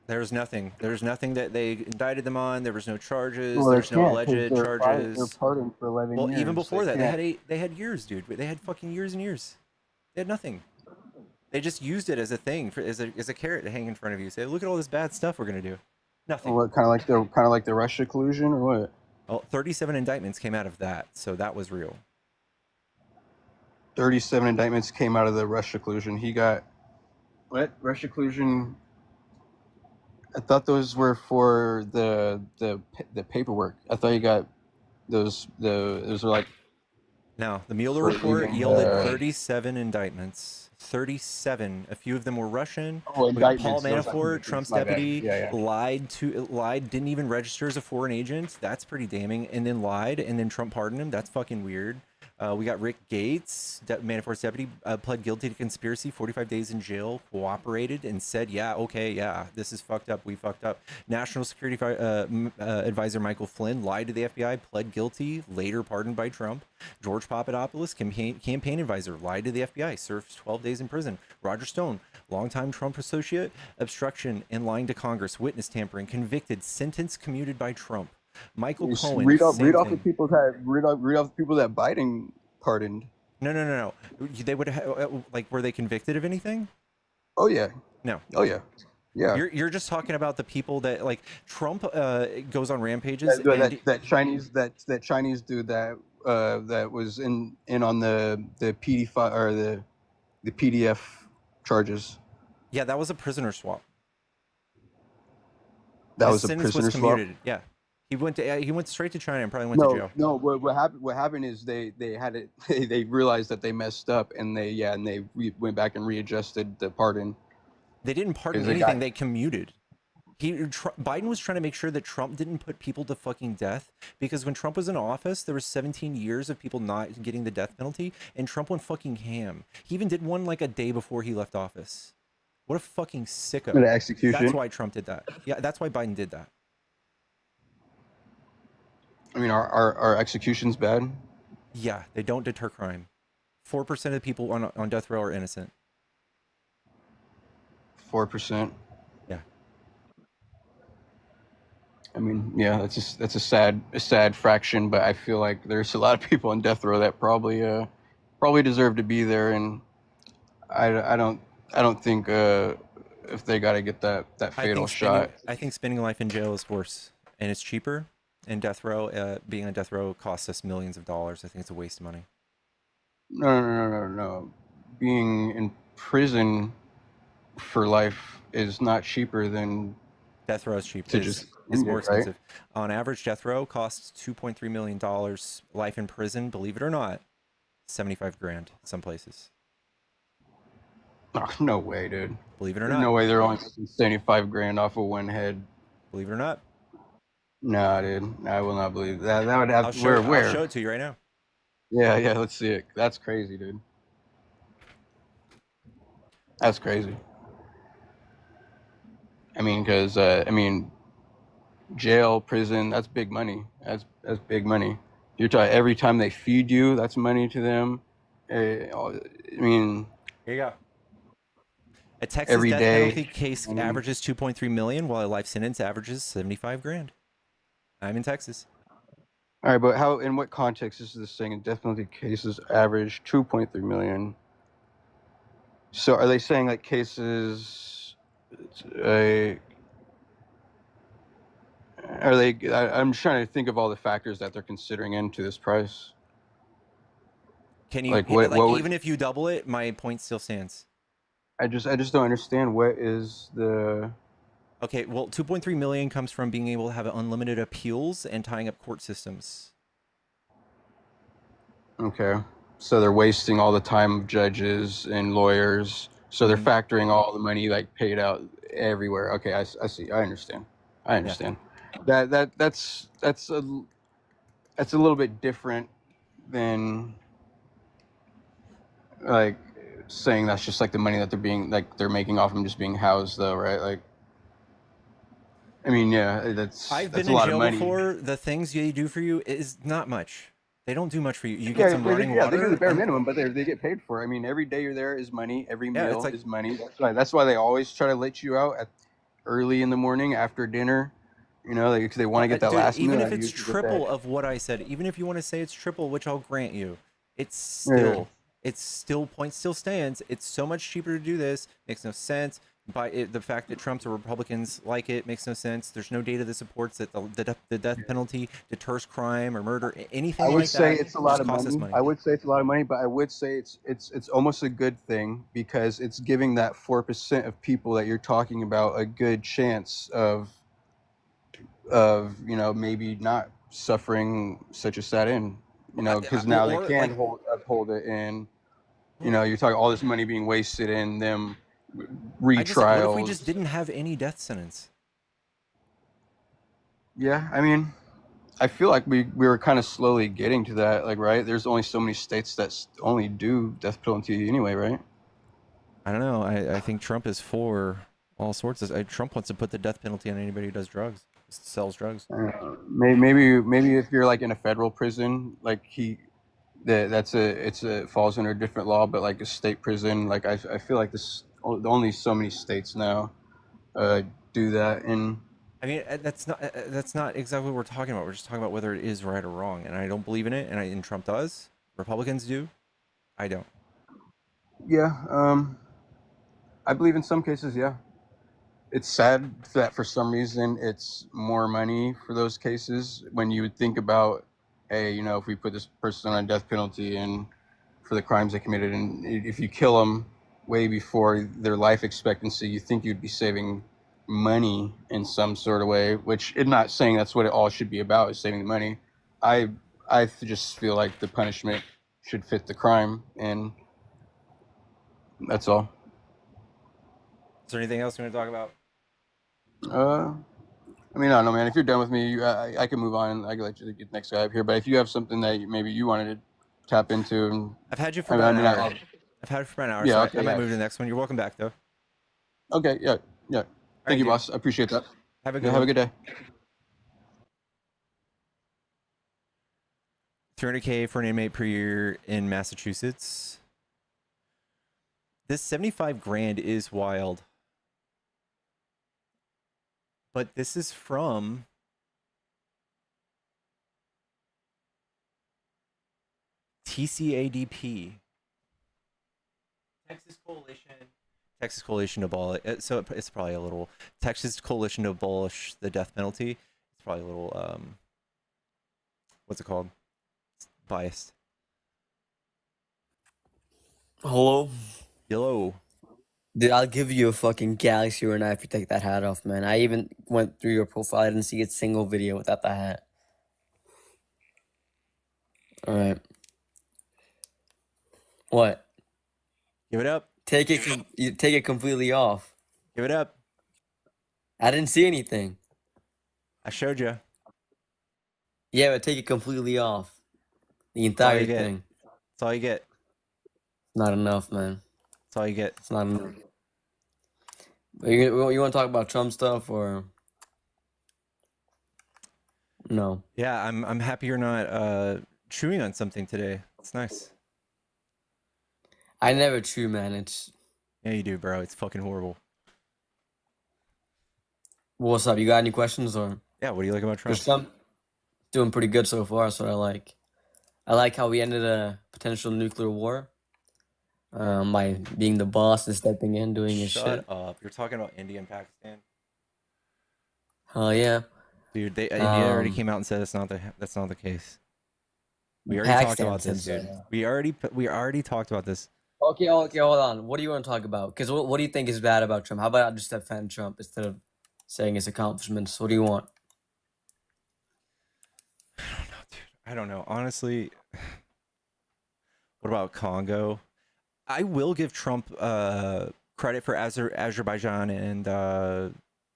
There's nothing. There's nothing that they indicted them on. There was no charges. There's no alleged charges. They're pardoned for 11 years. Well, even before that, they had years, dude. They had fucking years and years. They had nothing. They just used it as a thing, as a carrot to hang in front of you. Say, look at all this bad stuff we're gonna do. Nothing. What, kind of like the Russia collusion or what? Well, 37 indictments came out of that, so that was real. 37 indictments came out of the Russia collusion. He got what? Russia collusion. I thought those were for the paperwork. I thought he got those were like Now, the Mueller for report leaving yielded the 37 indictments. 37. A few of them were Russian. oh We got Paul indictments. Those I Manafort, think Trump's my bad. deputy, Yeah, lied, didn't even register as a foreign agent. That's pretty damning. And then lied, and then Trump pardoned him. That's fucking weird. We got Rick Gates, Manafort's deputy, pled guilty to conspiracy, 45 days in jail, cooperated, and said, yeah, okay, yeah, this is fucked up, we fucked up. National Security Advisor Michael Flynn lied to the FBI, pled guilty, later pardoned by Trump. George Papadopoulos, campaign advisor, lied to the FBI, served 12 days in prison. Roger Stone, longtime Trump associate, obstruction and lying to Congress, witness tampering, convicted, sentence commuted by Trump. Michael Cohen. read off the people that Biden pardoned. No. They would like, were they convicted of anything? Oh yeah. No. Oh yeah. Yeah. You're just talking about the people that like Trump goes on rampages. That Chinese dude that was in on the PD or the PDF charges. Yeah, that was a prisoner swap. That His was a sentence prisoner was swap. commuted. Yeah, he went straight to China and probably went to jail. No, what happened is they had it. They realized that they messed up and they went back and readjusted the pardon. They didn't pardon anything. They commuted. Biden was trying to make sure that Trump didn't put people to fucking death, because when Trump was in office, there was 17 years of people not getting the death penalty, and Trump went fucking ham. He even did one like a day before he left office. What a fucking sicko. An execution. That's why Trump did that. Yeah, that's why Biden did that. I mean, are executions bad? Yeah, they don't deter crime. 4% of the people on death row are innocent. 4%. Yeah. I mean, yeah, that's a sad fraction, but I feel like there's a lot of people on death row that probably deserve to be there, and I don't think if they got to get that fatal shot. I think spending life in jail is worse, and it's cheaper. And death row, being on death row costs us millions of dollars. I think it's a waste of money. No. Being in prison for life is not cheaper than death row is cheap. It's more expensive. Right? On average, death row costs $2.3 million. Life in prison, believe it or not, $75,000 some places. Oh, no way, dude. Believe it or not. No way they're only making $75,000 off of one head. Believe it or not. No, dude. I will not believe that. That would have I'll show it to you right now. Yeah, let's see it. That's crazy, dude. That's crazy. I mean, because jail, prison, that's big money. That's big money. You're talking every time they feed you, that's money to them. I mean, here you go. A Texas death penalty case averages 2.3 million, while a life sentence averages $75,000. I'm in Texas. All right, but how? In what context is this saying? Death penalty cases average 2.3 million. So are they saying like cases? I'm just trying to think of all the factors that they're considering into this price. Can you even if you double it, my point still stands. I just don't understand what is the. Okay, well, 2.3 million comes from being able to have unlimited appeals and tying up court systems. Okay, so they're wasting all the time of judges and lawyers. So they're factoring all the money like paid out everywhere. Okay, I see. I understand. Yeah. That's a little bit different than like saying that's just like the money that they're making off them just being housed, though, right? Like, I mean, yeah, that's I've that's been a in lot jail of money. before. The things they do for you is not much. They don't do much for you. You get some running water. They do the bare minimum, but they get paid for it. I mean, every day you're there is money. Every meal is money. That's why they always try to let you out early in the morning after dinner. You know, because they want to get that last meal. Even if it's triple of what I said, even if you want to say it's triple, which I'll grant you, it's still point still stands. It's so much cheaper to do this. Makes no sense. The fact that Trump's or Republicans like it makes no sense. There's no data that supports that the death penalty deters crime or murder, anything I would like say that. it's a It lot just of costs us money. money. I would say it's a lot of money, but I would say it's almost a good thing because it's giving that 4% of people that you're talking about a good chance of maybe not suffering such a sad end. Because now they Or can like, uphold it, and you're talking all this money being wasted in them what if we just retrials. didn't have any death sentence? Yeah, I mean, I feel like we were kind of slowly getting to that, like, right? There's only so many states that only do death penalty anyway, right? I don't know. I think Trump is for all sorts of. Trump wants to put the death penalty on anybody who does drugs, sells drugs. Maybe if you're like in a federal prison, like it falls under a different law, but like a state prison, like I feel like only so many states now do that. And I mean, that's not exactly what we're talking about. We're just talking about whether it is right or wrong, and I don't believe in it, and Trump does. Republicans do. I don't. yeah, I believe in some cases, yeah. It's sad that for some reason it's more money for those cases when you would think about, hey, if we put this person on a death penalty and for the crimes they committed, and if you kill them way before their life expectancy, you think you'd be saving money in some sort of way, which I'm not saying that's what it all should be about, is saving the money. I just feel like the punishment should fit the crime, and that's all. Is there anything else you want to talk about? I mean, I don't know, man. If you're done with me, I can move on. I can let you get the next guy up here. But if you have something that maybe you wanted to tap into, and I've had you for about an hour. I've had it for about an hour, yeah, so okay, I might yeah. move to the next one. You're welcome back, though. Okay, yeah. Thank right, you, dude. boss. I appreciate that. Have a good have a good day. 300K for an inmate per year in Massachusetts. This 75 grand is wild. But this is from TCADP. Texas Coalition to abolish. So it's probably a little Texas Coalition to abolish the death penalty. It's probably a little what's it called? It's biased. Hello. Hello. Dude, I'll give you a fucking galaxy or a knife if you take that hat off, man. I even went through your profile. I didn't see a single video without the hat. All right. What? Give it up. Take it. You take it completely off. Give it up. I didn't see anything. I showed you. Yeah, but take it completely off. The entire thing. That's all you get. Not enough, man. That's all you get. It's not enough. You want to talk about Trump stuff or no? Yeah, I'm happy you're not chewing on something today. It's nice. I never chew, man. It's yeah, you do, bro. It's fucking horrible. What's up? You got any questions or? Yeah, what do you like about Trump? Trump doing pretty good so far. That's what I like. I like how we ended a potential nuclear war. By being the boss and stepping in, doing his shit. Shut up! You're talking about India and Pakistan. Oh yeah, dude. India already came out and said that's not the case. We already talked about this, dude. We already talked about this. Okay, hold on. What do you want to talk about? Because what do you think is bad about Trump? How about I just defend Trump instead of saying his accomplishments? What do you want? I don't know, dude. I don't know. Honestly, what about Congo? I will give Trump credit for Azerbaijan and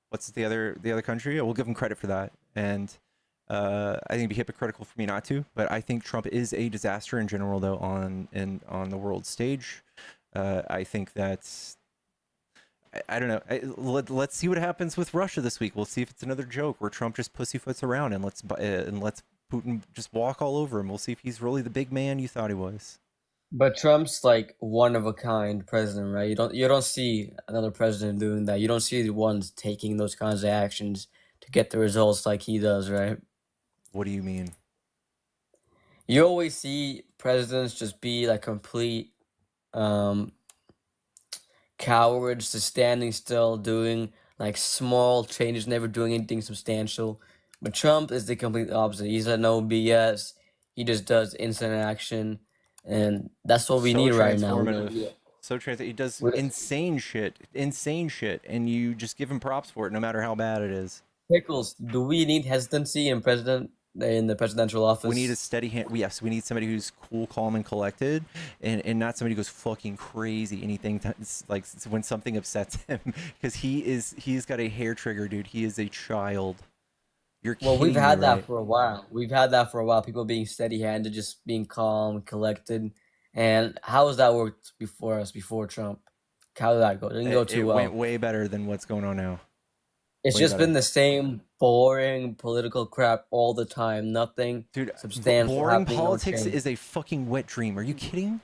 what's the other country? I will give him credit for that, and I think it'd be hypocritical for me not to. But I think Trump is a disaster in general, though, on the world stage. I think that's I don't know. Let's see what happens with Russia this week. We'll see if it's another joke where Trump just pussyfoots around and let's Putin just walk all over him. We'll see if he's really the big man you thought he was. But Trump's like one of a kind president, right? You don't see another president doing that. You don't see the ones taking those kinds of actions to get the results like he does, right? What do you mean? You always see presidents just be like complete cowards, just standing still, doing like small changes, never doing anything substantial. But Trump is the complete opposite. He's a no BS. He just does instant action, and that's what we So need right now. transformative. He does insane shit, and you just give him props for it, no matter how bad it is. Pickles, do we need hesitancy in the presidential office? We need a steady hand. Yes, we need somebody who's cool, calm, and collected, and not somebody who goes fucking crazy. Anything like when something upsets him, because he's got a hair trigger, dude. He is a child. You're Well, we've kidding had me, that right? for a while. We've had that for a while. People being steady-handed, just being calm, collected. And how has that worked before Trump? How did that go? It didn't go too It well. went way better than what's going on now. It's Way just better. been the same boring political crap all the time. Nothing Dude, substantial boring happening. politics is a fucking wet dream. Are you kidding?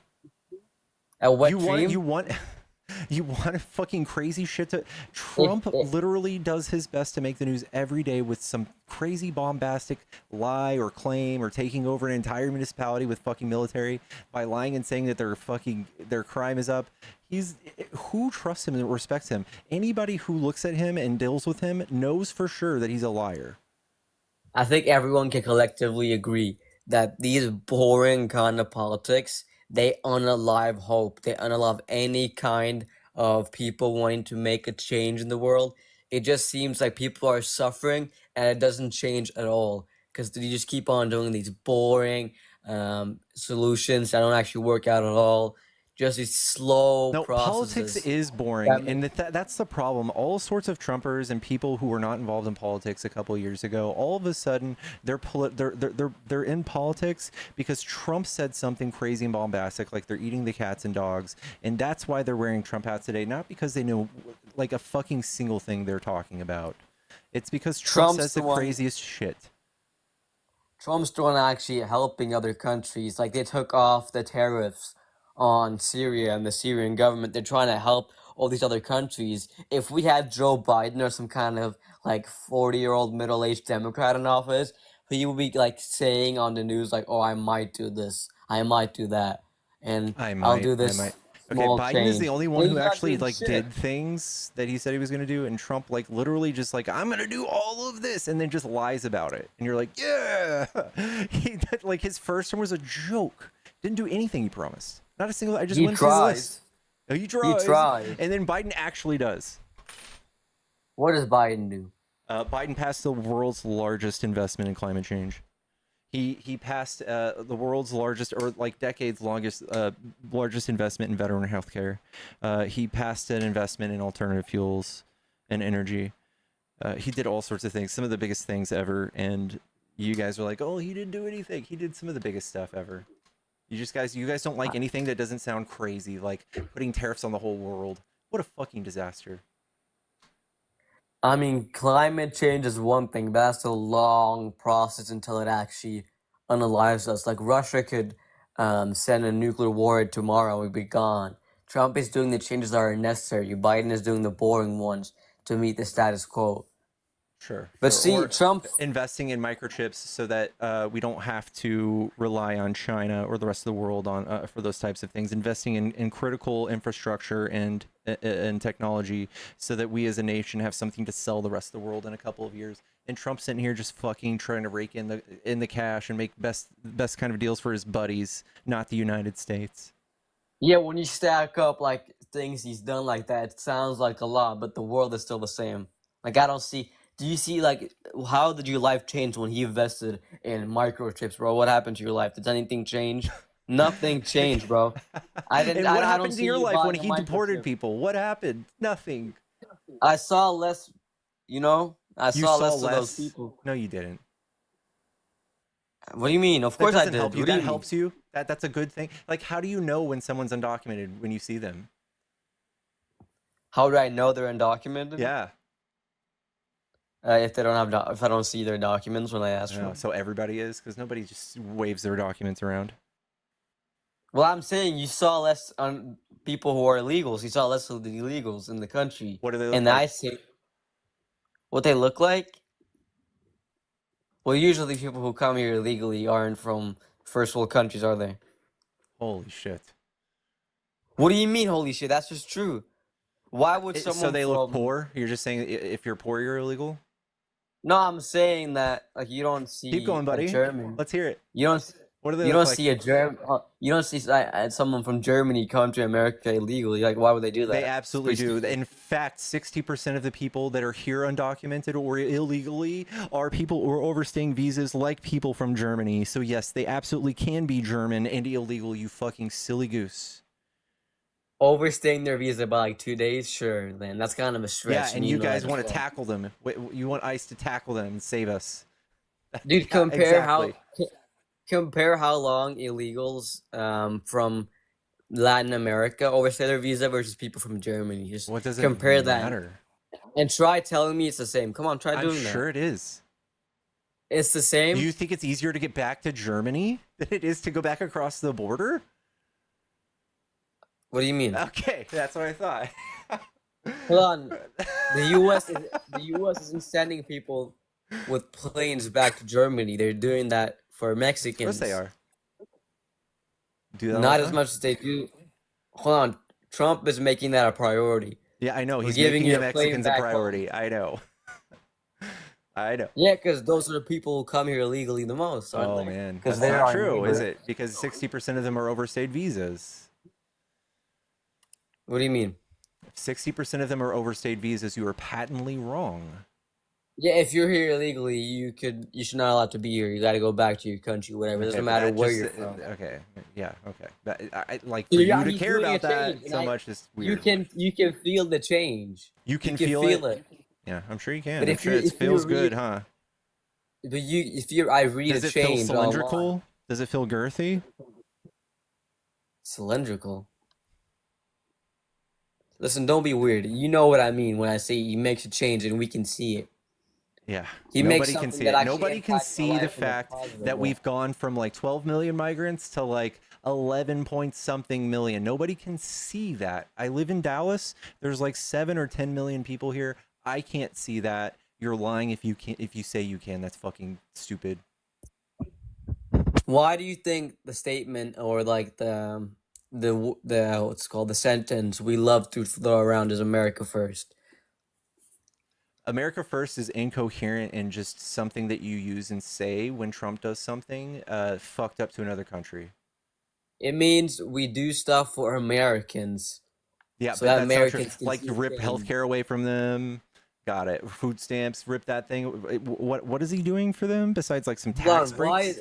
A wet you dream? You want a fucking crazy shit to... Trump literally does his best to make the news every day with some crazy bombastic lie or claim or taking over an entire municipality with fucking military by lying and saying that their crime is up. Who trusts him and respects him? Anybody who looks at him and deals with him knows for sure that he's a liar. I think everyone can collectively agree that these boring kind of politics, they unalive hope. They unalive any kind of people wanting to make a change in the world. It just seems like people are suffering and it doesn't change at all because you just keep on doing these boring solutions that don't actually work out at all. Just these slow processes. Politics is boring, and that's the problem. All sorts of Trumpers and people who were not involved in politics a couple of years ago, all of a sudden they're in politics because Trump said something crazy and bombastic, like they're eating the cats and dogs, and that's why they're wearing Trump hats today. Not because they know like a fucking single thing they're talking about. It's because Trump says the craziest shit. Trump's the one actually helping other countries. Like they took off the tariffs on Syria and the Syrian government. They're trying to help all these other countries. If we had Joe Biden or some kind of like 40-year-old middle-aged Democrat in office, he would be like saying on the news like, "Oh, I might do this, I might do that, and I'll do this." Okay, Biden is the only one who actually like did things that he said he was going to do, and Trump like literally just like, I'm going to do all of this, and then just lies about it, and you're like, yeah. Like his first one was a joke. Didn't do anything he promised. Not a single. I just went through the list. Oh, he tries. He tries. And then Biden actually does. What does Biden do? Biden passed the world's largest investment in climate change. He passed the world's largest, or like decades longest, largest investment in veteran healthcare. He passed an investment in alternative fuels and energy. He did all sorts of things, some of the biggest things ever. And you guys are like, oh, he didn't do anything. He did some of the biggest stuff ever. You guys don't like anything that doesn't sound crazy, like putting tariffs on the whole world. What a fucking disaster. I mean, climate change is one thing, but that's a long process until it actually unalives us. Like Russia could send a nuclear war tomorrow, we'd be gone. Trump is doing the changes that are necessary. Biden is doing the boring ones to meet the status quo. Sure. But see, Trump investing in microchips so that we don't have to rely on China or the rest of the world on for those types of things. Investing in critical infrastructure and technology so that we as a nation have something to sell the rest of the world in a couple of years. And Trump's sitting here just fucking trying to rake in the cash and make best kind of deals for his buddies, not the United States. Yeah, when you stack up like things he's done like that, it sounds like a lot, but the world is still the same. Like I don't see. Do you see, like, how did your life change when he invested in microchips, bro? What happened to your life? Did anything change? Nothing changed, bro. What happened to your life when he deported people? What happened? Nothing. I saw less, I saw less of those people. No, you didn't. What do you mean? Of course I did. Help you. That helps you? That's a good thing? Like, how do you know when someone's undocumented when you see them? How do I know they're undocumented? Yeah. If I don't see their documents when I ask for them. So everybody is, because nobody just waves their documents around. Well, I'm saying you saw less on people who are illegals. You saw less of the illegals in the country. What do they look and like? I say, what they look like? Well, usually people who come here illegally aren't from first world countries, are they? Holy shit. What do you mean, holy shit? That's just true. Why would So someone they look from? poor? You're just saying if you're poor, you're illegal? No, I'm saying that like you don't Keep see going, a buddy. German. Let's hear it. You don't. What do they You look don't like? see a German. You don't see someone from Germany come to America illegally. Like, why would they do that? They It's absolutely pretty do. stupid. In fact, 60% of the people that are here undocumented or illegally are people who are overstaying visas like people from Germany. So yes, they absolutely can be German and illegal, you fucking silly goose. Overstaying their visa by like 2 days, sure. Then that's kind of a stretch. Yeah, and you know that guys as want to well. tackle them. You want ICE to tackle them and save us. Dude, Yeah, compare exactly. how long illegals from Latin America overstay their visa versus people from Germany. Just What does it compare that matter? and try telling me it's the same. Come on, try I'm doing sure that. it is. It's the Do same. you think it's easier to get back to Germany than it is to go back across the border? What do you mean? Okay, that's what I thought. Hold on. The U.S. isn't sending people with planes back to Germany. They're doing that for Of Mexicans. course they are. Do that all Not the as time? much as they do. Hold on. Trump is making that a priority. Yeah, I know. We're He's giving making you the a plane Mexicans a back home. priority. I know. I know. Yeah, because those are the people who come here illegally the most, aren't Oh they? man, Because that's they're not our true, is neighbor. it? Because 60% of them are overstayed visas. What do you mean? If 60% of them are overstayed visas, you are patently wrong. Yeah, if you're here illegally, you should not allowed to be here. You got to go back to your country, whatever. It Okay, doesn't but matter that where just you're from. okay, yeah, okay. But like for Dude, you yeah, to he's care doing a about that change, and so much is you weird. can feel the change. You can You can feel feel it. it. Yeah, I'm sure you can. But I'm sure it if you feels good, read, huh? but I read Does a it feel change online. cylindrical? Does it feel girthy? Cylindrical. Listen, don't be weird. You know what I mean when I say he makes a change and we can see it. Yeah, He makes nobody can something see that it. actually Nobody can impacts our see the life in a fact positive that way. we've gone from like 12 million migrants to like 11 point something million. Nobody can see that. I live in Dallas. There's like 7 or 10 million people here. I can't see that. You're lying if you can. If you say you can, that's fucking stupid. Why do you think the statement or like the what's called the sentence we love to throw around is America first? America First is incoherent and just something that you use and say when Trump does something fucked up to another country. It means we do stuff for Americans. Yeah, So but that that's not true. Americans can Like see rip change. healthcare away from them. Got it. Food stamps, rip that thing. What is he doing for them besides like some tax Ron, breaks?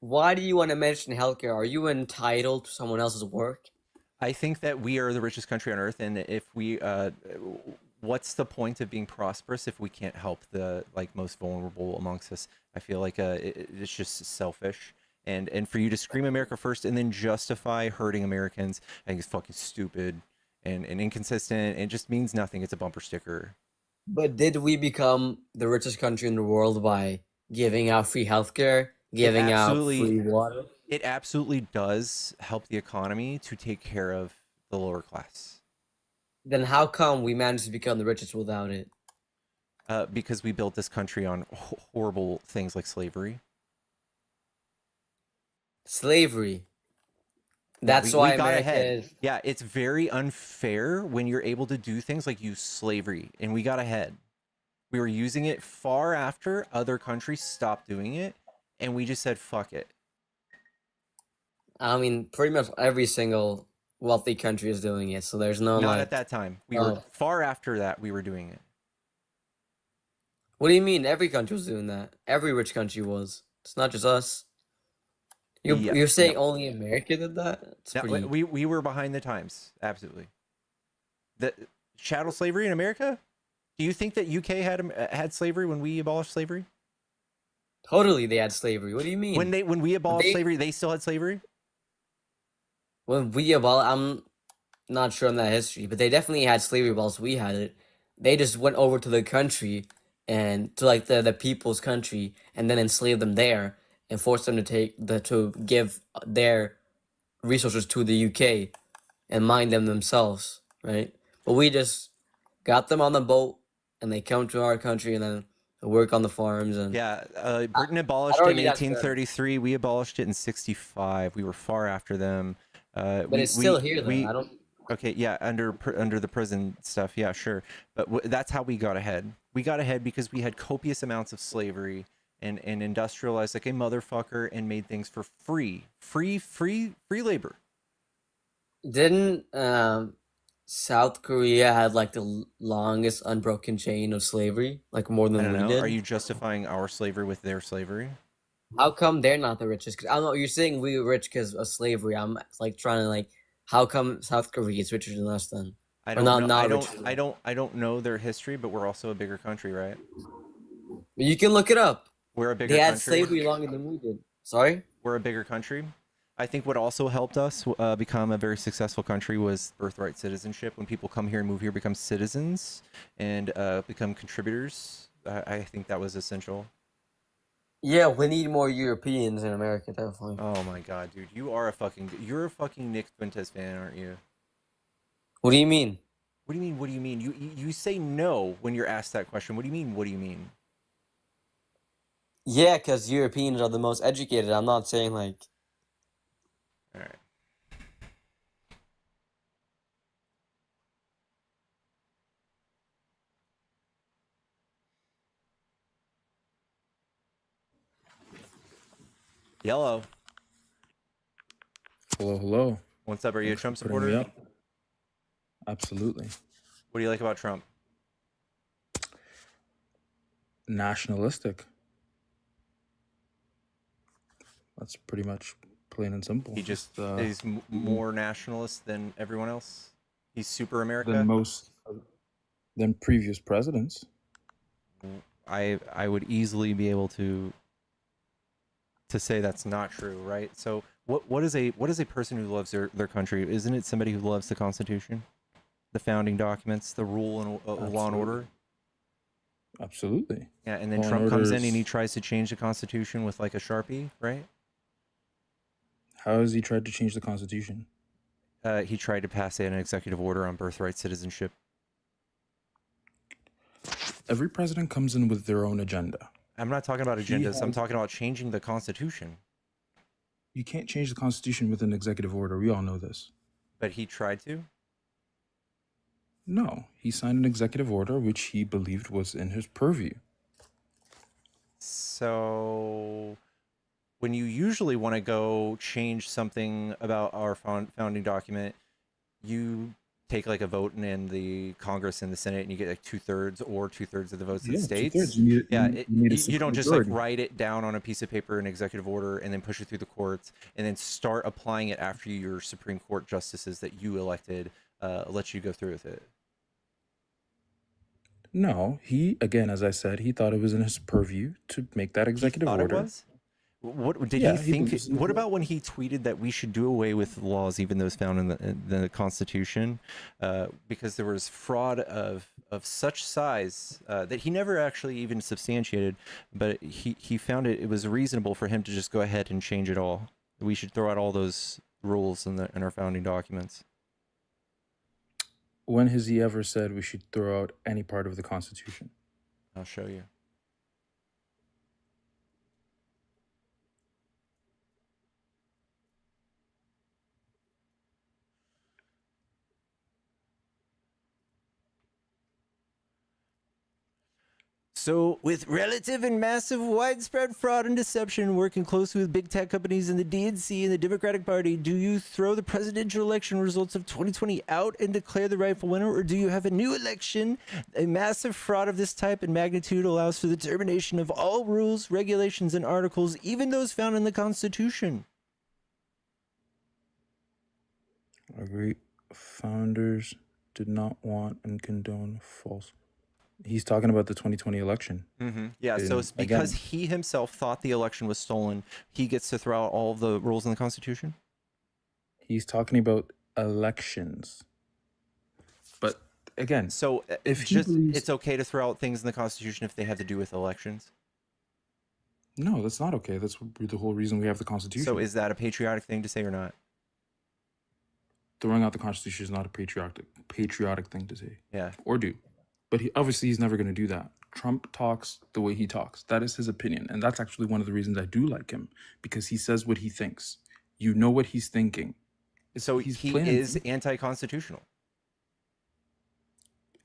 why do you want to mention healthcare? Are you entitled to someone else's work? I think that we are the richest country on earth, and if we, what's the point of being prosperous if we can't help the like most vulnerable amongst us? I feel like it's just selfish, and for you to scream America first and then justify hurting Americans, I think it's fucking stupid and inconsistent. And just means nothing. It's a bumper sticker. But did we become the richest country in the world by giving out free healthcare, giving out free water? It absolutely does help the economy to take care of the lower class. Then how come we managed to become the richest without it? Because we built this country on horrible things like slavery. Slavery. Yeah, That's we why got America ahead. is. Yeah, it's very unfair when you're able to do things like use slavery, and we got ahead. We were using it far after other countries stopped doing it, and we just said, fuck it. I mean, pretty much every single wealthy country is doing it, so there's no Not like. at that time. We were far after that, we were doing it. What do you mean? Every country was doing that. Every rich country was. It's not just us. You're saying only America did that? It's pretty... we were behind the times. Absolutely. The chattel slavery in America? Do you think that UK had slavery when we abolished slavery? Totally, they had slavery. What do you mean? When we abolished slavery, they still had slavery? When we abolished, I'm not sure on that history, but they definitely had slavery whilst we had it. They just went over to the country and to like the people's country and then enslaved them there and forced them to give their resources to the UK and mine them themselves, right? But we just got them on the boat and they come to our country and then work on the farms. And Britain abolished it in 1833. We abolished it in 65. We were far after them. But it's still here, though. Okay, yeah, under the prison stuff, yeah, sure. But that's how we got ahead. We got ahead because we had copious amounts of slavery and industrialized like a motherfucker and made things for free labor. Didn't South Korea had like the longest unbroken chain of slavery, like more I than don't we know. Are did? you justifying our slavery with their slavery? How come they're not the richest? 'Cause I don't know. You're saying we were rich because of slavery. I'm like trying to like, how come South Korea is richer than us then? I Or don't know. not richer than us? I don't know their history, but we're also a bigger country, right? You can look it up. We're a They bigger had country. slavery longer than we did. Sorry? We're a bigger country. I think what also helped us become a very successful country was birthright citizenship. When people come here and move here, become citizens and become contributors. I think that was essential. Yeah, we need more Europeans in America, definitely. Oh my god, dude, you're a fucking Nick Fuentes fan, aren't you? What do you mean? What do you mean? What do you mean? You say no when you're asked that question. What do you mean? What do you mean? Yeah, because Europeans are the most educated. I'm not saying like. All right. Yellow. Hello, hello. What's up? Are you a Trump supporter? Absolutely. What do you like about Trump? Nationalistic. That's pretty much plain and simple. He just is more nationalist than everyone else. He's super America. Than previous presidents. I would easily be able to say that's not true, right? So what is a person who loves their country? Isn't it somebody who loves the Constitution, the founding documents, the rule and law and order? Absolutely. Yeah, and then Trump comes in and he tries to change the Constitution with like a Sharpie, right? How has he tried to change the Constitution? He tried to pass an executive order on birthright citizenship. Every president comes in with their own agenda. I'm not talking about agendas. I'm talking about changing the Constitution. You can't change the Constitution with an executive order. We all know this. But he tried to? No. He signed an executive order which he believed was in his purview. So when you usually want to go change something about our founding document, you take like a vote in the Congress and the Senate and you get like 2/3 of the votes of the states. 2/3. You don't just like write it down on a piece of paper, an executive order, and then push it through the courts and then start applying it after your Supreme Court justices that you elected let you go through with it. No, he, again, as I said, he thought it was in his purview to make that executive order. It was? What did he think? What about when he tweeted that we should do away with laws, even those found in the Constitution, because there was fraud of such size that he never actually even substantiated, but he found it was reasonable for him to just go ahead and change it all. We should throw out all those rules in our founding documents. When has he ever said we should throw out any part of the Constitution? I'll show you. So, with relative and massive widespread fraud and deception, working closely with big tech companies in the DNC and the Democratic Party, do you throw the presidential election results of 2020 out and declare the rightful winner, or do you have a new election? A massive fraud of this type and magnitude allows for the termination of all rules, regulations, and articles, even those found in the Constitution. I agree. Founders did not want and condone false. He's talking about the 2020 election. Mm-hmm. Yeah, so it's because he himself thought the election was stolen, he gets to throw out all of the rules in the Constitution? He's talking about elections. But again, so if it's okay to throw out things in the Constitution if they have to do with elections? No, that's not okay. That's the whole reason we have the Constitution. So is that a patriotic thing to say or not? Throwing out the Constitution is not a patriotic thing to say. Yeah. Or do. But obviously he's never going to do that. Trump talks the way he talks. That is his opinion. And that's actually one of the reasons I do like him. Because he says what he thinks. You know what he's thinking. So he's he plain and is simple. anti-constitutional.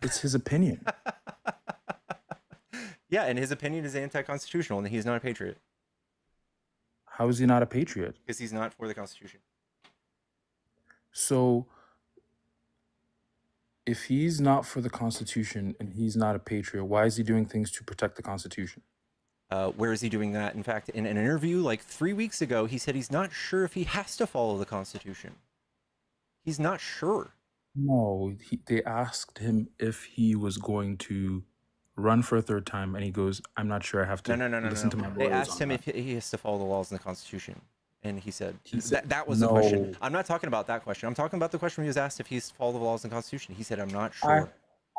It's his opinion. Yeah, and his opinion is anti-constitutional, and he's not a patriot How is he not a patriot? because he's not for the Constitution. So if he's not for the Constitution and he's not a patriot, why is he doing things to protect the Constitution? Where is he doing that? In fact, in an interview like 3 weeks ago, he said he's not sure if he has to follow the Constitution. He's not sure. No, they asked him if he was going to run for a third time, and he goes, "I'm not sure. I have to No. listen to my They lawyers asked on him that." if he has to follow the laws in the Constitution, and he said He said that was the question. no. I'm not talking about that question. I'm talking about the question he was asked if he's followed the laws in the Constitution. He said, "I'm not I sure."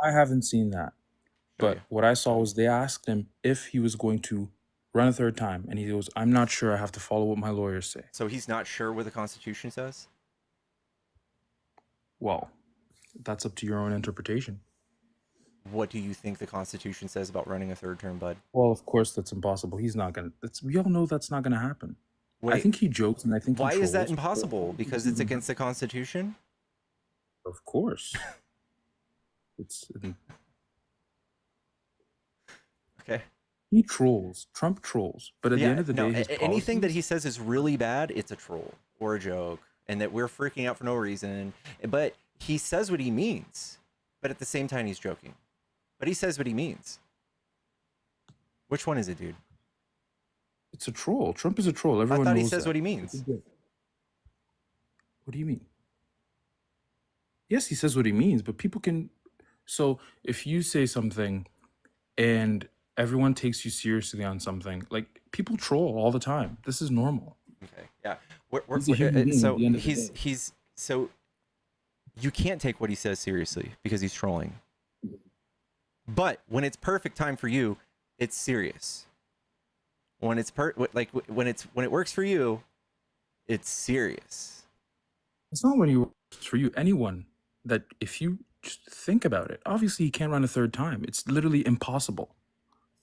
I haven't seen that, Show but you. what I saw was they asked him if he was going to run a third time, and he goes, "I'm not sure. I have to follow what my lawyers say." So he's not sure what the Constitution says. Well, that's up to your own interpretation. What do you think the Constitution says about running a third term, bud? Well, of course, that's impossible. He's not gonna. We all know that's not gonna happen. I Wait, think he jokes, and I think he why is that trolls. impossible? Because it's against the Constitution? Of course, it's Okay. he trolls. Trump trolls, but at the Yeah, end of the no, day, his anything that policies. he says is really bad, it's a troll or a joke, and that we're freaking out for no reason. But he says what he means, but at the same time, he's joking. But he says what he means. Which one is it, dude? It's a troll. Trump is a troll. I Everyone thought he knows says that. what he means. What do you mean? Yes, he says what he means, but people can. So if you say something and everyone takes you seriously on something, like people troll all the time. This is normal. Okay, yeah. He's a human being at So the end of the day. he's so you can't take what he says seriously because he's trolling. But when it's perfect time for you, it's serious. When it's when it works for you, it's serious. It's not when you it's for you. Anyone that if you just think about it, obviously he can't run a third time. It's literally impossible.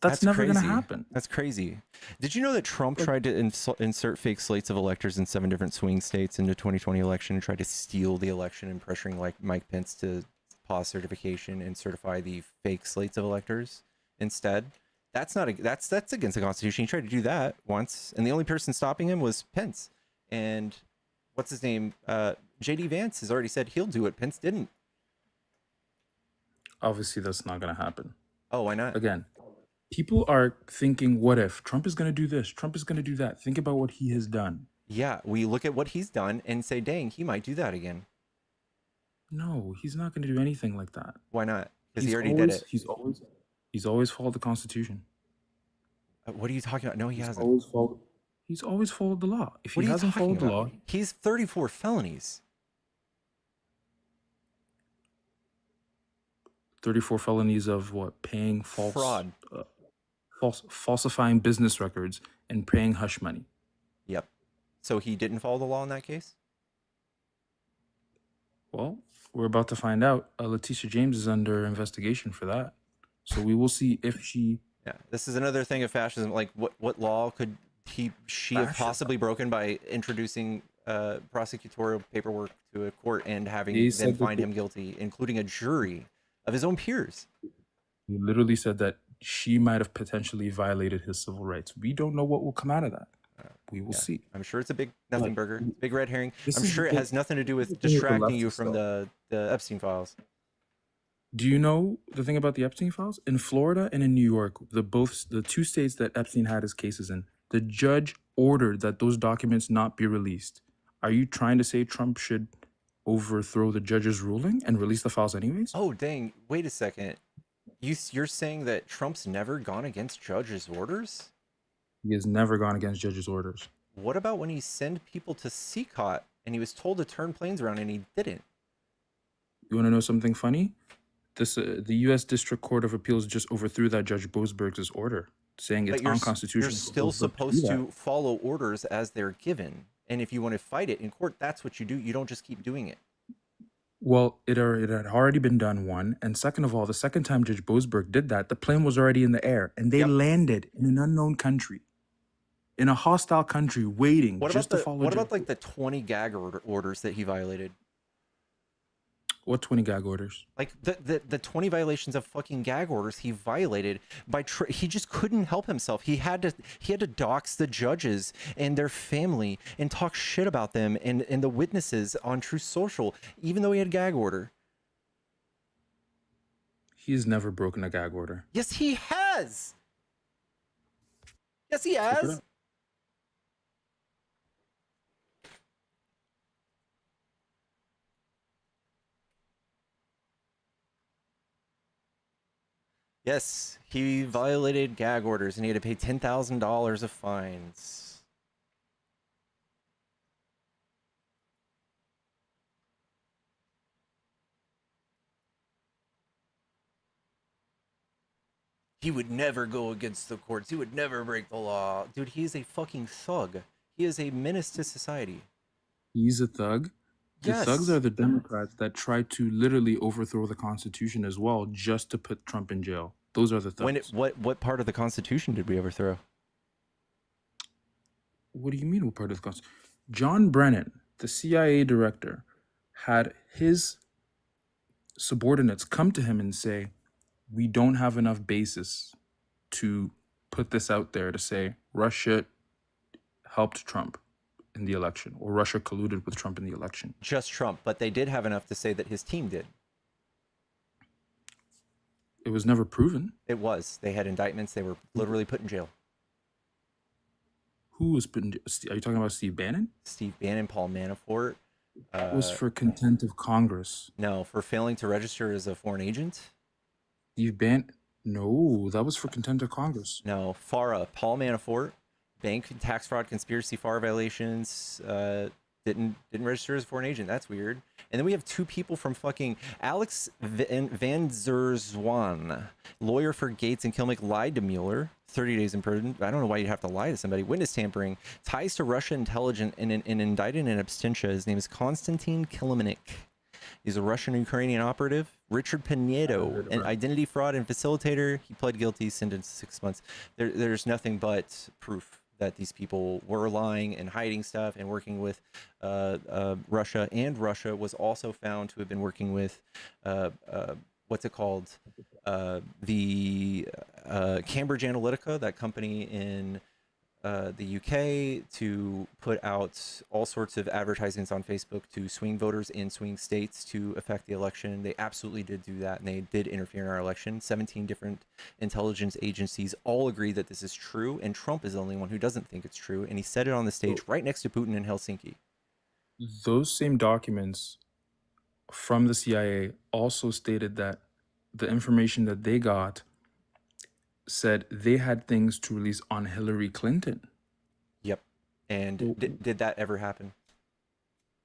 That's never going to crazy. happen. That's crazy. Did you know that Trump tried to insert fake slates of electors in 7 different swing states in the 2020 election and tried to steal the election and pressuring like Mike Pence to pause certification and certify the fake slates of electors instead? That's against the Constitution. He tried to do that once, and the only person stopping him was Pence. And what's his name? JD Vance has already said he'll do it. Pence didn't. Obviously, that's not going to happen. Oh, why not? Again, people are thinking, what if Trump is going to do this? Trump is going to do that. Think about what he has done. Yeah, we look at what he's done and say, dang, he might do that again. No, he's not going to do anything like that. Why not? Because he already did it. He's always followed the Constitution. What are you talking about? No, he hasn't. He's always followed the law. If What he are you hasn't talking followed the about? law, He's 34 felonies. 34 felonies of what? Paying Fraud. falsifying business records and paying hush money. Yep. So he didn't follow the law in that case? Well, we're about to find out. Letitia James is under investigation for that. So we will see if she... Yeah, this is another thing of fascism. Like, what law could she have possibly broken by introducing prosecutorial paperwork to a court and having They them said that find him guilty, including a jury of his own peers? He literally said that she might have potentially violated his civil rights. We don't know what will come out of that. We will see. I'm sure it's a big nothing burger, big red herring. This I'm is sure the it thing- has nothing to do this is with the thing with the distracting you leftists, from the Epstein files. Do you know the thing about the Epstein files? In Florida and in New York, the two states that Epstein had his cases in, the judge ordered that those documents not be released. Are you trying to say Trump should overthrow the judge's ruling and release the files anyways? Oh, dang. Wait a second. You're saying that Trump's never gone against judges' orders? He has never gone against judges' orders. What about when he sent people to CCOT and he was told to turn planes around and he didn't? You want to know something funny? The U.S. District Court of Appeals just overthrew that Judge Boasberg's order, saying it's But unconstitutional. You're still supposed to follow orders as they're given. And if you want to fight it in court, that's what you do. You don't just keep doing it. Well, it had already been done, one. And second of all, the second time Judge Boasberg did that, the plane was already in the air and they landed in an unknown country. in a hostile country waiting What just about to the follow what Joe. about like the 20 gag orders that he violated? What 20 gag orders? Like the 20 violations of fucking gag orders he violated by he just couldn't help himself. He had to dox the judges and their family and talk shit about them and the witnesses on Truth Social, even though he had a gag order. He has never broken a gag order. Yes, he has. Yes, he Look it has. up. Yes, he violated gag orders and he had to pay $10,000 of fines. He would never go against the courts. He would never break the law. Dude, he is a fucking thug. He is a menace to society. He's a thug. The thugs Yes. are the Democrats that try to literally overthrow the Constitution as well, just to put Trump in jail. Those are the thugs. What part of the Constitution did we overthrow? What do you mean, what part of the Constitution? John Brennan, the CIA director, had his subordinates come to him and say, we don't have enough basis to put this out there to say Russia helped Trump in the election or Russia colluded with Trump in the election. Just Trump, but they did have enough to say that his team did. It was never proven. It was. They had indictments. They were literally put in jail. Who was put in jail? Are you talking about Steve Bannon? Steve Bannon, Paul Manafort. It was for contempt of Congress. No, for failing to register as a foreign agent. Steve Bannon? No, that was for contempt of Congress. No, FARA, Paul Manafort, bank tax fraud, conspiracy, FARA violations, didn't register as a foreign agent. That's weird. And then we have two people from fucking Alex Van Zerzwan, lawyer for Gates and Kilmick, lied to Mueller, 30 days in prison. I don't know why you'd have to lie to somebody. Witness tampering, ties to Russia intelligence, and indicted in absentia. His name is Konstantin Kilmick. He's a Russian-Ukrainian operative. Richard Pinedo, an identity fraud and facilitator. He pled guilty, sentenced to 6 months. There's nothing but proof that these people were lying and hiding stuff and working with Russia. And Russia was also found to have been working with, what's it called? The Cambridge Analytica, that company in the UK, to put out all sorts of advertisements on Facebook to swing voters in swing states to affect the election. They absolutely did do that, and they did interfere in our election. 17 different intelligence agencies all agree that this is true, and Trump is the only one who doesn't think it's true, and he said it on the stage right next to Putin in Helsinki. Those same documents from the CIA also stated that the information that they got said they had things to release on Hillary Clinton. Yep. And did that ever happen?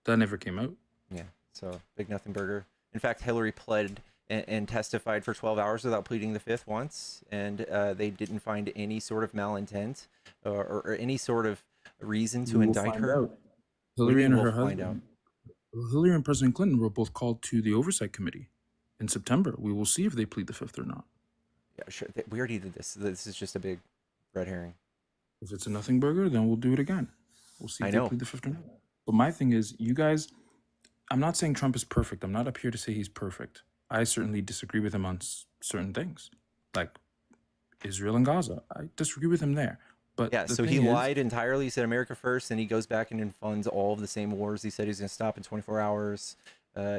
That never came out. Yeah. So big nothing burger. In fact, Hillary pled and testified for 12 hours without pleading the fifth once, and they didn't find any sort of malintent or any sort of reason to indict her. Hillary and her husband, Hillary and President Clinton were both called to the Oversight Committee in September. We will see if they plead the fifth or not. Yeah, sure. We already did this. This is just a big red herring. If it's a nothing burger, then we'll do it again. We'll see if I they know. plead the fifth or not. But my thing is, you guys, I'm not saying Trump is perfect. I'm not up here to say he's perfect. I certainly disagree with him on certain things, like Israel and Gaza. I disagree with him there. But yeah, the so he thing is, lied entirely. He said America first, and he goes back and funds all of the same wars. He said he's going to stop in 24 hours.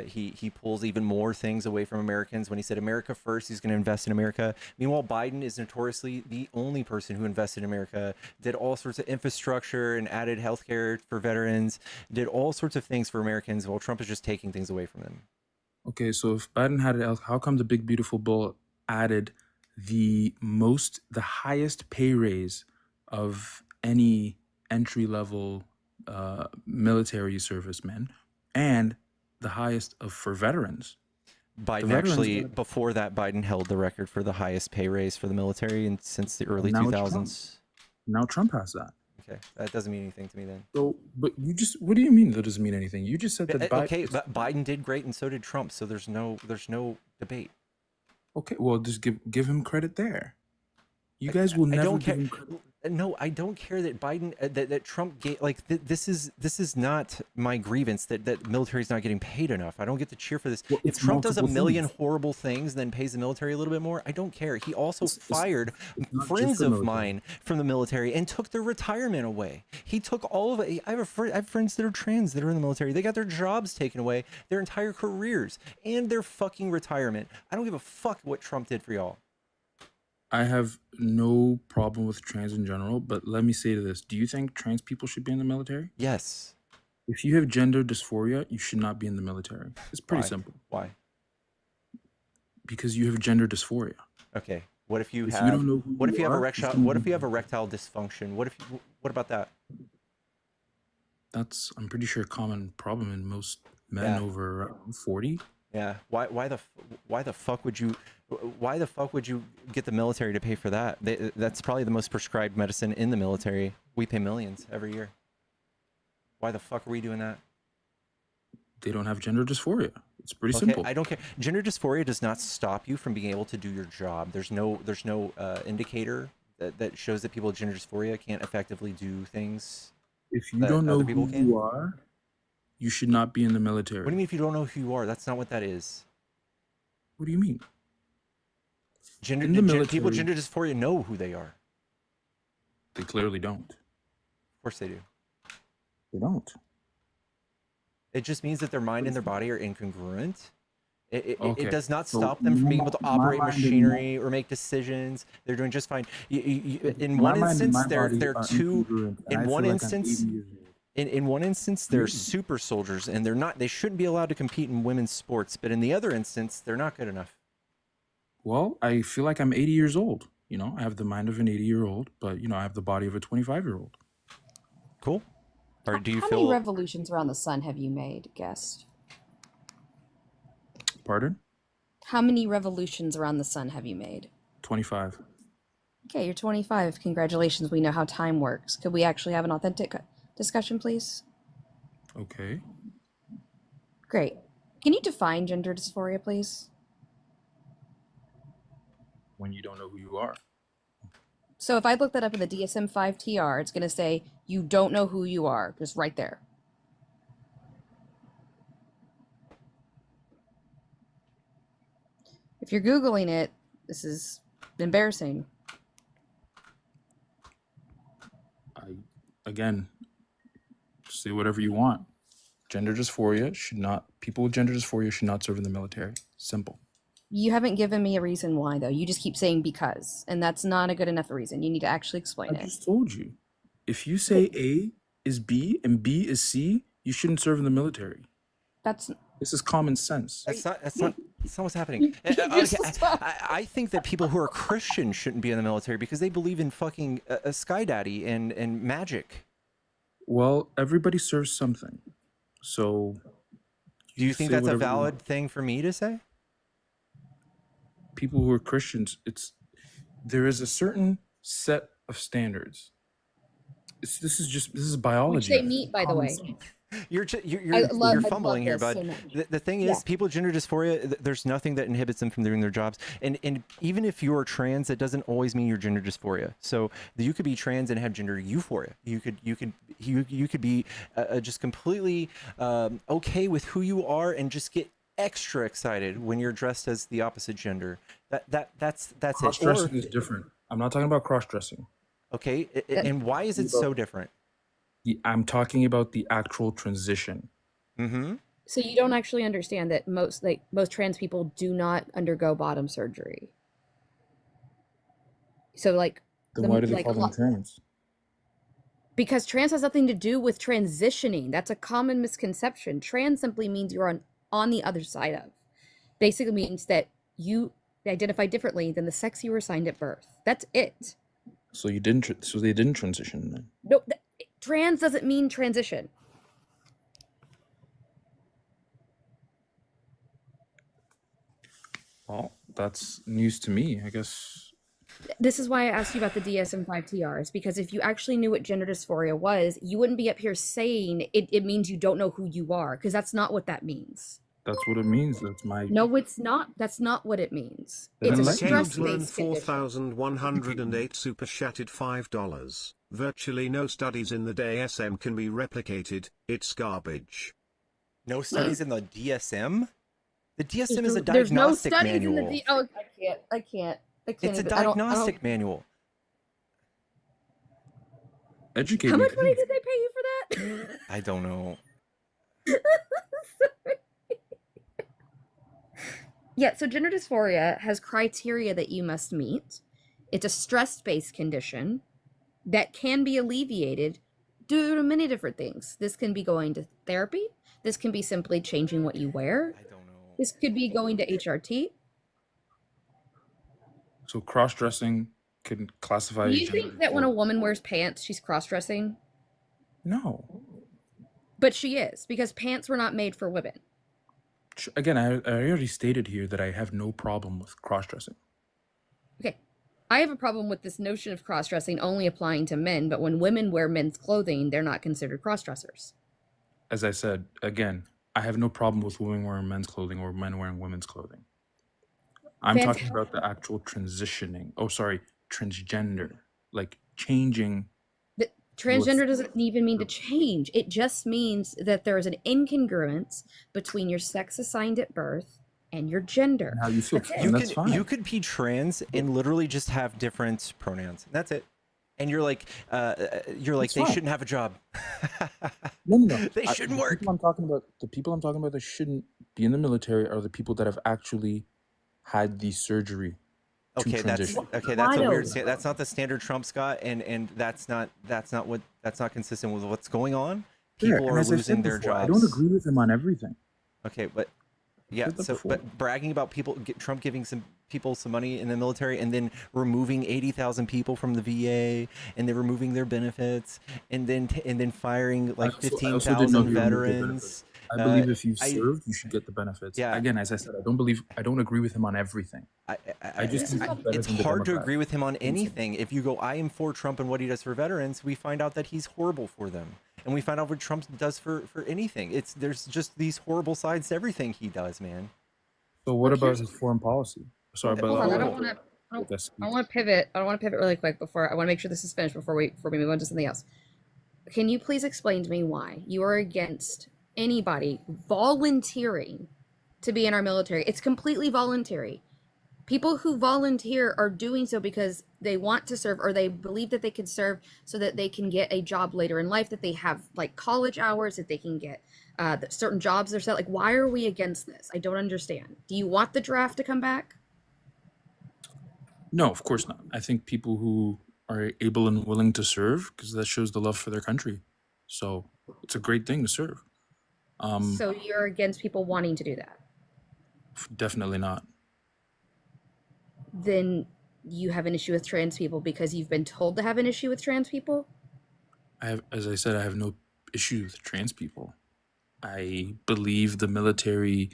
He pulls even more things away from Americans. When he said America first, he's going to invest in America. Meanwhile, Biden is notoriously the only person who invested in America, did all sorts of infrastructure and added healthcare for veterans, did all sorts of things for Americans, while Trump is just taking things away from them. okay, so if Biden had it, how come the big beautiful bill added the highest pay raise of any entry level military servicemen, and the highest for veterans? Biden actually, before that, Biden held the record for the highest pay raise for the military since the early 2000s. Now Trump has that. Okay, that doesn't mean anything to me then. So, but what do you mean that doesn't mean anything? You just said that Biden. Okay, but Biden did great, and so did Trump. So there's no debate. Okay, well, just give him credit there. You guys will never give him credit. No, I don't care that Biden that Trump gave like this is not my grievance that military's not getting paid enough. I don't get to cheer for this. Well, If it's Trump does a multiple million things. horrible things, then pays the military a little bit more, I don't care. He also fired It's not just friends the of military. mine from the military and took their retirement away. He took all of it. I have friends that are trans that are in the military. They got their jobs taken away, their entire careers, and their fucking retirement. I don't give a fuck what Trump did for y'all. I have no problem with trans in general, but let me say to this: do you think trans people should be in the military? Yes. If you have gender dysphoria, you should not be in the military. It's pretty Why? simple. Why? Because you have gender dysphoria. Okay. What if you If have? you don't know who What if you have are, erectile? What if you have erectile dysfunction? What about that? That's, I'm pretty sure, a common problem in most men Yeah. over 40. Yeah. Why the fuck would you get the military to pay for that? That's probably the most prescribed medicine in the military. We pay millions every year. Why the fuck are we doing that? They don't have gender dysphoria. It's pretty Okay, simple. I don't care. Gender dysphoria does not stop you from being able to do your job. There's no indicator that shows that people with gender dysphoria can't effectively do things If you that don't know other people who can. you are, you should not be in the military. What do you mean if you don't know who you are? That's not what that is. What do you mean? Gender, In the people military, with gender dysphoria know who they are. they clearly don't. Of course they do. They don't. It just means that their mind and their body are incongruent. It Okay, does not so stop them from being able to my operate mind and machinery or make decisions. They're doing just fine. In my one mind and instance, my body they're are two. incongruent, and I In one feel like I'm 80 instance, years old. in one instance, they're super soldiers, and they're not. They shouldn't be allowed to compete in women's sports. But in the other instance, they're not good enough. Well, I feel like I'm 80 years old. You know, I have the mind of an 80-year-old, but, you know, I have the body of a 25-year-old. Cool. Or do you How many revolutions around the sun have you made, guest? Pardon? How many revolutions around the sun have you made? 25. Okay, you're 25. Congratulations. We know how time works. Could we actually have an authentic discussion, please? Okay. Great. Can you define gender dysphoria, please? When you don't know who you are. So if I look that up in the DSM-5 TR, it's going to say you don't know who you are, just right there. If you're Googling it, this is embarrassing. Again, say whatever you want. Gender dysphoria should not, people with gender dysphoria should not serve in the military. Simple. You haven't given me a reason why, though. You just keep saying because, and that's not a good enough reason. You need to actually explain I it. just told you. If you say A is B and B is C, you shouldn't serve in the military. This is common sense. That's not what's happening. Okay, I think that people who are Christian shouldn't be in the military because they believe in fucking a Sky Daddy and magic. Well, everybody serves something. So Do you think say that's a whatever you valid want. thing for me to say? People who are Christians, there is a certain set of standards. This is biology. Which they meet, by the way. You're I love fumbling here, this bud. so much. The thing is, Yeah. people with gender dysphoria, there's nothing that inhibits them from doing their jobs. And even if you're trans, that doesn't always mean you're gender dysphoria. So you could be trans and have gender euphoria. You could be just completely okay with who you are and just get extra excited when you're dressed as the opposite gender. That's it. Cross-dressing is different. I'm not talking about cross-dressing. Okay, and why is it so different? I'm talking about the actual transition. Mm-hmm. So you don't actually understand that most trans people do not undergo bottom surgery. So Then why do they call them trans? Because trans has nothing to do with transitioning. That's a common misconception. Trans simply means you're on the other side of. Basically means that you identify differently than the sex you were assigned at birth. That's it. So they didn't transition then. No, trans doesn't mean transition. Well, that's news to me, I guess. This is why I asked you about the DSM-5 TRs, because if you actually knew what gender dysphoria was, you wouldn't be up here saying it means you don't know who you are, because that's not what that means. That's what it means. That's my. No, it's not. That's not what it means. Then It's a enlighten me. stress-based condition. 4108 super chatted $5. Virtually no studies in the DSM can be replicated. It's garbage. No studies in the DSM? The DSM is a There's no diagnostic studies manual. in the oh, I can't It's a even, diagnostic manual. Educate How me. much money did they pay you for that? I don't know. Yeah, so gender dysphoria has criteria that you must meet. It's a stress-based condition that can be alleviated due to many different things. This can be going to therapy. This can be simply changing what you wear. I don't know. This could be going to HRT. So cross-dressing can classify. Do you think that when a woman wears pants, she's cross-dressing? No. But she is, because pants were not made for women. Again, I already stated here that I have no problem with cross-dressing. Okay. I have a problem with this notion of cross-dressing only applying to men, but when women wear men's clothing, they're not considered cross-dressers. As I said, again, I have no problem with women wearing men's clothing or men wearing women's clothing. I'm talking about the actual transitioning. Oh, sorry, transgender, like changing. The transgender doesn't even mean to change. It just means that there is an incongruence between your sex assigned at birth and your gender. And how you feel. That's it. And that's fine. You could be trans and literally just have different pronouns. That's it. And you're like, That's they fine. shouldn't have a job. No. They shouldn't work. The people I'm talking about that shouldn't be in the military are the people that have actually had the surgery to Okay, that's transition. that's a weird. That's not the standard Trump, Scott, and that's not consistent with what's going on. Yeah, People and are as I losing said their before, jobs. I don't agree with him on everything. Okay, but yeah, said that so before. but bragging about Trump giving some people some money in the military and then removing 80,000 people from the VA and then removing their benefits and then firing like I also didn't know 15,000 he removed the veterans. benefits. I believe if you've served, you should get the benefits. Yeah. Again, as I said, I don't agree with him on everything. I just think he's better It's than the hard to Democrats. agree with him on anything. If you go, I am for Trump and what he does for veterans, we find out that he's horrible for them. And we find out what Trump does for anything. There's just these horrible sides to everything he does, man. So what about his foreign policy? Sorry, but Hold on, I want to pivot. I want to pivot really quick before I want to make sure this is finished before we move on to something else. Can you please explain to me why you are against anybody volunteering to be in our military? It's completely voluntary. People who volunteer are doing so because they want to serve or they believe that they can serve so that they can get a job later in life, that they have like college hours, that they can get certain jobs they're set. Like, why are we against this? I don't understand. Do you want the draft to come back? No, of course not. I think people who are able and willing to serve, because that shows the love for their country. So it's a great thing to serve. So you're against people wanting to do that? Definitely not. Then you have an issue with trans people because you've been told to have an issue with trans people? As I said, I have no issue with trans people. I believe the military,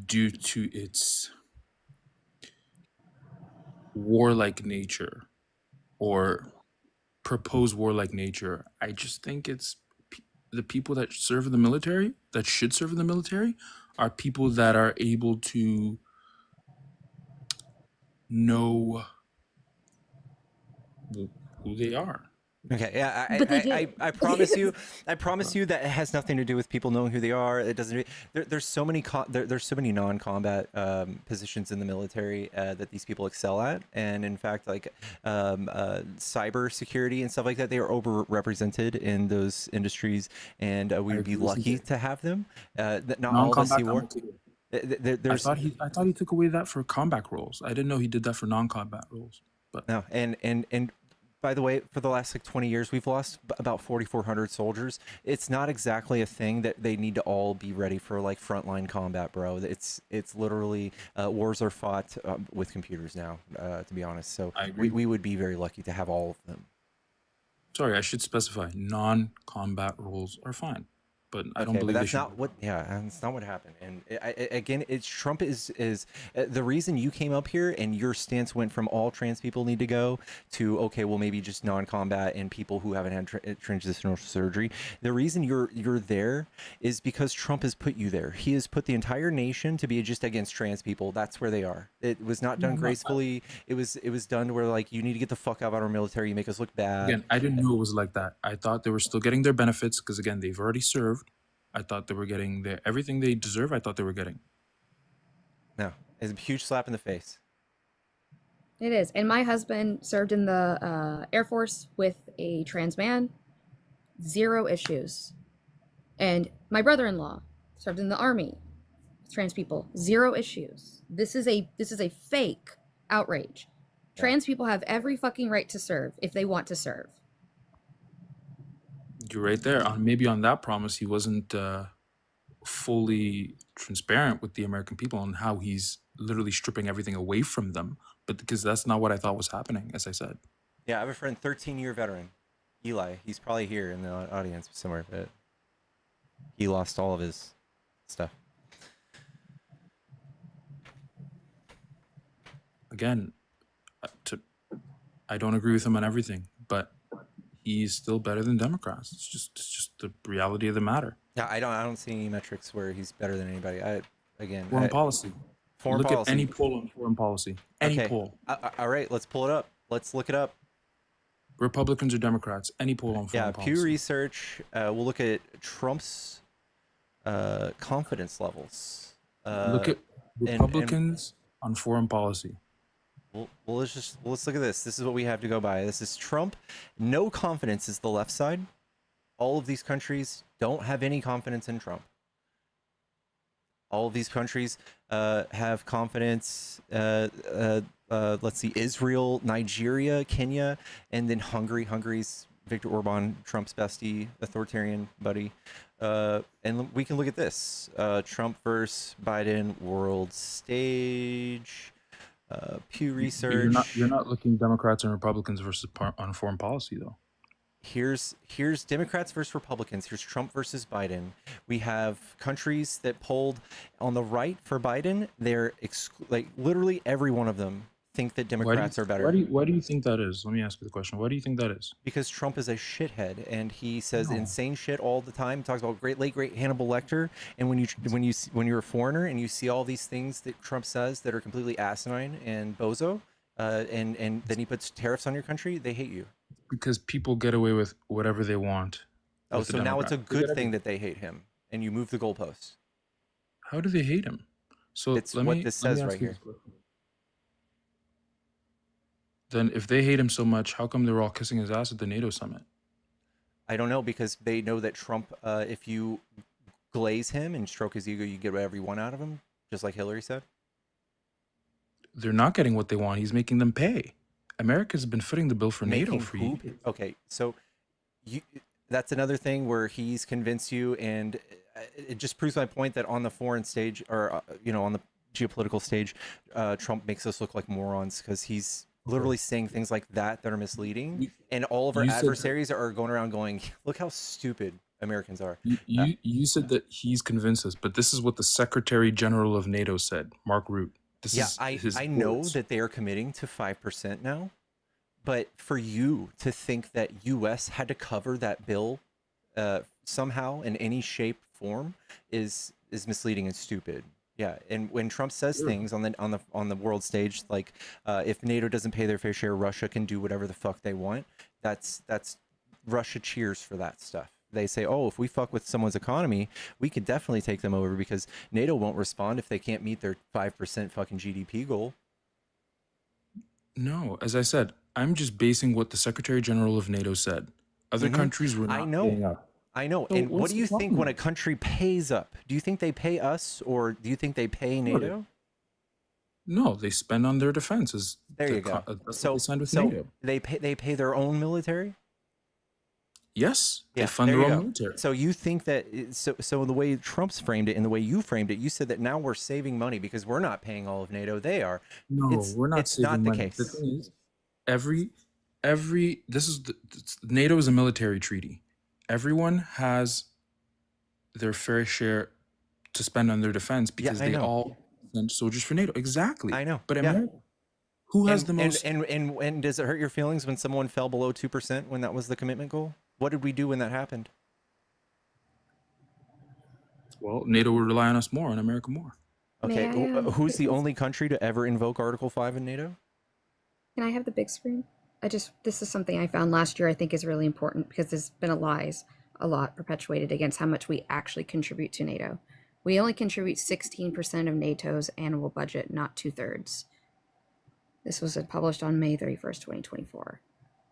due to its warlike nature or proposed warlike nature, I just think it's the people that serve in the military, that should serve in the military, are people that are able to know who they are. Okay, yeah, But they do. I promise you that it has nothing to do with people knowing who they are. It doesn't. There's so many there's so many non-combat positions in the military that these people excel at, and in fact, like cyber security and stuff like that, they are overrepresented in those industries, and we would be lucky to have them. Not all of us see war. I thought he took away that for combat roles. I didn't know he did that for non-combat roles. But no, and by the way, for the last like 20 years, we've lost about 4,400 soldiers. It's not exactly a thing that they need to all be ready for like frontline combat, bro. It's literally wars are fought with computers now, to be honest. So we would be very lucky to have all of them. Sorry, I should specify non-combat roles are fine. but I don't Okay, but believe they that's should. not what. Yeah, that's not what happened. And again, it's Trump is the reason you came up here and your stance went from all trans people need to go to okay, well maybe just non-combat and people who haven't had transitional surgery. The reason you're there is because Trump has put you there. He has put the entire nation to be just against trans people. That's where they are. It was not done gracefully. It was done where like you need to get the fuck out of our military. You make us look bad. Again, I didn't know it was like that. I thought they were still getting their benefits because again, they've already served. I thought they were getting everything they deserve. I thought they were getting. No, it's a huge slap in the face. It is. And my husband served in the Air Force with a trans man. 0 issues. And my brother-in-law served in the Army with trans people. 0 issues. This is a fake outrage. Trans people have every fucking right to serve if they want to serve. You're right there. Maybe on that promise, he wasn't fully transparent with the American people on how he's literally stripping everything away from them. But because that's not what I thought was happening, as I said. Yeah, I have a friend, 13-year veteran, Eli. He's probably here in the audience somewhere, but he lost all of his stuff. Again, I don't agree with him on everything, but he's still better than Democrats. It's just the reality of the matter. Yeah, I don't see any metrics where he's better than anybody. Foreign policy. Foreign Look policy. at any poll on foreign policy. Any Okay. poll. All right, let's pull it up. Let's look it up. Republicans or Democrats. Any poll on foreign policy. Pew Research. We'll look at Trump's confidence levels. Look at Republicans on foreign policy. Well, let's look at this. This is what we have to go by. This is Trump. No confidence is the left side. All of these countries don't have any confidence in Trump. All of these countries have confidence. Let's see, Israel, Nigeria, Kenya, and then Hungary. Hungary's Viktor Orban, Trump's bestie, authoritarian buddy. And we can look at this. Trump versus Biden world stage. Pew Research. You're not looking Democrats and Republicans versus on foreign policy though. Here's Democrats versus Republicans. Here's Trump versus Biden. We have countries that polled on the right for Biden. They're like literally every one of them think that Democrats are better. Why do you think that is? Let me ask you the question. Why do you think that is? Because Trump is a shithead and he says insane shit all the time. He talks about great Hannibal Lecter. And when you're a foreigner and you see all these things that Trump says that are completely asinine and bozo, and then he puts tariffs on your country, they hate you. Because people get away with whatever they want. Oh, so now it's a good thing that they hate him, and you move the goalposts. How do they hate him? So it's what this says right here. Then if they hate him so much, how come they're all kissing his ass at the NATO summit? I don't know, because they know that Trump, if you glaze him and stroke his ego, you get whatever you want out of him, just like Hillary said. They're not getting what they want. He's making them pay. America's been footing the bill for NATO for years. Okay, so that's another thing where he's convinced you, and it just proves my point that on the foreign stage, or on the geopolitical stage, Trump makes us look like morons because he's literally saying things like that are misleading, and all of our adversaries are going around going, "Look how stupid Americans are." You said that he's convinced us, but this is what the Secretary General of NATO said, Mark Rutte. I know that they are committing to 5% now, but for you to think that U.S. had to cover that bill somehow in any shape, form is misleading and stupid. Yeah, and when Trump says things on the world stage like if NATO doesn't pay their fair share, Russia can do whatever the fuck they want. That's Russia cheers for that stuff. They say, oh, if we fuck with someone's economy, we could definitely take them over because NATO won't respond if they can't meet their 5% fucking GDP goal. No, as I said, I'm just basing what the Secretary General of NATO said. Other countries were not paying up. I know. So and what do you think when a country pays up? Do you think they pay us or do you think they pay NATO? No, they spend on their defenses. There you go. So they pay their own military? Yes, they fund their own military. So you think that so the way Trump's framed it and the way you framed it, you said that now we're saving money because we're not paying all of NATO. They are. No, we're not saving money. It's not the case. The thing is, NATO is a military treaty. Everyone has their fair share to spend on their defense Yeah, because I they know. all sent soldiers for NATO. Exactly. I know. But Yeah. America, who has And the most? and does it hurt your feelings when someone fell below 2% when that was the commitment goal? What did we do when that happened? Well, NATO would rely on us more, on America more. Okay, May I, who's the quickly- only country to ever invoke Article 5 in NATO? Can I have the big screen? This is something I found last year I think is really important because there's been a lot perpetuated against how much we actually contribute to NATO. We only contribute 16% of NATO's annual budget, not 2/3. This was published on May 31st, 2024.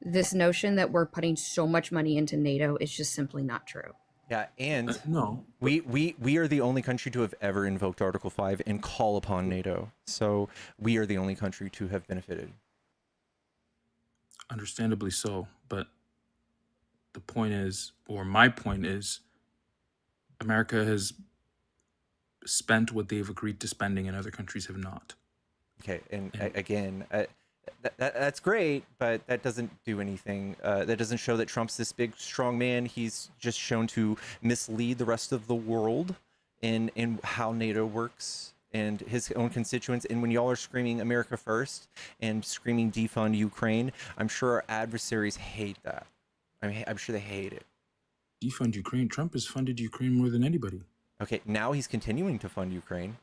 This notion that we're putting so much money into NATO is just simply not true. Yeah, and no, we are the only country to have ever invoked Article 5 and call upon NATO. So we are the only country to have benefited. Understandably so, but the point is, or my point is, America has spent what they've agreed to spending and other countries have not. Okay, and again, that's great, but that doesn't do anything. That doesn't show that Trump's this big, strong man. He's just shown to mislead the rest of the world in how NATO works and his own constituents. And when y'all are screaming America first and screaming defund Ukraine, I'm sure our adversaries hate that. I mean, I'm sure they hate it. Defund Ukraine. Trump has funded Ukraine more than anybody. Okay, now he's continuing to fund Ukraine.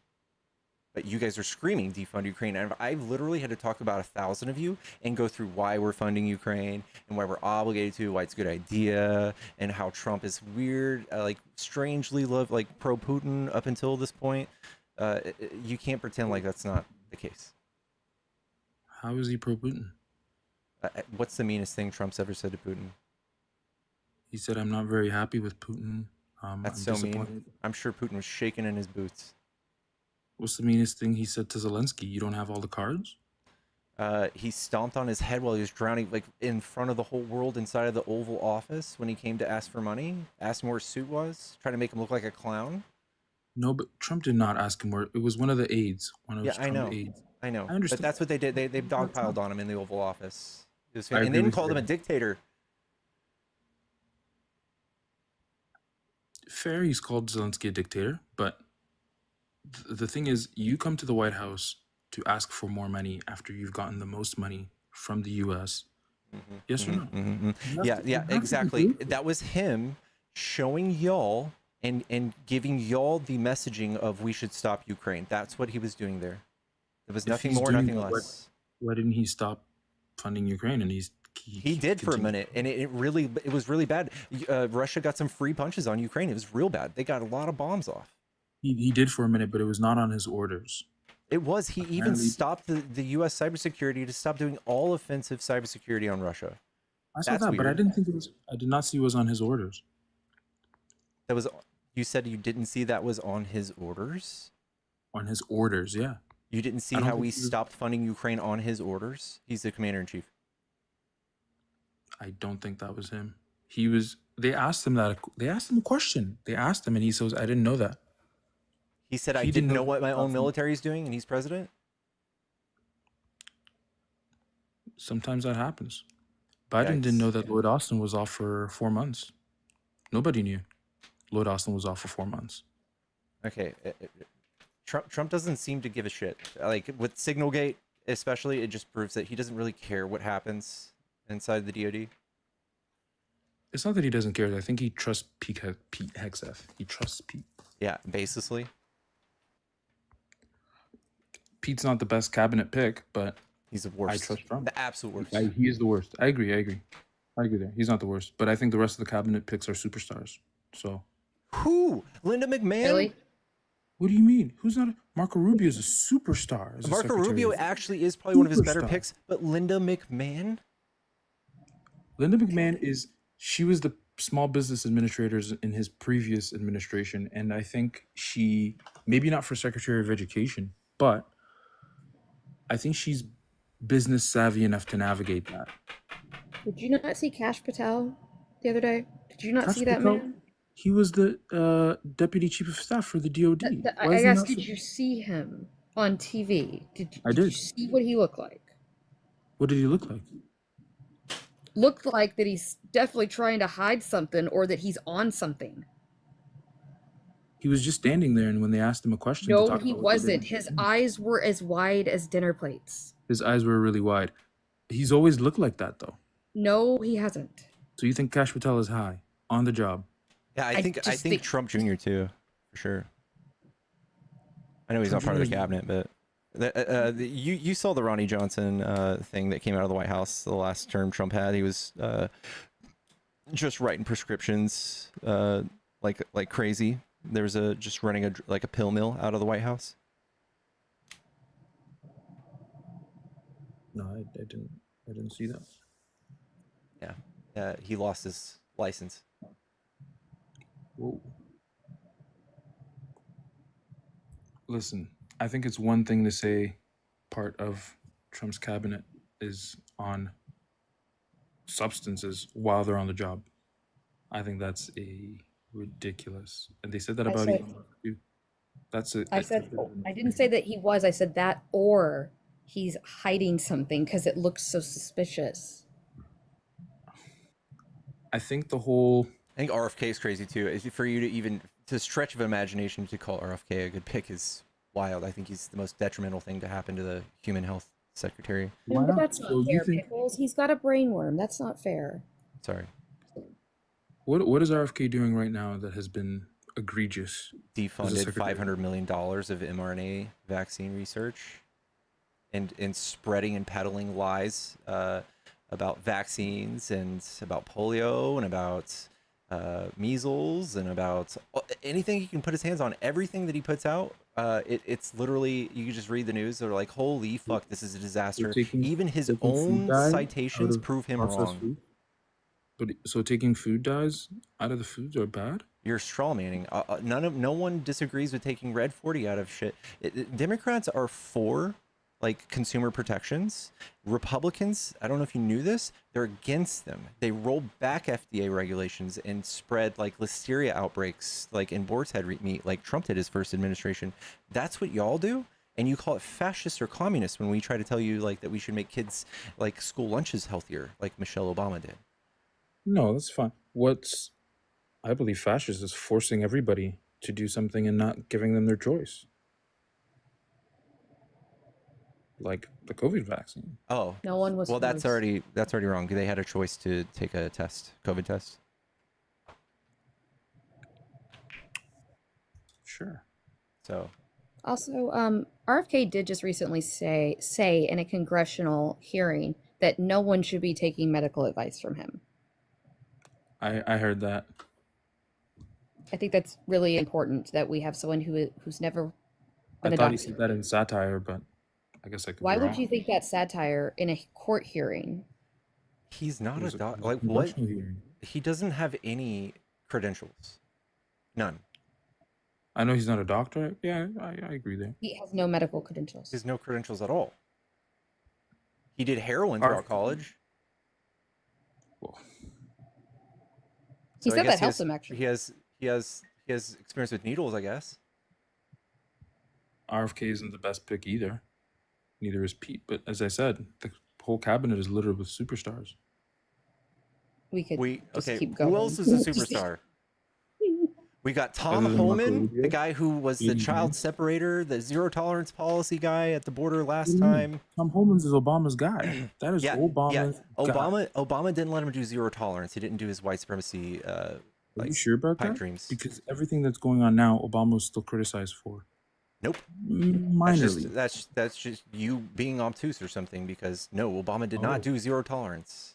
But you guys are screaming defund Ukraine. And I've literally had to talk about 1,000 of you and go through why we're funding Ukraine and why we're obligated to, why it's a good idea, and how Trump is weird, like strangely pro-Putin up until this point. You can't pretend like that's not the case. How is he pro-Putin? What's the meanest thing Trump's ever said to Putin? He said, "I'm not very happy with Putin. That's I'm so mean. disappointed." I'm sure Putin was shaking in his boots. What's the meanest thing he said to Zelensky? You don't have all the cards? He stomped on his head while he was drowning, like in front of the whole world inside of the Oval Office when he came to ask for money, asked him where his suit was, trying to make him look like a clown. No, but Trump did not ask him where. It was one of the aides. One of his I know. aides. I know. I understand. But that's what they did. They dogpiled on him in the Oval Office. And agree then with called you. him a dictator. Fair, he's called Zelensky a dictator, but the thing is, you come to the White House to ask for more money after you've gotten the most money from the U.S. Yes or no? Yeah, exactly. That was him showing y'all and giving y'all the messaging of we should stop Ukraine. That's what he was doing there. There was If nothing he's more, doing nothing that, less. Why didn't he stop funding Ukraine? And He did for a minute, and it was really bad. Russia got some free punches on Ukraine. It was real bad. They got a lot of bombs off. He did for a minute, but it was not on his orders. It was. He even Apparently- stopped the U.S. cybersecurity to stop doing all offensive cybersecurity on Russia. I saw That's that, but I weird. didn't think it was. I did not see it was on his orders. That was. You said you didn't see that was on his orders? On his orders, yeah. You didn't see I don't how think we he was- stopped funding Ukraine on his orders? He's the commander in chief. I don't think that was him. He was. They asked him that. They asked him a question. They asked him, and he says, "I didn't know that." He said, I He didn't didn't know know what my own nothing. military is doing, and he's president? Sometimes that happens. Biden didn't know that Lloyd Austin was off for 4 months. Nobody knew Lloyd Austin was off for 4 months. Okay. Trump doesn't seem to give a shit. Like, with Signalgate, especially, it just proves that he doesn't really care what happens inside the DoD. It's not that he doesn't care. I think he trusts Pete Hegseth. He trusts Pete. Yeah, basically. Pete's not the best cabinet pick, but he's the worst. I trust Trump. The absolute worst. He is the worst. I agree there. He's not the worst, but I think the rest of the cabinet picks are superstars. So who? Linda McMahon? Really? What do you mean? Who's not? Marco Rubio is a superstar. as a Marco Secretary Rubio of- actually is probably one of his better Superstar. picks, but Linda McMahon? Linda McMahon is. She was the small business administrators in his previous administration, and I think she, maybe not for Secretary of Education, but I think she's business savvy enough to navigate that. Did you not see Kash Patel the other day? Did you not Kash see that Patel, man? He was the deputy chief of staff for the DoD. Why I is he asked, not did so- you see him on TV? I Did you did. see what he looked like? What did he look like? Looked like that he's definitely trying to hide something or that he's on something. He was just standing there, and when they asked him a question to No, talk he about what they wasn't. did, His eyes were as wide as dinner plates. his eyes were really wide. He's always looked like that, though. No, he hasn't. So you think Cash Patel is high on the job? Yeah, I think Trump Jr. too, for sure. I know he's Trump not part of the Jr. cabinet, but you saw the Ronnie Johnson thing that came out of the White House the last term Trump had. He was just writing prescriptions like crazy. There was just running a pill mill out of the White House. No, I didn't see that. Yeah, he lost his license. Whoa. Listen, I think it's one thing to say part of Trump's cabinet is on substances while they're on the job. I think that's a ridiculous. And they said that about Elon Musk too. That's it. I didn't say that he was. I said that or he's hiding something because it looks so suspicious. I think the whole. I think RFK is crazy too. For you to even to stretch of imagination to call RFK a good pick is wild. I think he's the most detrimental thing to happen to the human health secretary. But that's not fair, Pickles. He's got a brainworm. That's not fair. Sorry. What is RFK doing right now that has been egregious? Defunded $500 million of mRNA vaccine research, and spreading and peddling lies about vaccines and about polio and about measles and about anything he can put his hands on. Everything that he puts out, it's literally, you can just read the news. They're like, holy fuck, this is a disaster. Even his own citations prove him wrong. Food? But so taking food dyes out of the foods are bad? You're straw manning. No one disagrees with taking red 40 out of shit. Democrats are for like consumer protections. Republicans, I don't know if you knew this, they're against them. They rolled back FDA regulations and spread like listeria outbreaks like in boar's head meat like Trump did his first administration. That's what y'all do? And you call it fascist or communist when we try to tell you like that we should make kids like school lunches healthier like Michelle Obama did. No, that's fine. I believe fascist is forcing everybody to do something and not giving them their choice. Like the COVID vaccine. Oh, no one was. Well, that's already wrong. They had a choice to take a test, COVID test. Sure. So. Also, RFK did just recently say in a congressional hearing that no one should be taking medical advice from him. I heard that. I think that's really important that we have someone who's never been I a thought doctor. he said that in satire, but I guess I could Why be would wrong. you think that's satire in a court hearing? He's not a doctor. a Like what? congressional hearing. He doesn't have any credentials. None. I know he's not a doctor. Yeah, I agree there. He has no medical credentials. He has no credentials at all. He did heroin throughout college. He So I said guess that helps him actually. He has experience with needles, I guess. RFK isn't the best pick either. Neither is Pete. But as I said, the whole cabinet is littered with superstars. We could just keep Who going. else is a superstar? We got Tom Other than Homan, Marco Rubio? the guy who was the Ian child Grant? separator, the zero tolerance policy guy at the border last What do you mean? time. Tom Holman's is Obama's guy. That is Obama's guy. Obama didn't let him do zero tolerance. He didn't do his white supremacy. Are you sure about pipe that? dreams. Because everything that's going on now, Obama was still criticized for. Nope. Minorly. That's just you being obtuse or something. Because no, Obama did not do zero tolerance.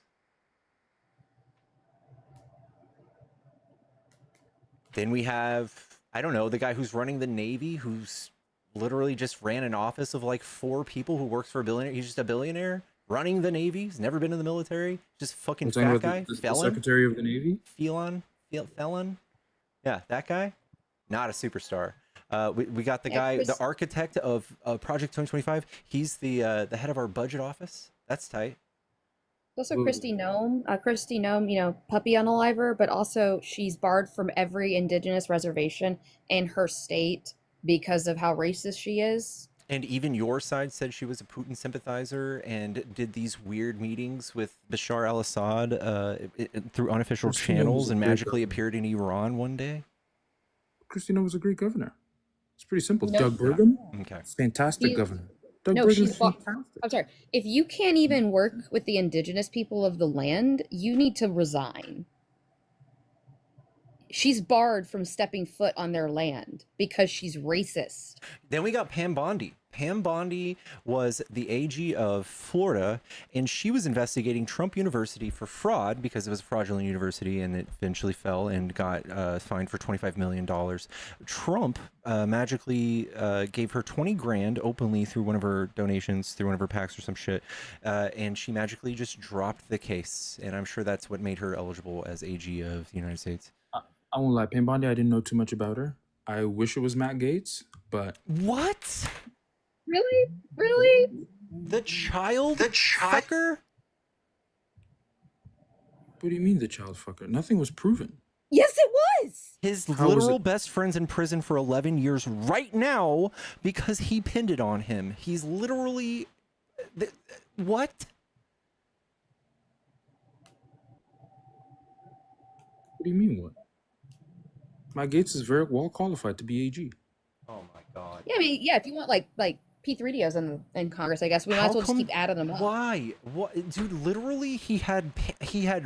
Then we have, I don't know, the guy who's running the Navy, who's literally just ran an office of like 4 people who works for a billionaire. He's just a billionaire running the Navy. He's never been in the military. Just fucking We're talking fat about guy. the Felon. Secretary of the Navy? Felon. Yeah, that guy. Not a superstar. We got the guy, the architect of Project 2025. He's the head of our budget office. That's tight. Also, Kristi Noem, puppy unaliver, but also she's barred from every indigenous reservation in her state because of how racist she is. And even your side said she was a Putin sympathizer and did these weird meetings with Bashar al-Assad through unofficial channels and magically appeared in Iran one day. Christina was a great governor. It's pretty simple. No. Doug Burgum, Okay. fantastic He- governor. Doug No, Burgum's she's fantastic. I'm sorry. If you can't even work with the indigenous people of the land, you need to resign. She's barred from stepping foot on their land because she's racist. Then we got Pam Bondi. Pam Bondi was the AG of Florida, and she was investigating Trump University for fraud because it was a fraudulent university, and it eventually fell and got fined for $25 million. Trump magically gave her 20 grand openly through one of her donations, through one of her PACs or some shit, and she magically just dropped the case, and I'm sure that's what made her eligible as AG of the United States. I won't lie, Pam Bondi, I didn't know too much about her. I wish it was Matt Gaetz, but What? Really? Really? The child fucker? What do you mean the child fucker? Nothing was proven. Yes, it was. His How was literal it? best friend's in prison for 11 years right now because he pinned it on him. He's literally... What? What do you mean what? Matt Gaetz is very well qualified to be AG. Oh my god. Yeah, I mean, yeah. If you want like P3DOs in Congress, I guess we might as well just keep adding them up. Why? What, dude? Literally, he had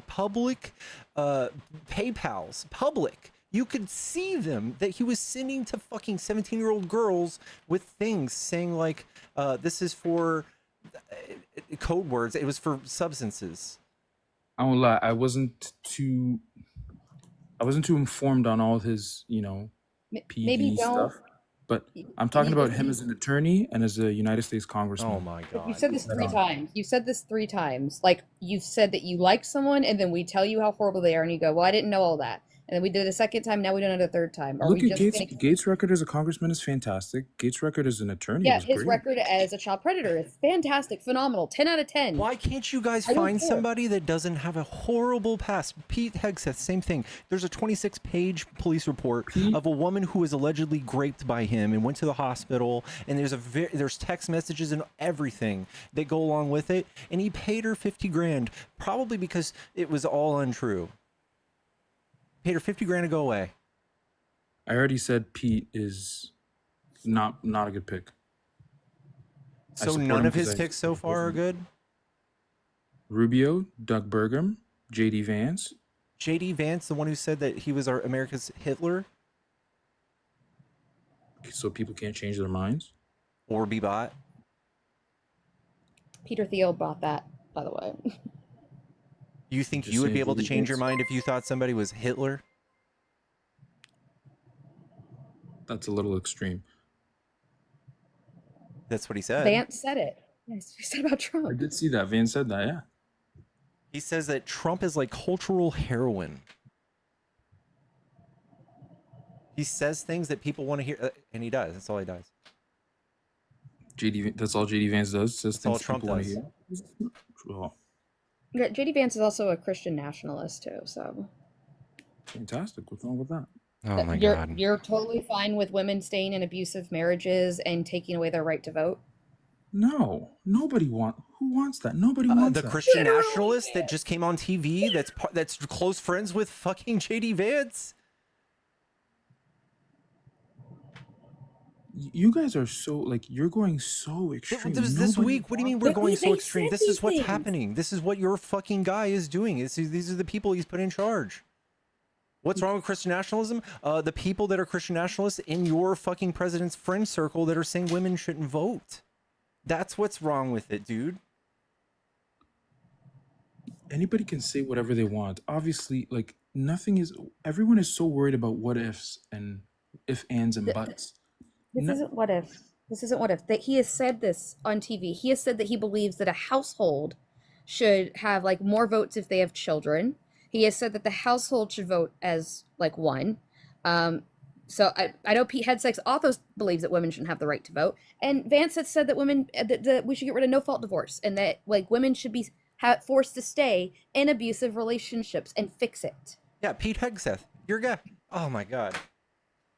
public PayPal's. Public. You could see them that he was sending to fucking 17-year-old girls with things saying like, "This is for code words." It was for substances. I won't lie, I wasn't too informed on all his, PV Maybe don't. stuff. But I'm talking about him as an attorney and as a United States congressman. Oh my god. You said this 3 times. You said this 3 times. Like, you've said that you like someone, and then we tell you how horrible they are, and you go, well, I didn't know all that. And then we did it a second time, now we did it a third time. Are Look we at just Gates. Gates' record as a congressman is fantastic. Gates' record as an attorney Yeah, is his great. record as a child predator is fantastic, phenomenal, 10 out of 10. Why can't you guys I don't find care. somebody that doesn't have a horrible past? Pete Hegseth, same thing. There's a 26-page police report of a woman who was allegedly raped by him and went to the hospital, and there's text messages and everything that go along with it, and he paid her 50 grand, probably because it was all untrue. Paid her 50 grand to go away. I already said Pete is not a good pick. I So support none him of his 'cause I- picks so far are good? Rubio, Doug Burgum, JD Vance. JD Vance, the one who said that he was America's Hitler? So people can't change their minds? Or be bought? Peter Thiel bought that, by the way. You think Just you would saying be able to JD change your Vance. mind if you thought somebody was Hitler? That's a little extreme. That's what he said. Vance said it. Yes, he said about Trump. I did see that. Vance said that, yeah. He says that Trump is like cultural heroin. He says things that people want to hear, and he does. That's all he does. That's all JD Vance does. Says That's all things Trump people wanna does. hear. Well, Yeah, JD Vance is also a Christian nationalist too, so fantastic. What's wrong with that? Oh my you're god. you're totally fine with women staying in abusive marriages and taking away their right to vote. No, who wants that? Nobody wants The that. Christian nationalist that just came on TV that's close friends with fucking JD Vance. You guys are so like you're going so extreme. This Nobody week, what do you mean we're But going they so extreme? said This is these what's things. happening. This is what your fucking guy is doing. These are the people he's put in charge. What's wrong with Christian nationalism? The people that are Christian nationalists in your fucking president's friend circle that are saying women shouldn't vote. That's what's wrong with it, dude. Anybody can say whatever they want. Obviously, like everyone is so worried about what ifs and if ands and buts. This No- isn't what if. This isn't what if. That he has said this on TV. He has said that he believes that a household should have like more votes if they have children. He has said that the household should vote as like one. So I know Pete Hegseth also believes that women shouldn't have the right to vote, and Vance has said that women that we should get rid of no fault divorce, and that like women should be forced to stay in abusive relationships and fix it. Yeah, Pete Hegseth, your guy. Oh my god.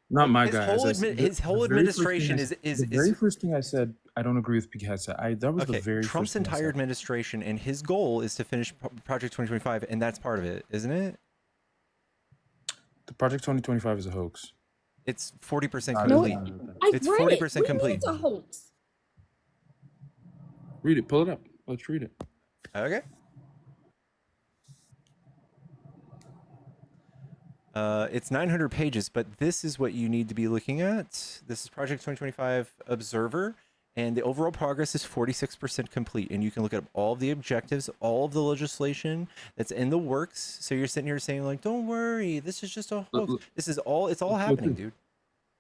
Not my His guy. whole as I said. his whole The very first administration thing is the very first thing I said. I don't agree with Pete Hegseth. That was the very Trump's first thing I entire said. administration and his goal is to finish Project 2025, and that's part of it, isn't it? The Project 2025 is a hoax. It's 40% Not No, as complete. I It's read it. 40% What do you mean complete. it's a hoax? Read it. Pull it up. Let's read it. Okay. It's 900 pages, but this is what you need to be looking at. This is Project 2025 Observer, and the overall progress is 46% complete. And you can look at all of the objectives, all of the legislation that's in the works. So you're sitting here saying like, "Don't worry, this is just a hoax." This is all. It's all happening, dude.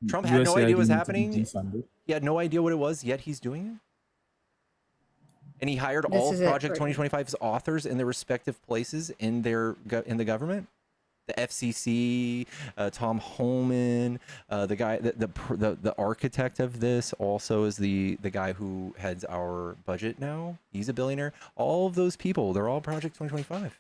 Trump had no idea what was happening. He had no idea what it was, yet he's doing it. And he hired all of Project 2025's authors in their respective places in the government. The FCC, Tom Holman, the guy, the architect of this also is the guy who heads our budget now. He's a billionaire. All of those people, they're all Project 2025.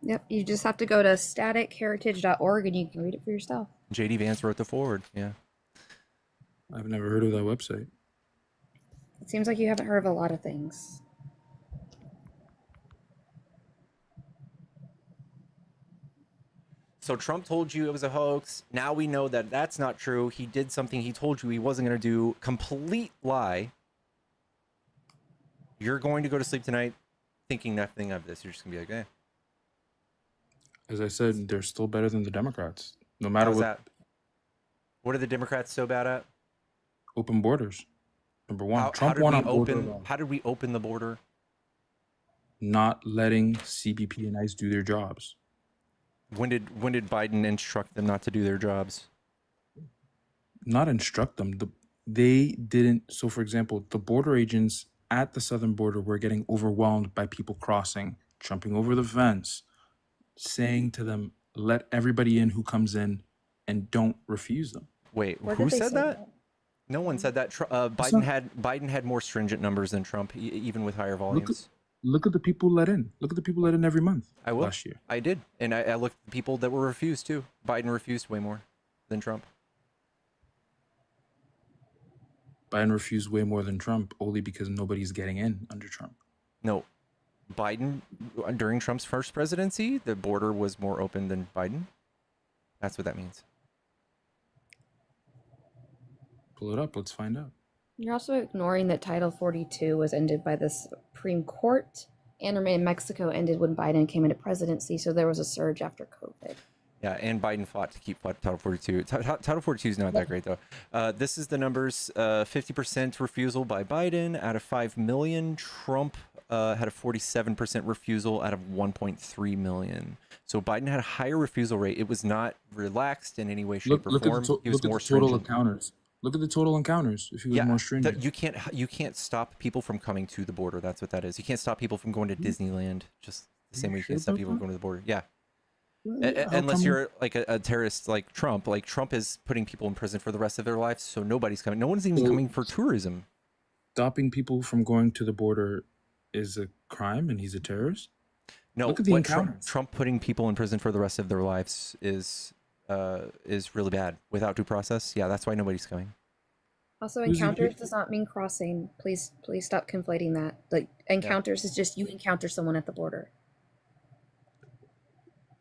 Yep, you just have to go to staticheritage.org and you can read it for yourself. JD Vance wrote the foreword. Yeah. I've never heard of that website. It seems like you haven't heard of a lot of things. So Trump told you it was a hoax. Now we know that that's not true. He did something he told you he wasn't going to do. Complete lie. You're going to go to sleep tonight thinking nothing of this. You're just going to be like, eh. As I said, they're still better than the Democrats. No matter How's what. that? What are the Democrats so bad at? Open borders. Number one. How Trump did won we on border open? law. How did we open the border? Not letting CBP and ICE do their jobs. When did Biden instruct them not to do their jobs? Not instruct them. They didn't. So, for example, the border agents at the southern border were getting overwhelmed by people crossing, jumping over the fence, saying to them, let everybody in who comes in and don't refuse them. Wait, who said that? No one said that. Biden had more stringent numbers than Trump, even with higher volumes. Look at the people let in. Look at the people let in every month. I will. Last year. I did. And I looked at the people that were refused too. Biden refused way more than Trump. Biden refused way more than Trump only because nobody's getting in under Trump. No. Biden, during Trump's first presidency, the border was more open than Biden. That's what that means. Pull it up. Let's find out. You're also ignoring that Title 42 was ended by the Supreme Court, and Mexico ended when Biden came into presidency, so there was a surge after COVID. Yeah, and Biden fought to keep Title 42. Title 42 is not that great, though. This is the numbers. 50% refusal by Biden out of 5 million. Trump had a 47% refusal out of 1.3 million. So Biden had a higher refusal rate. It was not relaxed in any way, shape, or form. He was more total stringent. encounters. Look at the total encounters. If he was more stringent, you can't stop people from coming to the border. That's what that is. You can't stop people from going to Disneyland. Just the same way you can't stop people from going to the border. Yeah. Unless you're like a terrorist like Trump. Like Trump is putting people in prison for the rest of their lives, so nobody's coming. No one's even coming for tourism. Stopping people from going to the border is a crime, and he's a terrorist. No, look at the what encounters. Trump putting people in prison for the rest of their lives is really bad without due process. Yeah, that's why nobody's coming. Also, encounters does not mean crossing. Please stop conflating that. Like encounters is just you encounter someone at the border.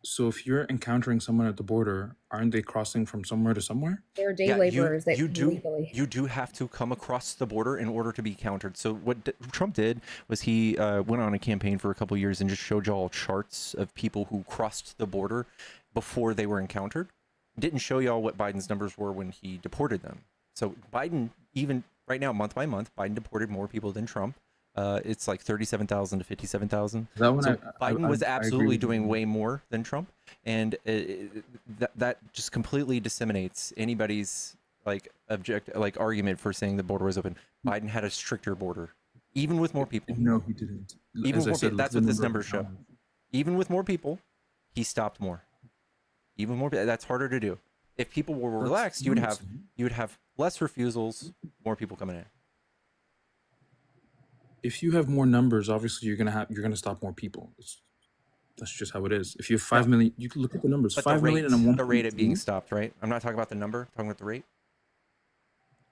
So if you're encountering someone at the border, aren't they crossing from somewhere to somewhere? They're day laborers that illegally. You do have to come across the border in order to be countered. So what Trump did was he went on a campaign for a couple of years and just showed y'all charts of people who crossed the border before they were encountered. Didn't show y'all what Biden's numbers were when he deported them. So Biden, even right now, month by month, Biden deported more people than Trump. It's like 37,000 to 57,000. So Biden was absolutely doing way more than Trump, and that just completely disseminates anybody's argument for saying the border was open. Biden had a stricter border, even with more people. No, he didn't. Even with more people, that's what this numbers show. Even with more people, he stopped more. Even more. That's harder to do. If people were relaxed, you would have less refusals, more people coming in. If you have more numbers, obviously you're gonna stop more people. That's just how it is. If you have 5 million, you can look at the numbers. But 5 million and a the rate of being stopped, right? I'm not talking about the number. I'm talking about the rate.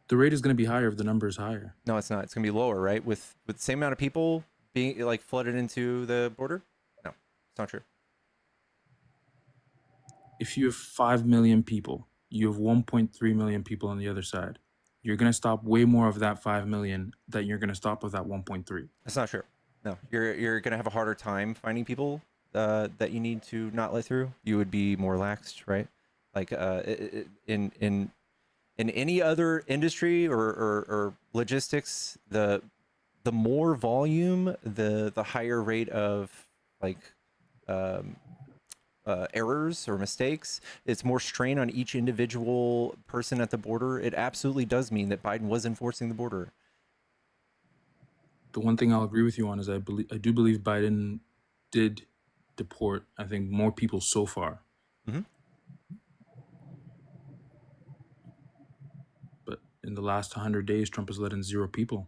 The rate is going to be higher if the number is higher. No, it's not. It's going to be lower, right? With the same amount of people being flooded into the border. No, it's not true. if you have 5 million people, you have 1.3 million people on the other side. You're going to stop way more of that 5 million that you're going to stop with that 1.3. That's not true. No, you're gonna have a harder time finding people that you need to not let through. You would be more laxed, right? Like in any other industry or logistics, the more volume, the higher rate of like errors or mistakes. It's more strain on each individual person at the border. It absolutely does mean that Biden was enforcing the border. The one thing I'll agree with you on is I do believe Biden did deport, I think, more people so far. Mm-hmm. But in the last 100 days, Trump has let in 0 people.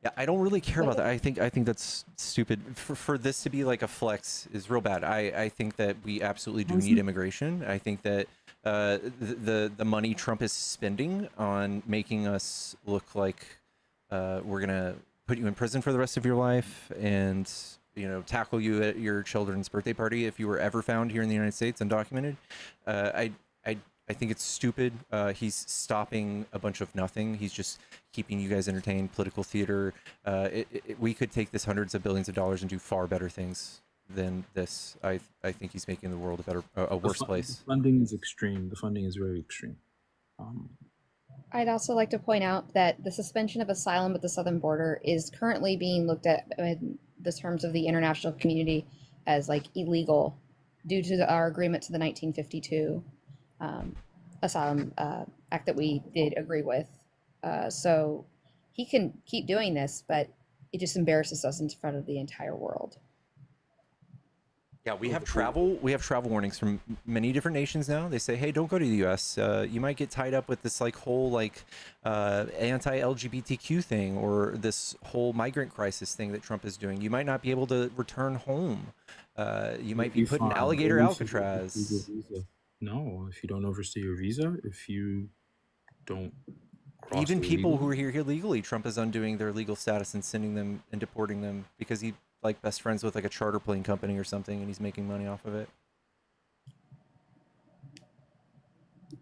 Yeah, I don't really care about that. I think that's stupid. For this to be like a flex is real bad. I think that we absolutely do need immigration. I think that the money Trump is spending on making us look like we're gonna put you in prison for the rest of your life and tackle you at your children's birthday party if you were ever found here in the United States undocumented. I think it's stupid. He's stopping a bunch of nothing. He's just keeping you guys entertained, political theater. We could take this hundreds of billions of dollars and do far better things than this. I think he's making the world a worse place. The funding is extreme. The funding is very extreme. I'd also like to point out that the suspension of asylum at the southern border is currently being looked at in the terms of the international community as like illegal due to our agreement to the 1952 asylum act that we did agree with. So he can keep doing this, but it just embarrasses us in front of the entire world. Yeah, we have travel warnings from many different nations now. They say, hey, don't go to the US. You might get tied up with this like whole like anti-LGBTQ thing or this whole migrant crisis thing that Trump is doing. You might not be able to return home. You might be put in alligator Alcatraz. No, if you don't overstay your visa, if you don't cross even people illegally. who are here illegally, Trump is undoing their legal status and sending them and deporting them because he like best friends with like a charter plane company or something and he's making money off of it.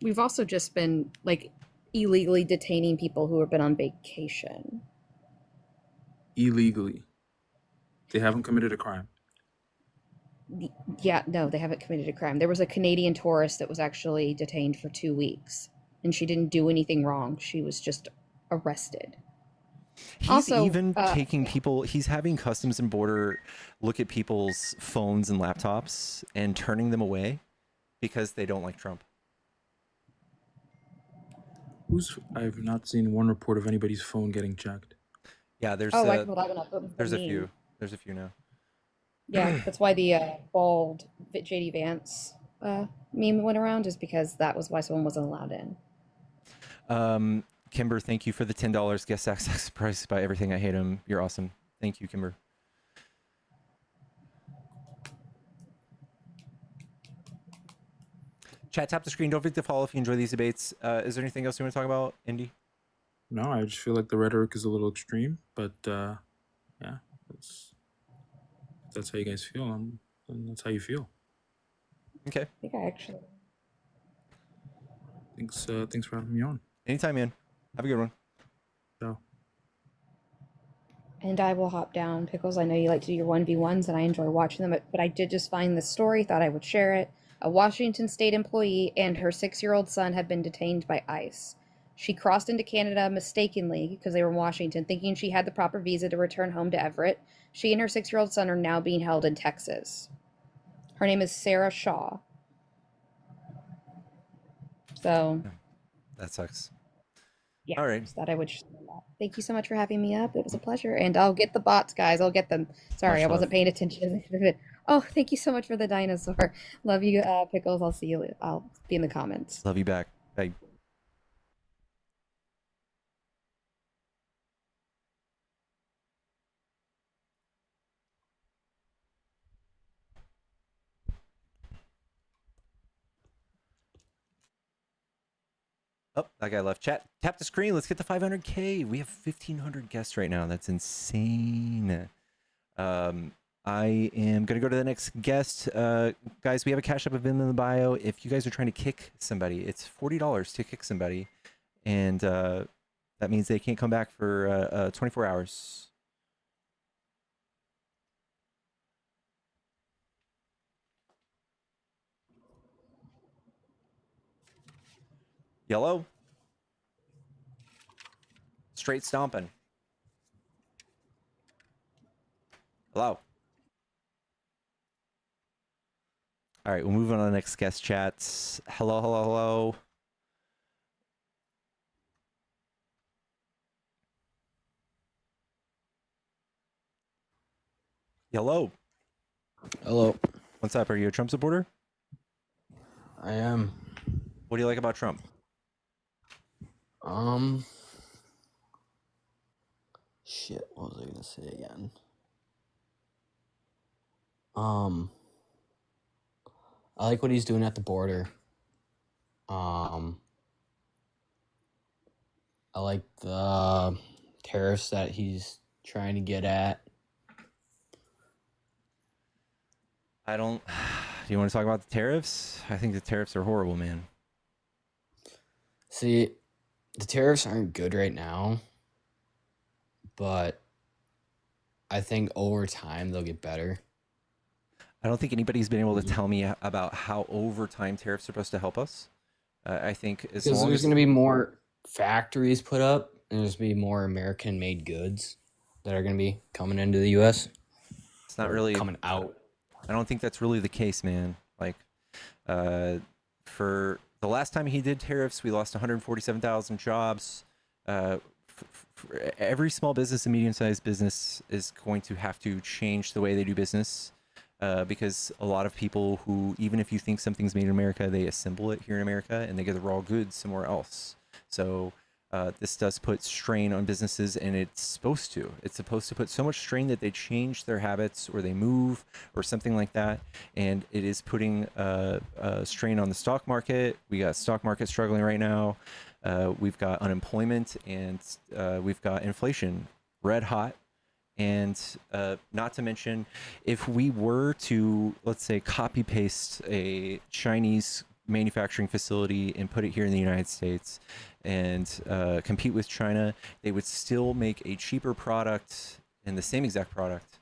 We've also just been like illegally detaining people who have been on vacation. Illegally. They haven't committed a crime. Yeah, no, they haven't committed a crime. There was a Canadian tourist that was actually detained for 2 weeks, and she didn't do anything wrong. She was just arrested. He's also even taking people, he's having Customs and Border look at people's phones and laptops and turning them away because they don't like Trump. I've not seen one report of anybody's phone getting checked. Yeah, there's I can pull that one up. there's a few. There's a few now. Yeah, that's why the bald JD Vance meme went around, is because that was why someone wasn't allowed in. Kimber, thank you for the $10 guest access price by Everything I Hate Him. You're awesome. Thank you, Kimber. Chat, tap the screen. Don't forget to follow if you enjoy these debates. Is there anything else you want to talk about, Indy? No, I just feel like the rhetoric is a little extreme, but yeah, that's how you guys feel, and that's how you feel. Okay. I think I actually. Thanks for having me on. Anytime, man. Have a good one. Ciao. And I will hop down. Pickles, I know you like to do your 1v1s, and I enjoy watching them, but I did just find this story, thought I would share it. A Washington state employee and her 6-year-old son have been detained by ICE. She crossed into Canada mistakenly because they were in Washington, thinking she had the proper visa to return home to Everett. She and her 6-year-old son are now being held in Texas. Her name is Sarah Shaw. So. That sucks. Yeah, all right. Just thought I would share that. Thank you so much for having me up. It was a pleasure. And I'll get the bots, guys. I'll get them. Sorry, I wasn't paying attention. Oh, thank you so much for the dinosaur. Love you, Pickles. I'll see you. I'll be in the comments. Love you back. Bye. Oh, that guy left. Chat, tap the screen. Let's get to 500K. We have 1,500 guests right now. That's insane. I am going to go to the next guest. Guys, we have a Cash App in the bio. If you guys are trying to kick somebody, it's $40 to kick somebody. And that means they can't come back for 24 hours. Yellow. Straight stomping. Hello. All right, we'll move on to the next guest chats. Hello, hello, hello. Hello. Hello. What's up? Are you a Trump supporter? I am. What do you like about Trump? Shit, what was I gonna say again? I like what he's doing at the border. I like the tariffs that he's trying to get at. I don't. Do you want to talk about the tariffs? I think the tariffs are horrible, man. See, the tariffs aren't good right now, but I think over time they'll get better. I don't think anybody's been able to tell me about how over time tariffs are supposed to help us. I think as Because long there's as going to be more factories put up, and there's going to be more American-made goods that are going to be coming into the U.S. It's not or really coming out. I don't think that's really the case, man. Like, for the last time he did tariffs, we lost 147,000 jobs. Every small business and medium-sized business is going to have to change the way they do business, because a lot of people who, even if you think something's made in America, they assemble it here in America and they get the raw goods somewhere else. So this does put strain on businesses, and it's supposed to. It's supposed to put so much strain that they change their habits or they move or something like that. And it is putting strain on the stock market. We got stock market struggling right now. We've got unemployment, and we've got inflation red hot. And not to mention, if we were to, let's say, copy paste a Chinese manufacturing facility and put it here in the United States and compete with China, they would still make a cheaper product and the same exact product,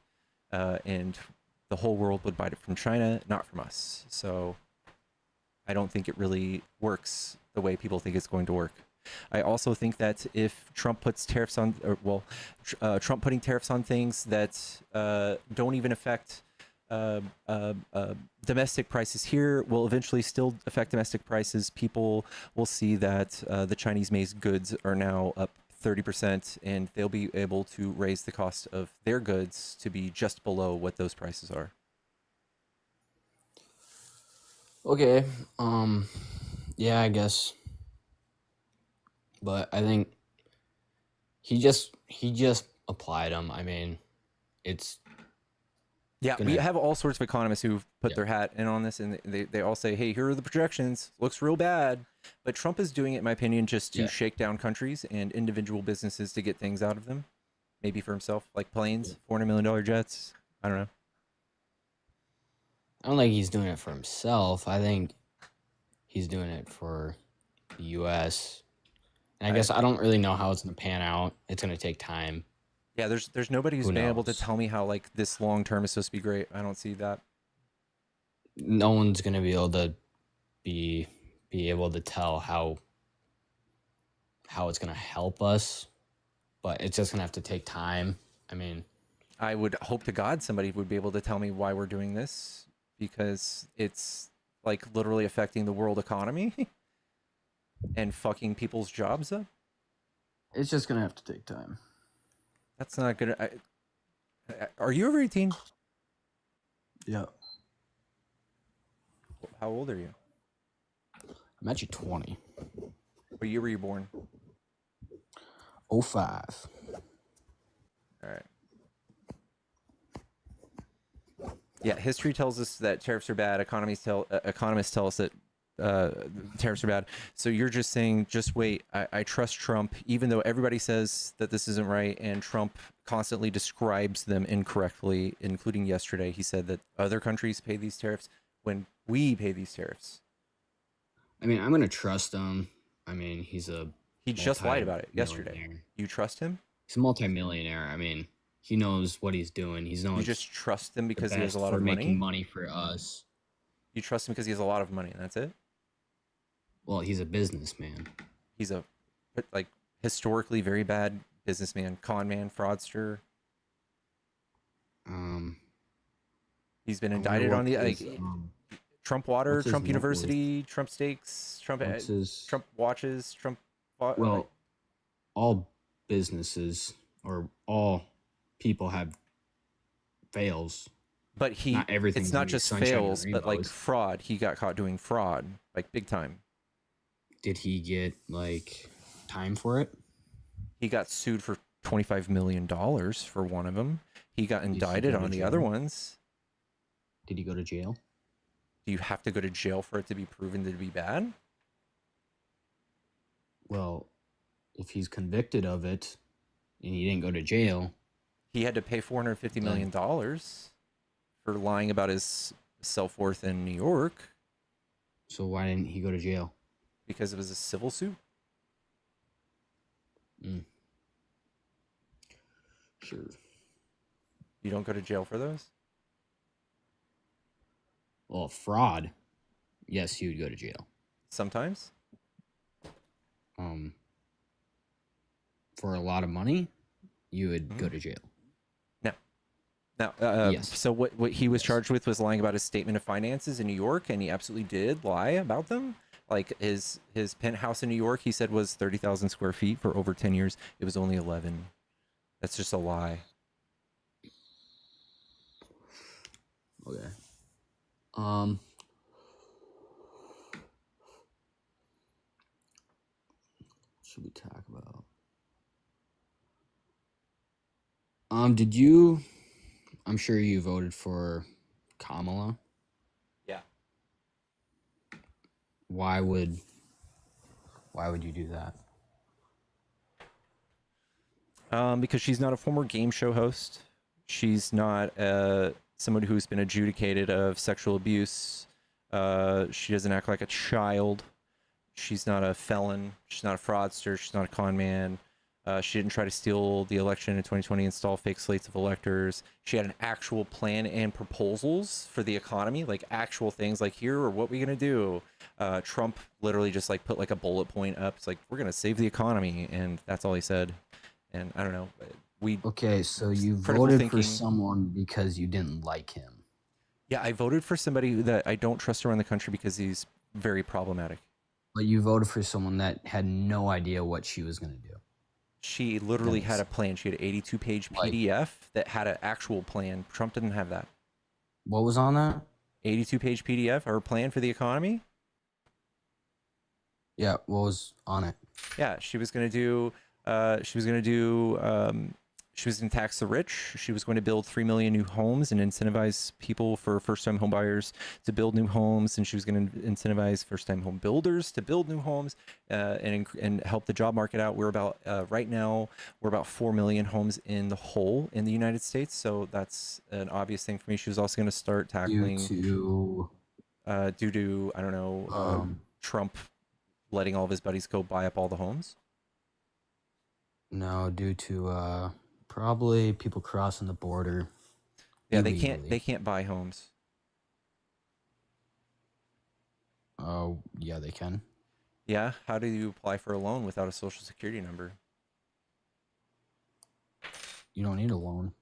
and the whole world would buy it from China, not from us. So I don't think it really works the way people think it's going to work. I also think that if Trump puts tariffs on, Trump putting tariffs on things that don't even affect domestic prices here will eventually still affect domestic prices. People will see that the Chinese-made goods are now up 30%, and they'll be able to raise the cost of their goods to be just below what those prices are. Okay. Yeah, I guess. But I think he just applied them. I mean, it's we have all sorts of economists who've put their hat in on this, and they all say, hey, here are the projections. Looks real bad. But Trump is doing it, in my opinion, just to shake down countries and individual businesses to get things out of them. Maybe for himself, like planes, $400 million jets. I don't know. I don't think he's doing it for himself. I think he's doing it for the U.S. And I guess I don't really know how it's going to pan out. It's going to take time. Yeah, there's nobody who's been able to tell me how like this long term is supposed to be great. I don't see that. No one's going to be able to be able to tell how it's going to help us, but it's just going to have to take time. I mean, I would hope to God somebody would be able to tell me why we're doing this, because it's like literally affecting the world economy and fucking people's jobs up. It's just going to have to take time. That's not good. Are you over 18? Yeah. How old are you? I'm actually 20. What year were you born? 05. All right. Yeah, history tells us that tariffs are bad. Economists tell us that tariffs are bad. So you're just saying, just wait. I trust Trump, even though everybody says that this isn't right, and Trump constantly describes them incorrectly, including yesterday. He said that other countries pay these tariffs when we pay these tariffs. I mean, I'm gonna trust him. I mean, he just lied about it yesterday. You trust him? He's a multimillionaire. I mean, he knows what he's doing. You just trust him because he has a lot of making money? money for us. You trust him because he has a lot of money, and that's it? Well, he's a businessman. He's a like historically very bad businessman, con man, fraudster. He's been indicted on the Trump water, Trump University, Trump steaks, Trump Trump watches, Trump. Well, all businesses or all people have fails. But not everything. It's not just fails, but like fraud. He got caught doing fraud, like big time. Did he get like time for it? He got sued for $25 million for one of them. He got indicted on the other ones. Did he go to jail? Do you have to go to jail for it to be proven to be bad? Well, if he's convicted of it and he didn't go to jail, he had to pay $450 million for lying about his self-worth in New York. So why didn't he go to jail? Because it was a civil suit. Sure. You don't go to jail for those? Well, fraud. Yes, you would go to jail. Sometimes? For a lot of money, you would go to jail. Now, yes. So what he was charged with was lying about his statement of finances in New York, and he absolutely did lie about them. Like his penthouse in New York, he said was 30,000 square feet for over 10 years. It was only 11. That's just a lie. Okay. What should we talk about? Did you? I'm sure you voted for Kamala. Yeah. Why would you do that? Because she's not a former game show host. She's not somebody who's been adjudicated of sexual abuse. She doesn't act like a child. She's not a felon. She's not a fraudster. She's not a con man. She didn't try to steal the election in 2020, install fake slates of electors. She had an actual plan and proposals for the economy, like actual things like, here are what we're going to do. Trump literally just like put like a bullet point up. It's like, we're going to save the economy. And that's all he said. And I don't know. Okay, so you voted for someone because you didn't like him. Yeah, I voted for somebody that I don't trust around the country because he's very problematic. But you voted for someone that had no idea what she was going to do. She literally had a plan. She had an 82-page PDF that had an actual plan. Trump didn't have that. What was on that? 82-page PDF, her plan for the economy. Yeah, what was on it? Yeah, she was going to do. She was going to tax the rich. She was going to build 3 million new homes and incentivize people for first-time home buyers to build new homes. And she was going to incentivize first-time home builders to build new homes and help the job market out. We're about right now we're about 4 million homes in the hole in the United States. So that's an obvious thing for me. She was also going to start tackling due to I don't know Trump letting all of his buddies go buy up all the homes. No, due to probably people crossing the border. Yeah, they can't buy homes. Oh, yeah, they can. Yeah, how do you apply for a loan without a social security number? You don't need a loan.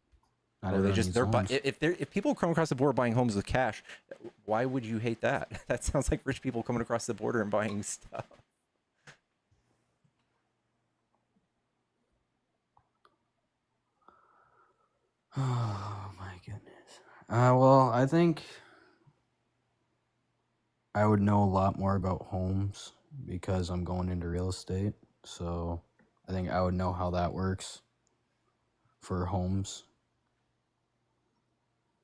If people come across the border buying homes with cash, why would you hate that? That sounds like rich people coming across the border and buying stuff. Oh my goodness. Well, I think I would know a lot more about homes because I'm going into real estate. So I think I would know how that works for homes.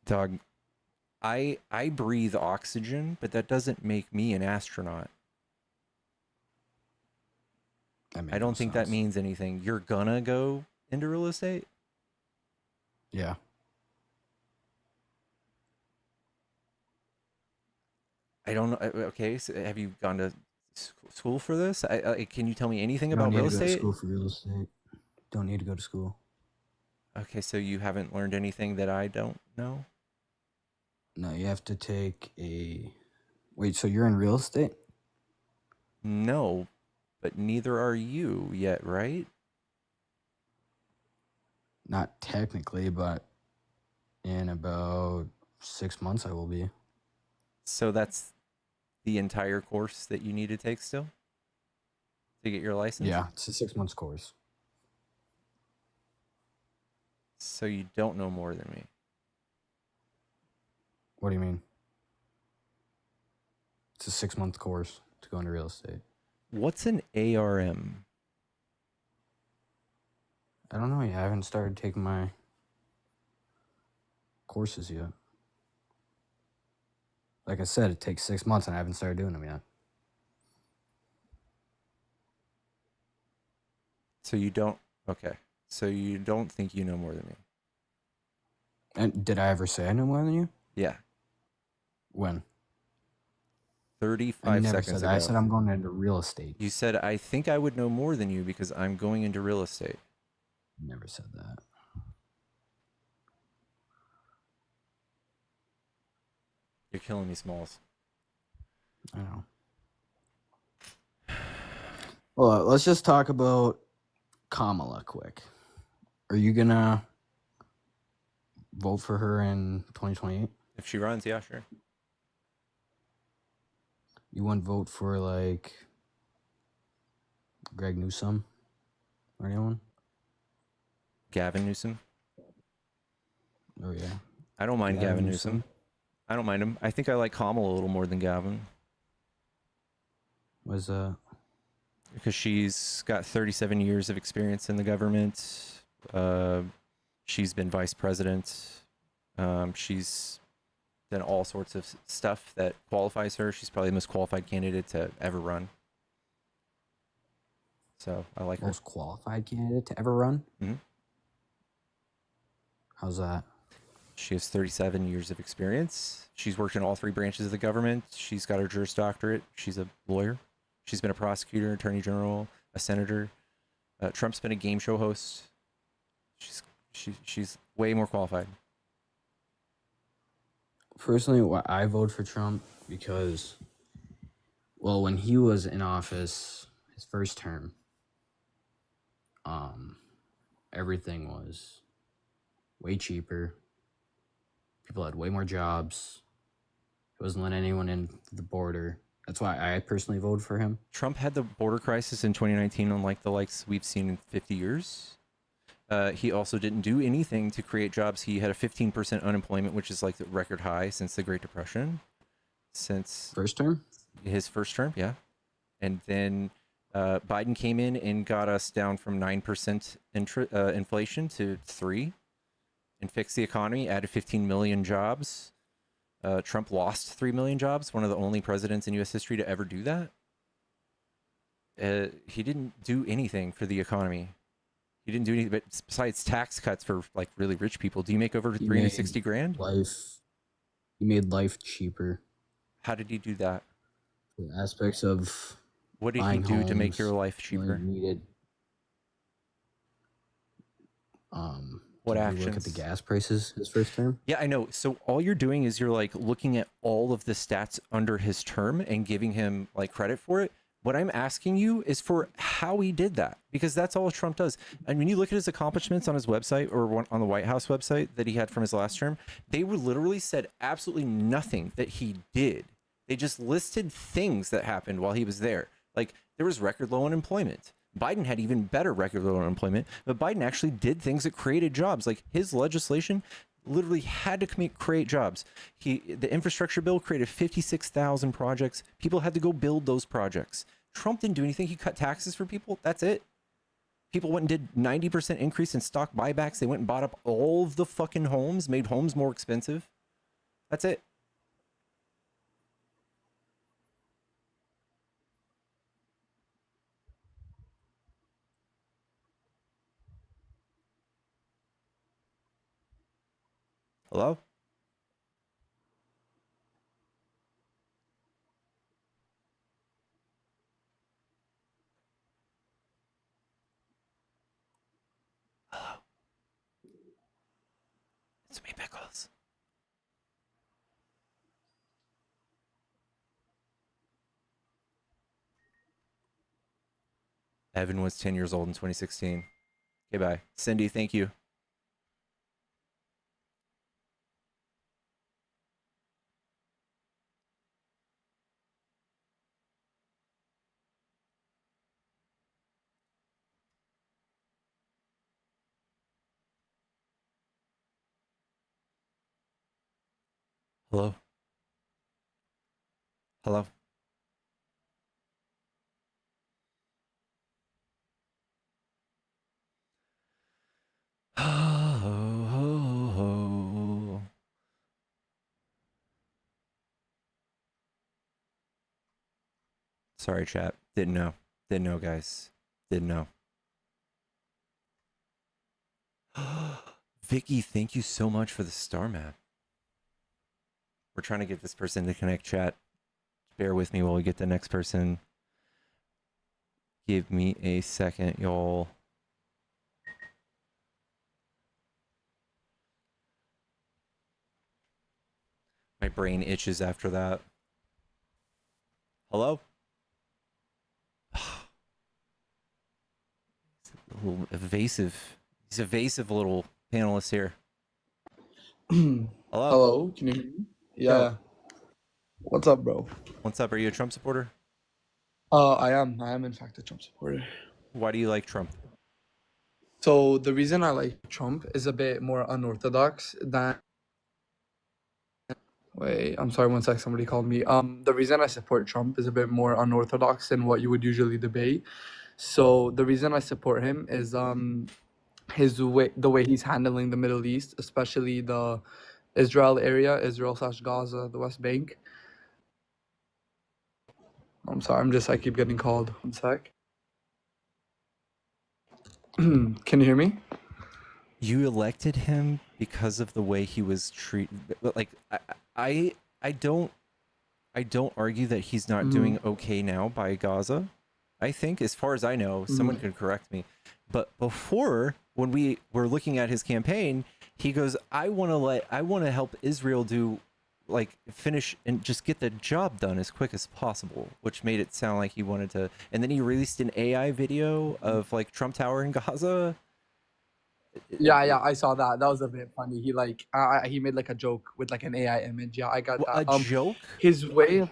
Dog, I breathe oxygen, but that doesn't make me an astronaut. I don't think that means anything. You're gonna go into real estate? Yeah. I don't know. Okay, so have you gone to school for this? Can you tell me anything You don't about need real to go to estate? school for real estate. Don't need to go to school. Okay, so you haven't learned anything that I don't know? No, you have to take a. Wait, so you're in real estate? No, but neither are you yet, right? Not technically, but in about 6 months I will be. So that's the entire course that you need to take still to get your license? Yeah, it's a 6 months course. So you don't know more than me. What do you mean? It's a 6 month course to go into real estate. What's an ARM? I don't know yet. I haven't started taking my courses yet. Like I said, it takes 6 months and I haven't started doing them yet. So you don't, okay. So you don't think you know more than me? And did I ever say I know more than you? Yeah. When? 35 I never seconds said that. ago. I said I'm going into real estate. You said, I think I would know more than you because I'm going into real estate. Never said that. You're killing me, Smalls. I know. Well, let's just talk about Kamala quick. Are you gonna vote for her in 2028? If she runs, yeah, sure. You wouldn't vote for like Greg Newsom or anyone? Gavin Newsom? Oh yeah. I don't mind Gavin Newsom. I don't mind him. I think I like Kamala a little more than Gavin. Was because she's got 37 years of experience in the government. She's been vice president. She's done all sorts of stuff that qualifies her. She's probably the most qualified candidate to ever run. So I like her. Most qualified candidate to ever run? Mm-hmm. How's that? She has 37 years of experience. She's worked in all three branches of the government. She's got her Juris Doctorate. She's a lawyer. She's been a prosecutor, attorney general, a senator. Trump's been a game show host. She's way more qualified. Personally, I vote for Trump because, well, when he was in office, his first term, everything was way cheaper. People had way more jobs. He wasn't letting anyone in the border. That's why I personally voted for him. Trump had the border crisis in 2019 unlike the likes we've seen in 50 years. He also didn't do anything to create jobs. He had a 15% unemployment, which is like the record high since the Great Depression. Since first term? His first term, yeah. And then Biden came in and got us down from 9% inflation to 3%. And fixed the economy, added 15 million jobs. Trump lost 3 million jobs, one of the only presidents in U.S. history to ever do that. He didn't do anything for the economy. He didn't do anything but besides tax cuts for like really rich people. Do you make over 360 grand? He made life cheaper. How did he do that? The aspects of what did he do to make your life cheaper? Needed. What did actions? You look at the gas prices his first term? Yeah, I know. So all you're doing is you're like looking at all of the stats under his term and giving him like credit for it. What I'm asking you is for how he did that, because that's all Trump does. And when you look at his accomplishments on his website or on the White House website that he had from his last term, they were literally said absolutely nothing that he did. They just listed things that happened while he was there. Like there was record low unemployment. Biden had even better record low unemployment, but Biden actually did things that created jobs. Like his legislation literally had to create jobs. The infrastructure bill created 56,000 projects. People had to go build those projects. Trump didn't do anything. He cut taxes for people. That's it. People went and did 90% increase in stock buybacks. They went and bought up all of the fucking homes, made homes more expensive. That's it. Hello? Hello? It's me, Pickles. Evan was 10 years old in 2016. Okay, bye. Cindy, thank you. Hello? Hello? Sorry, chat. Didn't know. Didn't know, guys. Didn't know. Vicky, thank you so much for the star map. We're trying to get this person to connect, chat. Bear with me while we get the next person. Give me a second, y'all. My brain itches after that. Hello? He's a little evasive. He's evasive little panelist here. Hello? Hello, can you hear me? Yeah. Yo. What's up, bro? What's up? Are you a Trump supporter? I am in fact a Trump supporter. Why do you like Trump? So the reason I like Trump is a bit more unorthodox than. Wait, I'm sorry, one sec. Somebody called me. The reason I support Trump is a bit more unorthodox than what you would usually debate. So the reason I support him is the way he's handling the Middle East, especially the Israel area, Israel/Gaza, the West Bank. I'm sorry, I keep getting called. One sec. Can you hear me? You elected him because of the way he was treated. Like I don't argue that he's not doing okay now by Gaza. I think, as far as I know, someone could correct me, but before, when we were looking at his campaign, he goes, I want to help Israel do, like, finish and just get the job done as quick as possible, which made it sound like he wanted to. And then he released an AI video of like Trump Tower in Gaza. Yeah, I saw that. That was a bit funny. He made like a joke with like an AI image. Yeah, I got that. A joke? His way.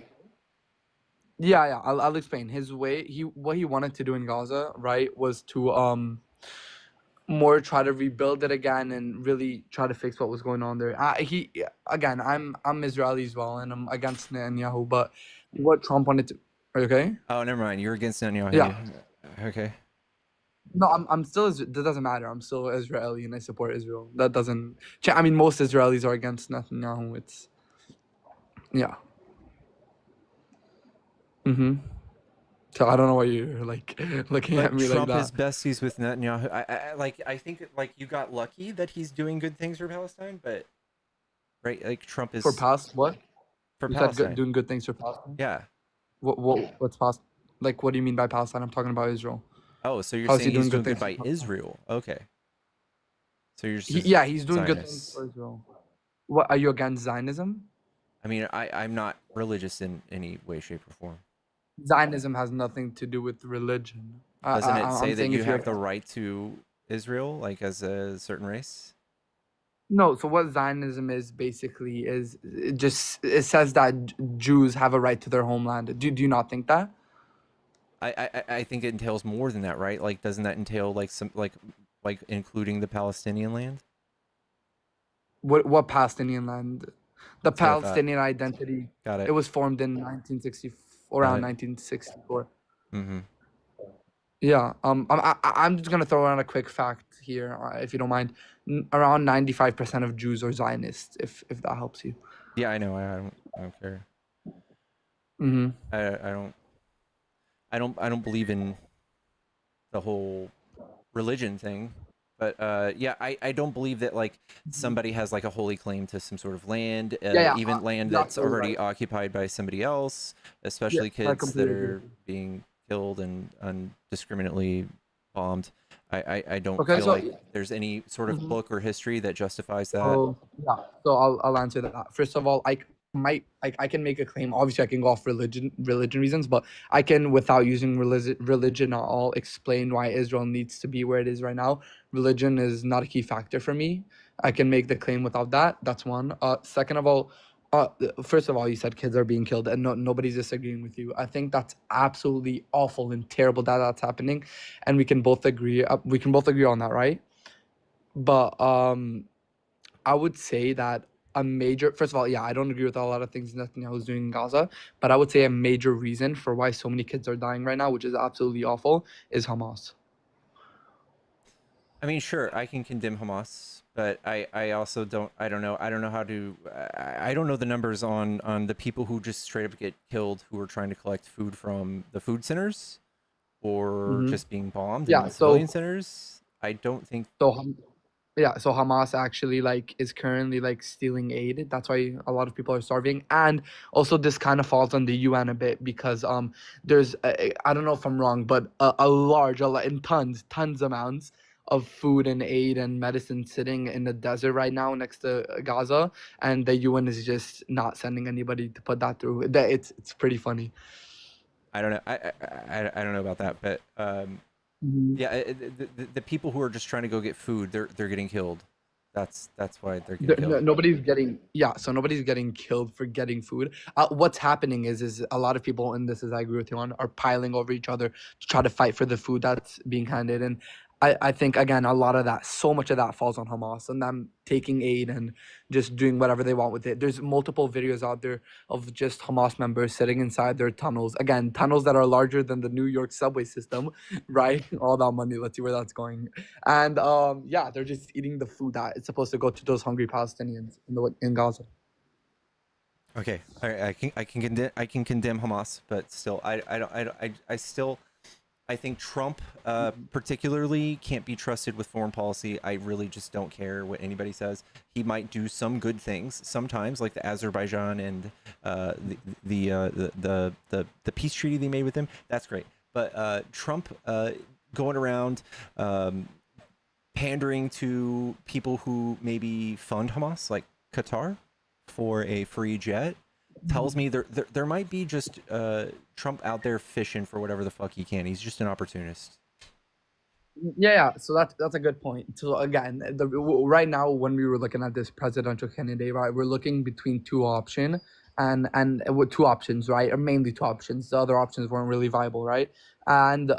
Yeah. I'll explain. His way. What he wanted to do in Gaza, right, was to more try to rebuild it again and really try to fix what was going on there. I'm Israeli as well, and I'm against Netanyahu. But what Trump wanted to. Are you okay? Oh, never mind. You're against Netanyahu. Yeah. Okay. No, I'm still. That doesn't matter. I'm still Israeli and I support Israel. That doesn't. I mean, most Israelis are against Netanyahu. It's. Yeah. So I don't know why you're like looking But at me Trump like is that. besties with Netanyahu. I think like you got lucky that he's doing good things for Palestine, but right, like Trump is For past what? for You Palestine. said doing good things for Palestine. Yeah. What's past? Like, what do you mean by Palestine? I'm talking about Israel. Oh, so you're How's saying he he's doing things good by for Palestine? Israel? Okay. So you're just he's doing good things Zionists. for Israel. What, are you against Zionism? I mean, I'm not religious in any way, shape, or form. Zionism has nothing to do with religion. Doesn't it say I'm that saying you if you're have the right to Israel, like as a certain race? No, so what Zionism is basically is it says that Jews have a right to their homeland. Do you not think that? I think it entails more than that, right? Like, doesn't that entail like some like including the Palestinian land? What Palestinian land? The That's what I thought. Palestinian identity. Got it. It was formed in 1960, around 1964. Mm-hmm. Yeah. I'm just gonna throw around a quick fact here, if you don't mind. Around 95% of Jews are Zionists. If that helps you. Yeah, I know. I don't care. Mm-hmm. I don't believe in the whole religion thing, But yeah, I don't believe that like somebody has like a holy claim to some sort of land, Yeah, even land you're that's absolutely already right. occupied by somebody else, Yeah, especially I kids that completely agree are with you. being killed and undiscriminately bombed. I don't Okay, feel so like there's any sort of mhm. book or history that justifies that. So yeah, so I'll answer that. First of all, I can make a claim. Obviously, I can go off religion reasons, but I can, without using religion at all, explain why Israel needs to be where it is right now. Religion is not a key factor for me. I can make the claim without that. That's one. Second of all, first of all, you said kids are being killed, and nobody's disagreeing with you. I think that's absolutely awful and terrible that that's happening, and we can both agree. We can both agree on that, right? But I would say that a major, first of all, yeah, I don't agree with a lot of things Netanyahu is doing in Gaza, but I would say a major reason for why so many kids are dying right now, which is absolutely awful, is Hamas. I mean, sure, I can condemn Hamas, but I also I don't know. I don't know how to. I don't know the numbers on the people who just straight up get killed who are trying to collect food from the food centers, or Mm-hmm. just being bombed Yeah, in civilian so centers. I don't think. so yeah, so Hamas actually like is currently like stealing aid. That's why a lot of people are starving, and also this kind of falls on the UN a bit because there's I don't know if I'm wrong, but a large, a lot in tons amounts of food and aid and medicine sitting in the desert right now next to Gaza, and the UN is just not sending anybody to put that through. That it's pretty funny. I don't know. I don't know about that, but Mhm. yeah, the people who are just trying to go get food, they're getting killed. That's why they're getting killed. Nobody's getting, yeah, so nobody's getting killed for getting food. What's happening is a lot of people, and this is I agree with you on, are piling over each other to try to fight for the food that's being handed. And I think again a lot of that, so much of that falls on Hamas and them taking aid and just doing whatever they want with it. There's multiple videos out there of just Hamas members sitting inside their tunnels, again tunnels that are larger than the New York subway system, right? All that money, let's see where that's going. And yeah, they're just eating the food that is supposed to go to those hungry Palestinians in Gaza. Okay, I can condemn Hamas, but still, I don't I still I think Trump particularly can't be trusted with foreign policy. I really just don't care what anybody says. He might do some good things sometimes, like the Azerbaijan and the peace treaty they made with him. That's great, but Trump going around pandering to people who maybe fund Hamas, like Qatar, for a free jet, tells me there might be just Trump out there fishing for whatever the fuck he can. He's just an opportunist. Yeah. So that's a good point. So again, right now when we were looking at this presidential candidate, right, we're looking between two option and with two options, right, or mainly two options. The other options weren't really viable, right? And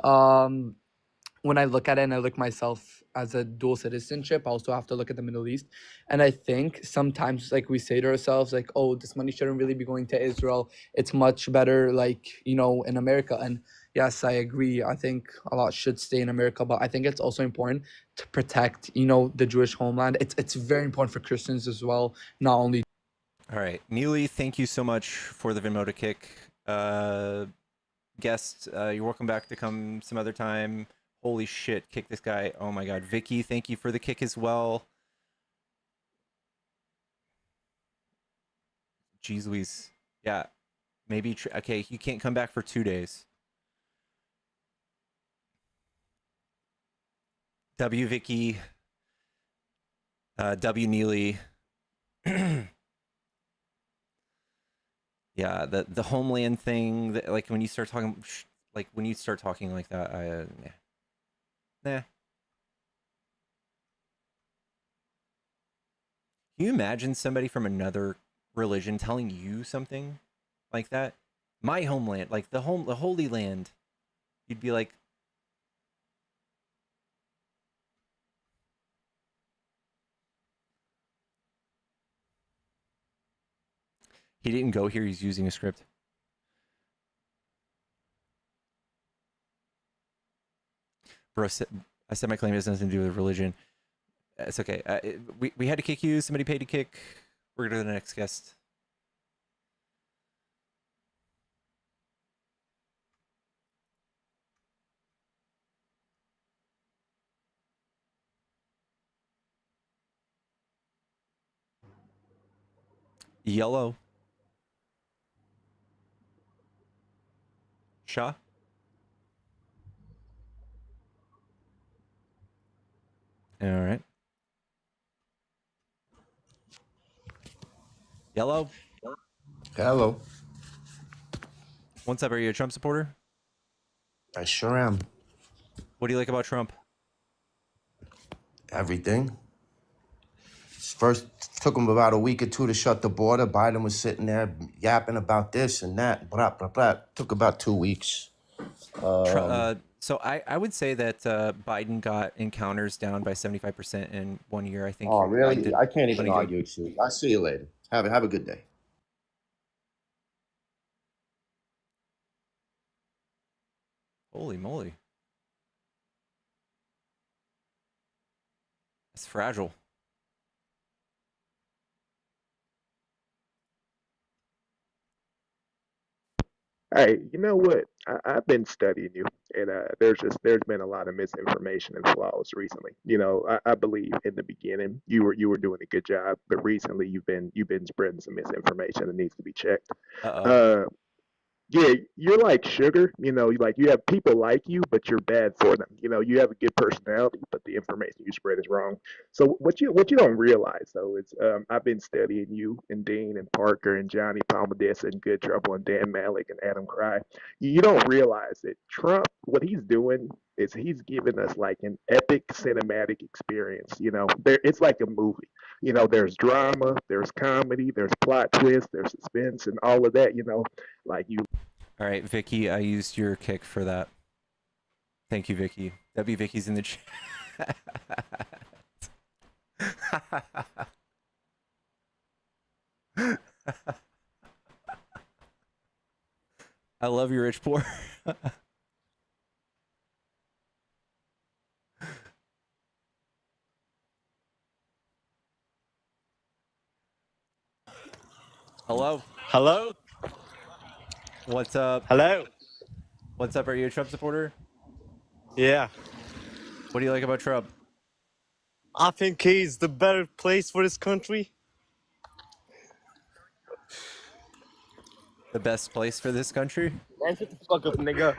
when I look at it and I look myself as a dual citizenship, I also have to look at the Middle East. And I think sometimes like we say to ourselves, like, oh, this money shouldn't really be going to Israel. It's much better like, in America. And yes, I agree. I think a lot should stay in America, but I think it's also important to protect, the Jewish homeland. It's very important for Christians as well, not only. All right, Neely, thank you so much for the Venmo to kick. Guest, you're welcome back to come some other time. Holy shit, kick this guy. Oh my god. Vicky, thank you for the kick as well. Jeez Louise. Yeah, maybe, okay, you can't come back for 2 days. W Vicky, W Neely. Yeah, the homeland thing, like when you start talking like that, nah. Can you imagine somebody from another religion telling you something like that? My homeland, like the Holy Land. You'd be like, he didn't go here, he's using a script. Bro, I said my claim has nothing to do with religion. It's okay. We had to kick you, somebody paid to kick. We're going to the next guest. Yellow. Shaw. All right. Yellow. Hello. What's up? Are you a Trump supporter? I sure am. What do you like about Trump? Everything. First took him about a week or two to shut the border. Biden was sitting there yapping about this and that. Blah, blah, blah. Took about 2 weeks. So I would say that Biden got encounters down by 75% in 1 year. I think Oh, Biden really? did I can't even plenty good. argue with you. I'll see you later. Have a good day. Holy moly. It's fragile. Hey, you know what? I've been studying you, and there's been a lot of misinformation and flaws recently. I believe in the beginning you were doing a good job, but recently you've been spreading some misinformation that needs to be checked. Uh-oh. Uh, yeah, you're like sugar. Like you have people like you, but you're bad for them. You have a good personality, but the information you spread is wrong. So what you don't realize though is I've been studying you and Dean and Parker and Johnny Palmadis and Good Trouble and Dan Malik and Adam Cry. You don't realize that Trump, what he's doing is he's giving us like an epic cinematic experience. It's like a movie. There's drama, there's comedy, there's plot twist, there's suspense, and all of that. Like you. All right, Vicky, I used your kick for that. Thank you, Vicky. W Vicky's in the chat. I love you, Rich Poor. Hello. Hello. What's up? Hello. What's up? Are you a Trump supporter? Yeah. What do you like about Trump? I think he's the better place for this country. The best place for this country? Man, shut the fuck up, nigga.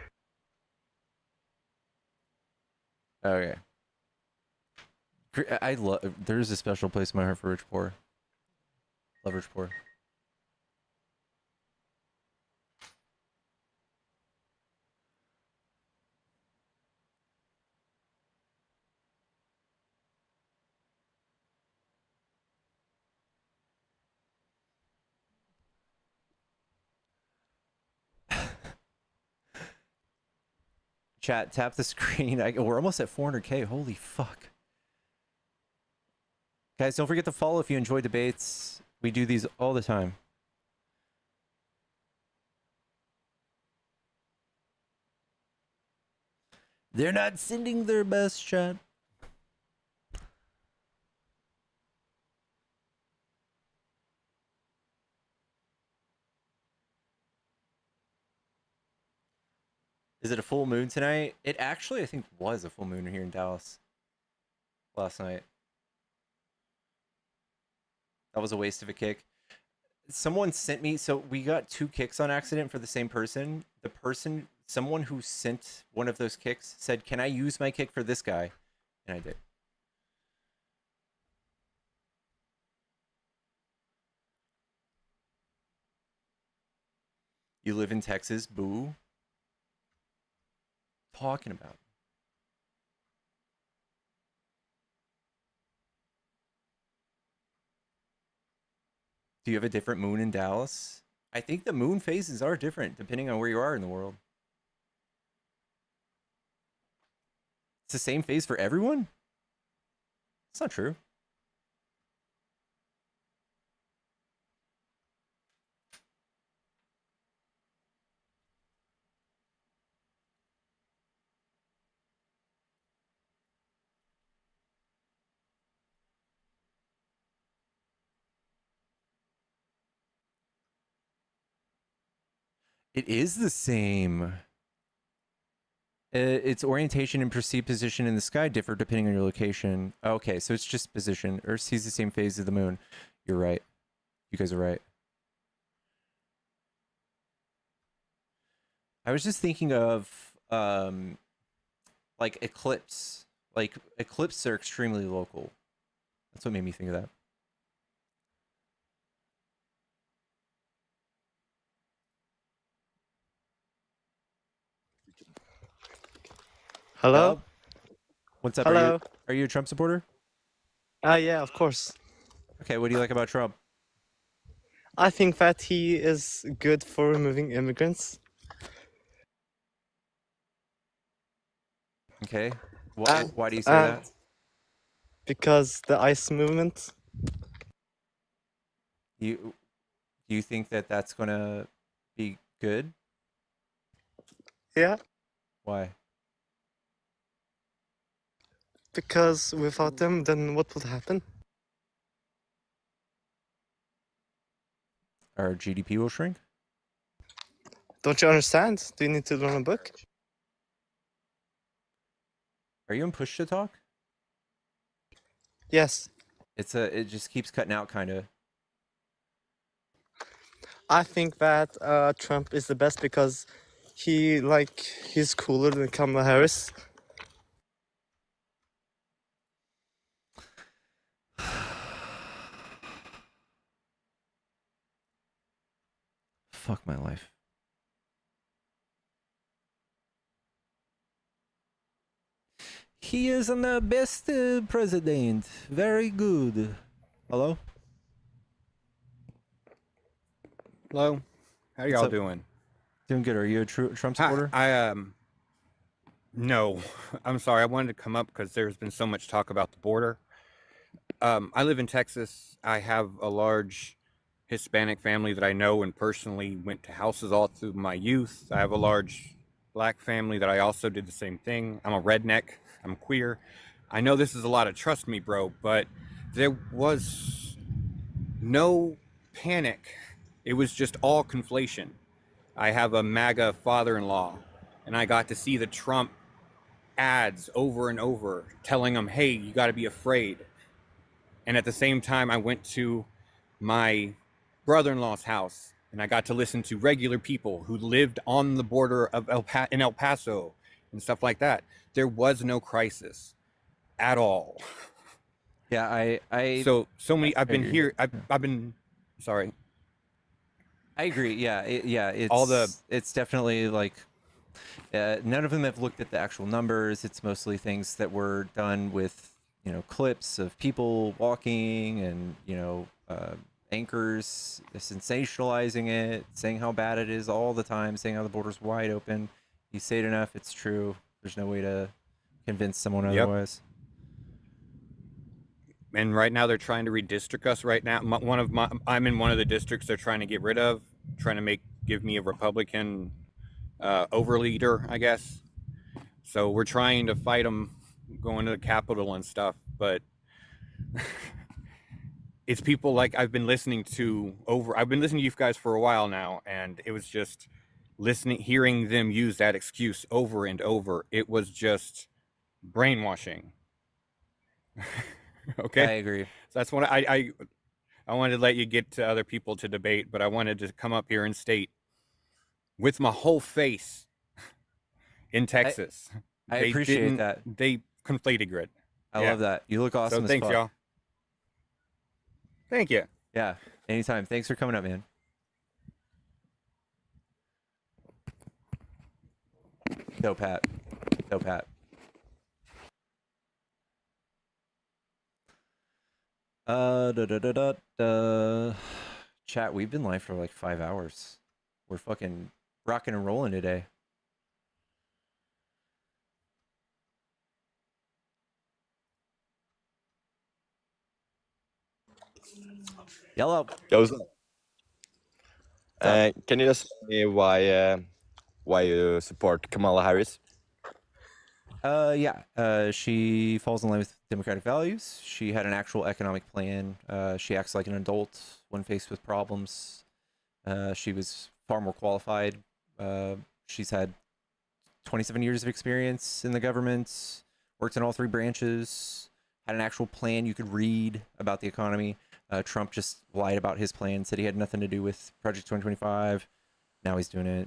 Okay. I love. There's a special place in my heart for Rich Poor. Love Rich Poor. Chat, tap the screen. We're almost at 400K. Holy fuck. Guys, don't forget to follow if you enjoy debates. We do these all the time. They're not sending their best, chat. Is it a full moon tonight? It actually, I think, was a full moon here in Dallas last night. That was a waste of a kick. Someone sent me, so we got 2 kicks on accident for the same person. Someone who sent one of those kicks said, "Can I use my kick for this guy?" And I did. You live in Texas? Boo. Talking about. Do you have a different moon in Dallas? I think the moon phases are different depending on where you are in the world. It's the same phase for everyone? It's not true. It is the same. Its orientation and perceived position in the sky differ depending on your location. Okay, so it's just position. Earth sees the same phase of the moon. You're right. You guys are right. I was just thinking of like Eclipse. Like Eclipse are extremely local. That's what made me think of that. Hello? Yup. What's up? Hello? Are you a Trump supporter? Yeah, of course. Okay, what do you like about Trump? I think that he is good for removing immigrants. Okay. And, Why do you say that? Because the ICE movement. Do you think that that's gonna be good? Yeah, Why? because without them, then what would happen? Our GDP will shrink? Don't you understand? Do you need to learn a book? Are you in push to talk? Yes. It just keeps cutting out kind of. I think that Trump is the best because he's cooler than Kamala Harris. Fuck my life. He is the best president. Very good. Hello? Hello. How What's y'all up? doing? Doing good. Are you a Trump Hi, supporter? no. I'm sorry. I wanted to come up because there's been so much talk about the border. I live in Texas. I have a large Hispanic family that I know and personally went to houses all through my youth. I have a large black family that I also did the same thing. I'm a redneck. I'm queer. I know this is a lot of trust me, bro, but there was no panic. It was just all conflation. I have a MAGA father-in-law, and I got to see the Trump ads over and over telling him, hey, you got to be afraid. And at the same time, I went to my brother-in-law's house, and I got to listen to regular people who lived on the border of in El Paso and stuff like that. There was no crisis at all. Yeah, so many. I've I been agree. here. I've been. Sorry. I agree. Yeah, All the it's definitely like none of them have looked at the actual numbers. It's mostly things that were done with, you know, clips of people walking and, you know, anchors sensationalizing it, saying how bad it is all the time, saying how the border's wide open. You say it enough, it's true. There's no way to convince someone otherwise. And right now they're trying to redistrict us. Right now, I'm in one of the districts they're trying to get rid of, trying to give me a Republican overleader, I guess. So we're trying to fight them, going to the Capitol and stuff. But it's people like I've been listening to you guys for a while now, and it was just hearing them use that excuse over and over. It was just brainwashing. Okay, I agree. So that's what I wanted to let you get to other people to debate, but I wanted to come up here and state with my whole face in Texas. I appreciate that. They conflated grid. I love that. You look awesome So as thanks, fuck. y'all. Thank you. Yeah, anytime. Thanks for coming up, man. Dope hat. Dope hat. Chat, we've been live for like 5 hours. We're fucking rocking and rolling today. Yellow. Yo, what's up? Can you just tell me why you support Kamala Harris? Yeah. She falls in line with democratic values. She had an actual economic plan. She acts like an adult when faced with problems. She was far more qualified. She's had 27 years of experience in the government, worked in all three branches, had an actual plan you could read about the economy. Trump just lied about his plan, said he had nothing to do with Project 2025. Now he's doing it.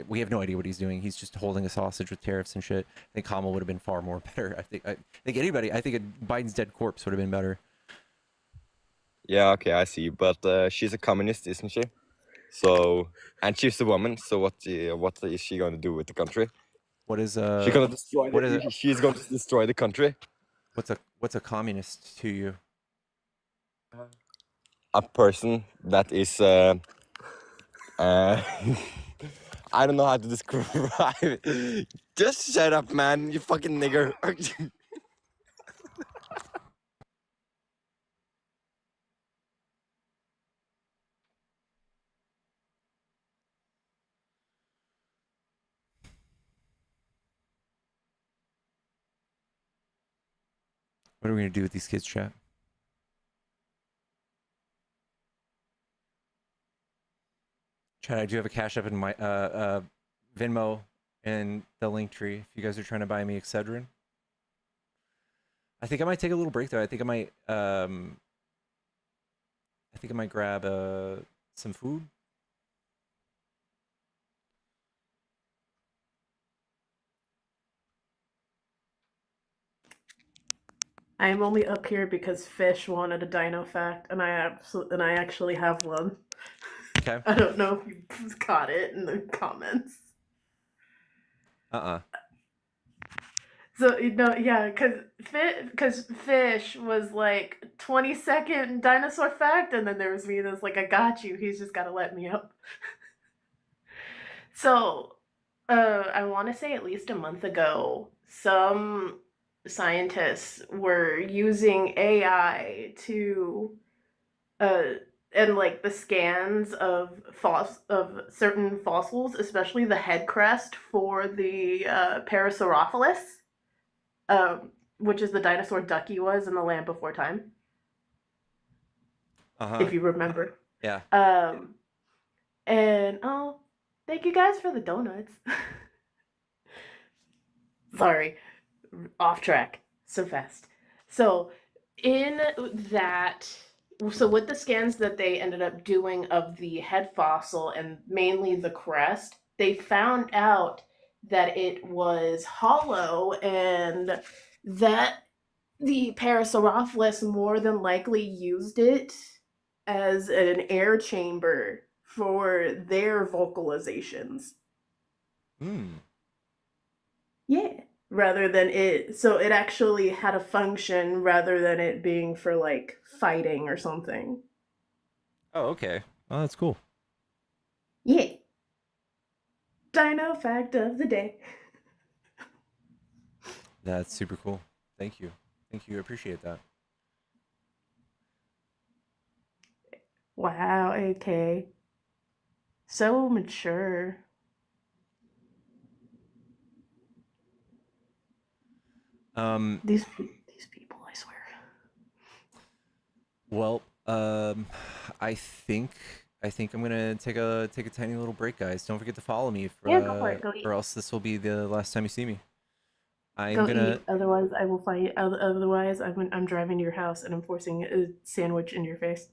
We have no idea what he's doing. He's just holding us hostage with tariffs and shit. I think Kamala would have been far more better. I think anybody. I think Biden's dead corpse would have been better. Yeah, okay, I see. But she's a communist, isn't she? So, and she's a woman. So what is she going to do with the country? What is She's going to destroy. what is it? She's going to destroy the country. What's a communist to you? A person that is I don't know how to describe it. Just shut up, man, you fucking nigger. What are we gonna do with these kids, chat? Chat, I do have a Cash App in my Venmo and the link tree if you guys are trying to buy me Excedrin. I think I might take a little break though. I think I might grab some food. I am only up here because Fish wanted a dino fact, and I actually have one. Okay. I don't know if you caught it in the comments. So yeah, because Fish was like 20-second dinosaur fact, and then there was me that's like, I got you. He's just got to let me up. So, I want to say at least a month ago, some scientists were using AI to and like the scans of certain fossils, especially the head crest for the Parasaurolophus, which is the dinosaur Ducky was in The Land Before Time. If you remember. Yeah. And oh, thank you guys for the donuts. Sorry, off track so fast. So in that, so with the scans that they ended up doing of the head fossil and mainly the crest, they found out that it was hollow and that the Parasaurolophus more than likely used it as an air chamber for their vocalizations. Yeah. Rather than it, so it actually had a function rather than it being for like fighting or something. Oh, okay. Oh, that's cool. Yeah. Dino fact of the day. That's super cool. Thank you. Thank you. I appreciate that. Wow, AK. So mature. These people, I swear. Well, I think I'm gonna take a tiny little break, guys. Don't forget to follow me for Yeah, go for it. Go eat. or else this will be the last time you see me. I'm Go gonna eat. Otherwise, I will fight. Otherwise, I'm driving to your house and I'm forcing a sandwich in your face.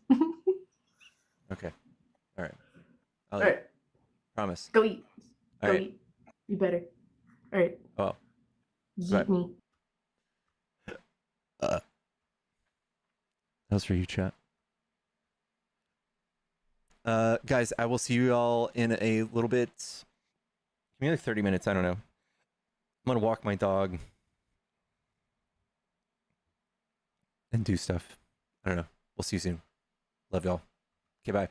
Okay. All right. All right. Promise. Go eat. All Go right. eat. You better. All right. Oh. Yeet me. That was for you, chat. Guys, I will see you all in a little bit. Maybe like 30 minutes. I don't know. I'm gonna walk my dog and do stuff. I don't know. We'll see you soon. Love y'all. Okay, bye.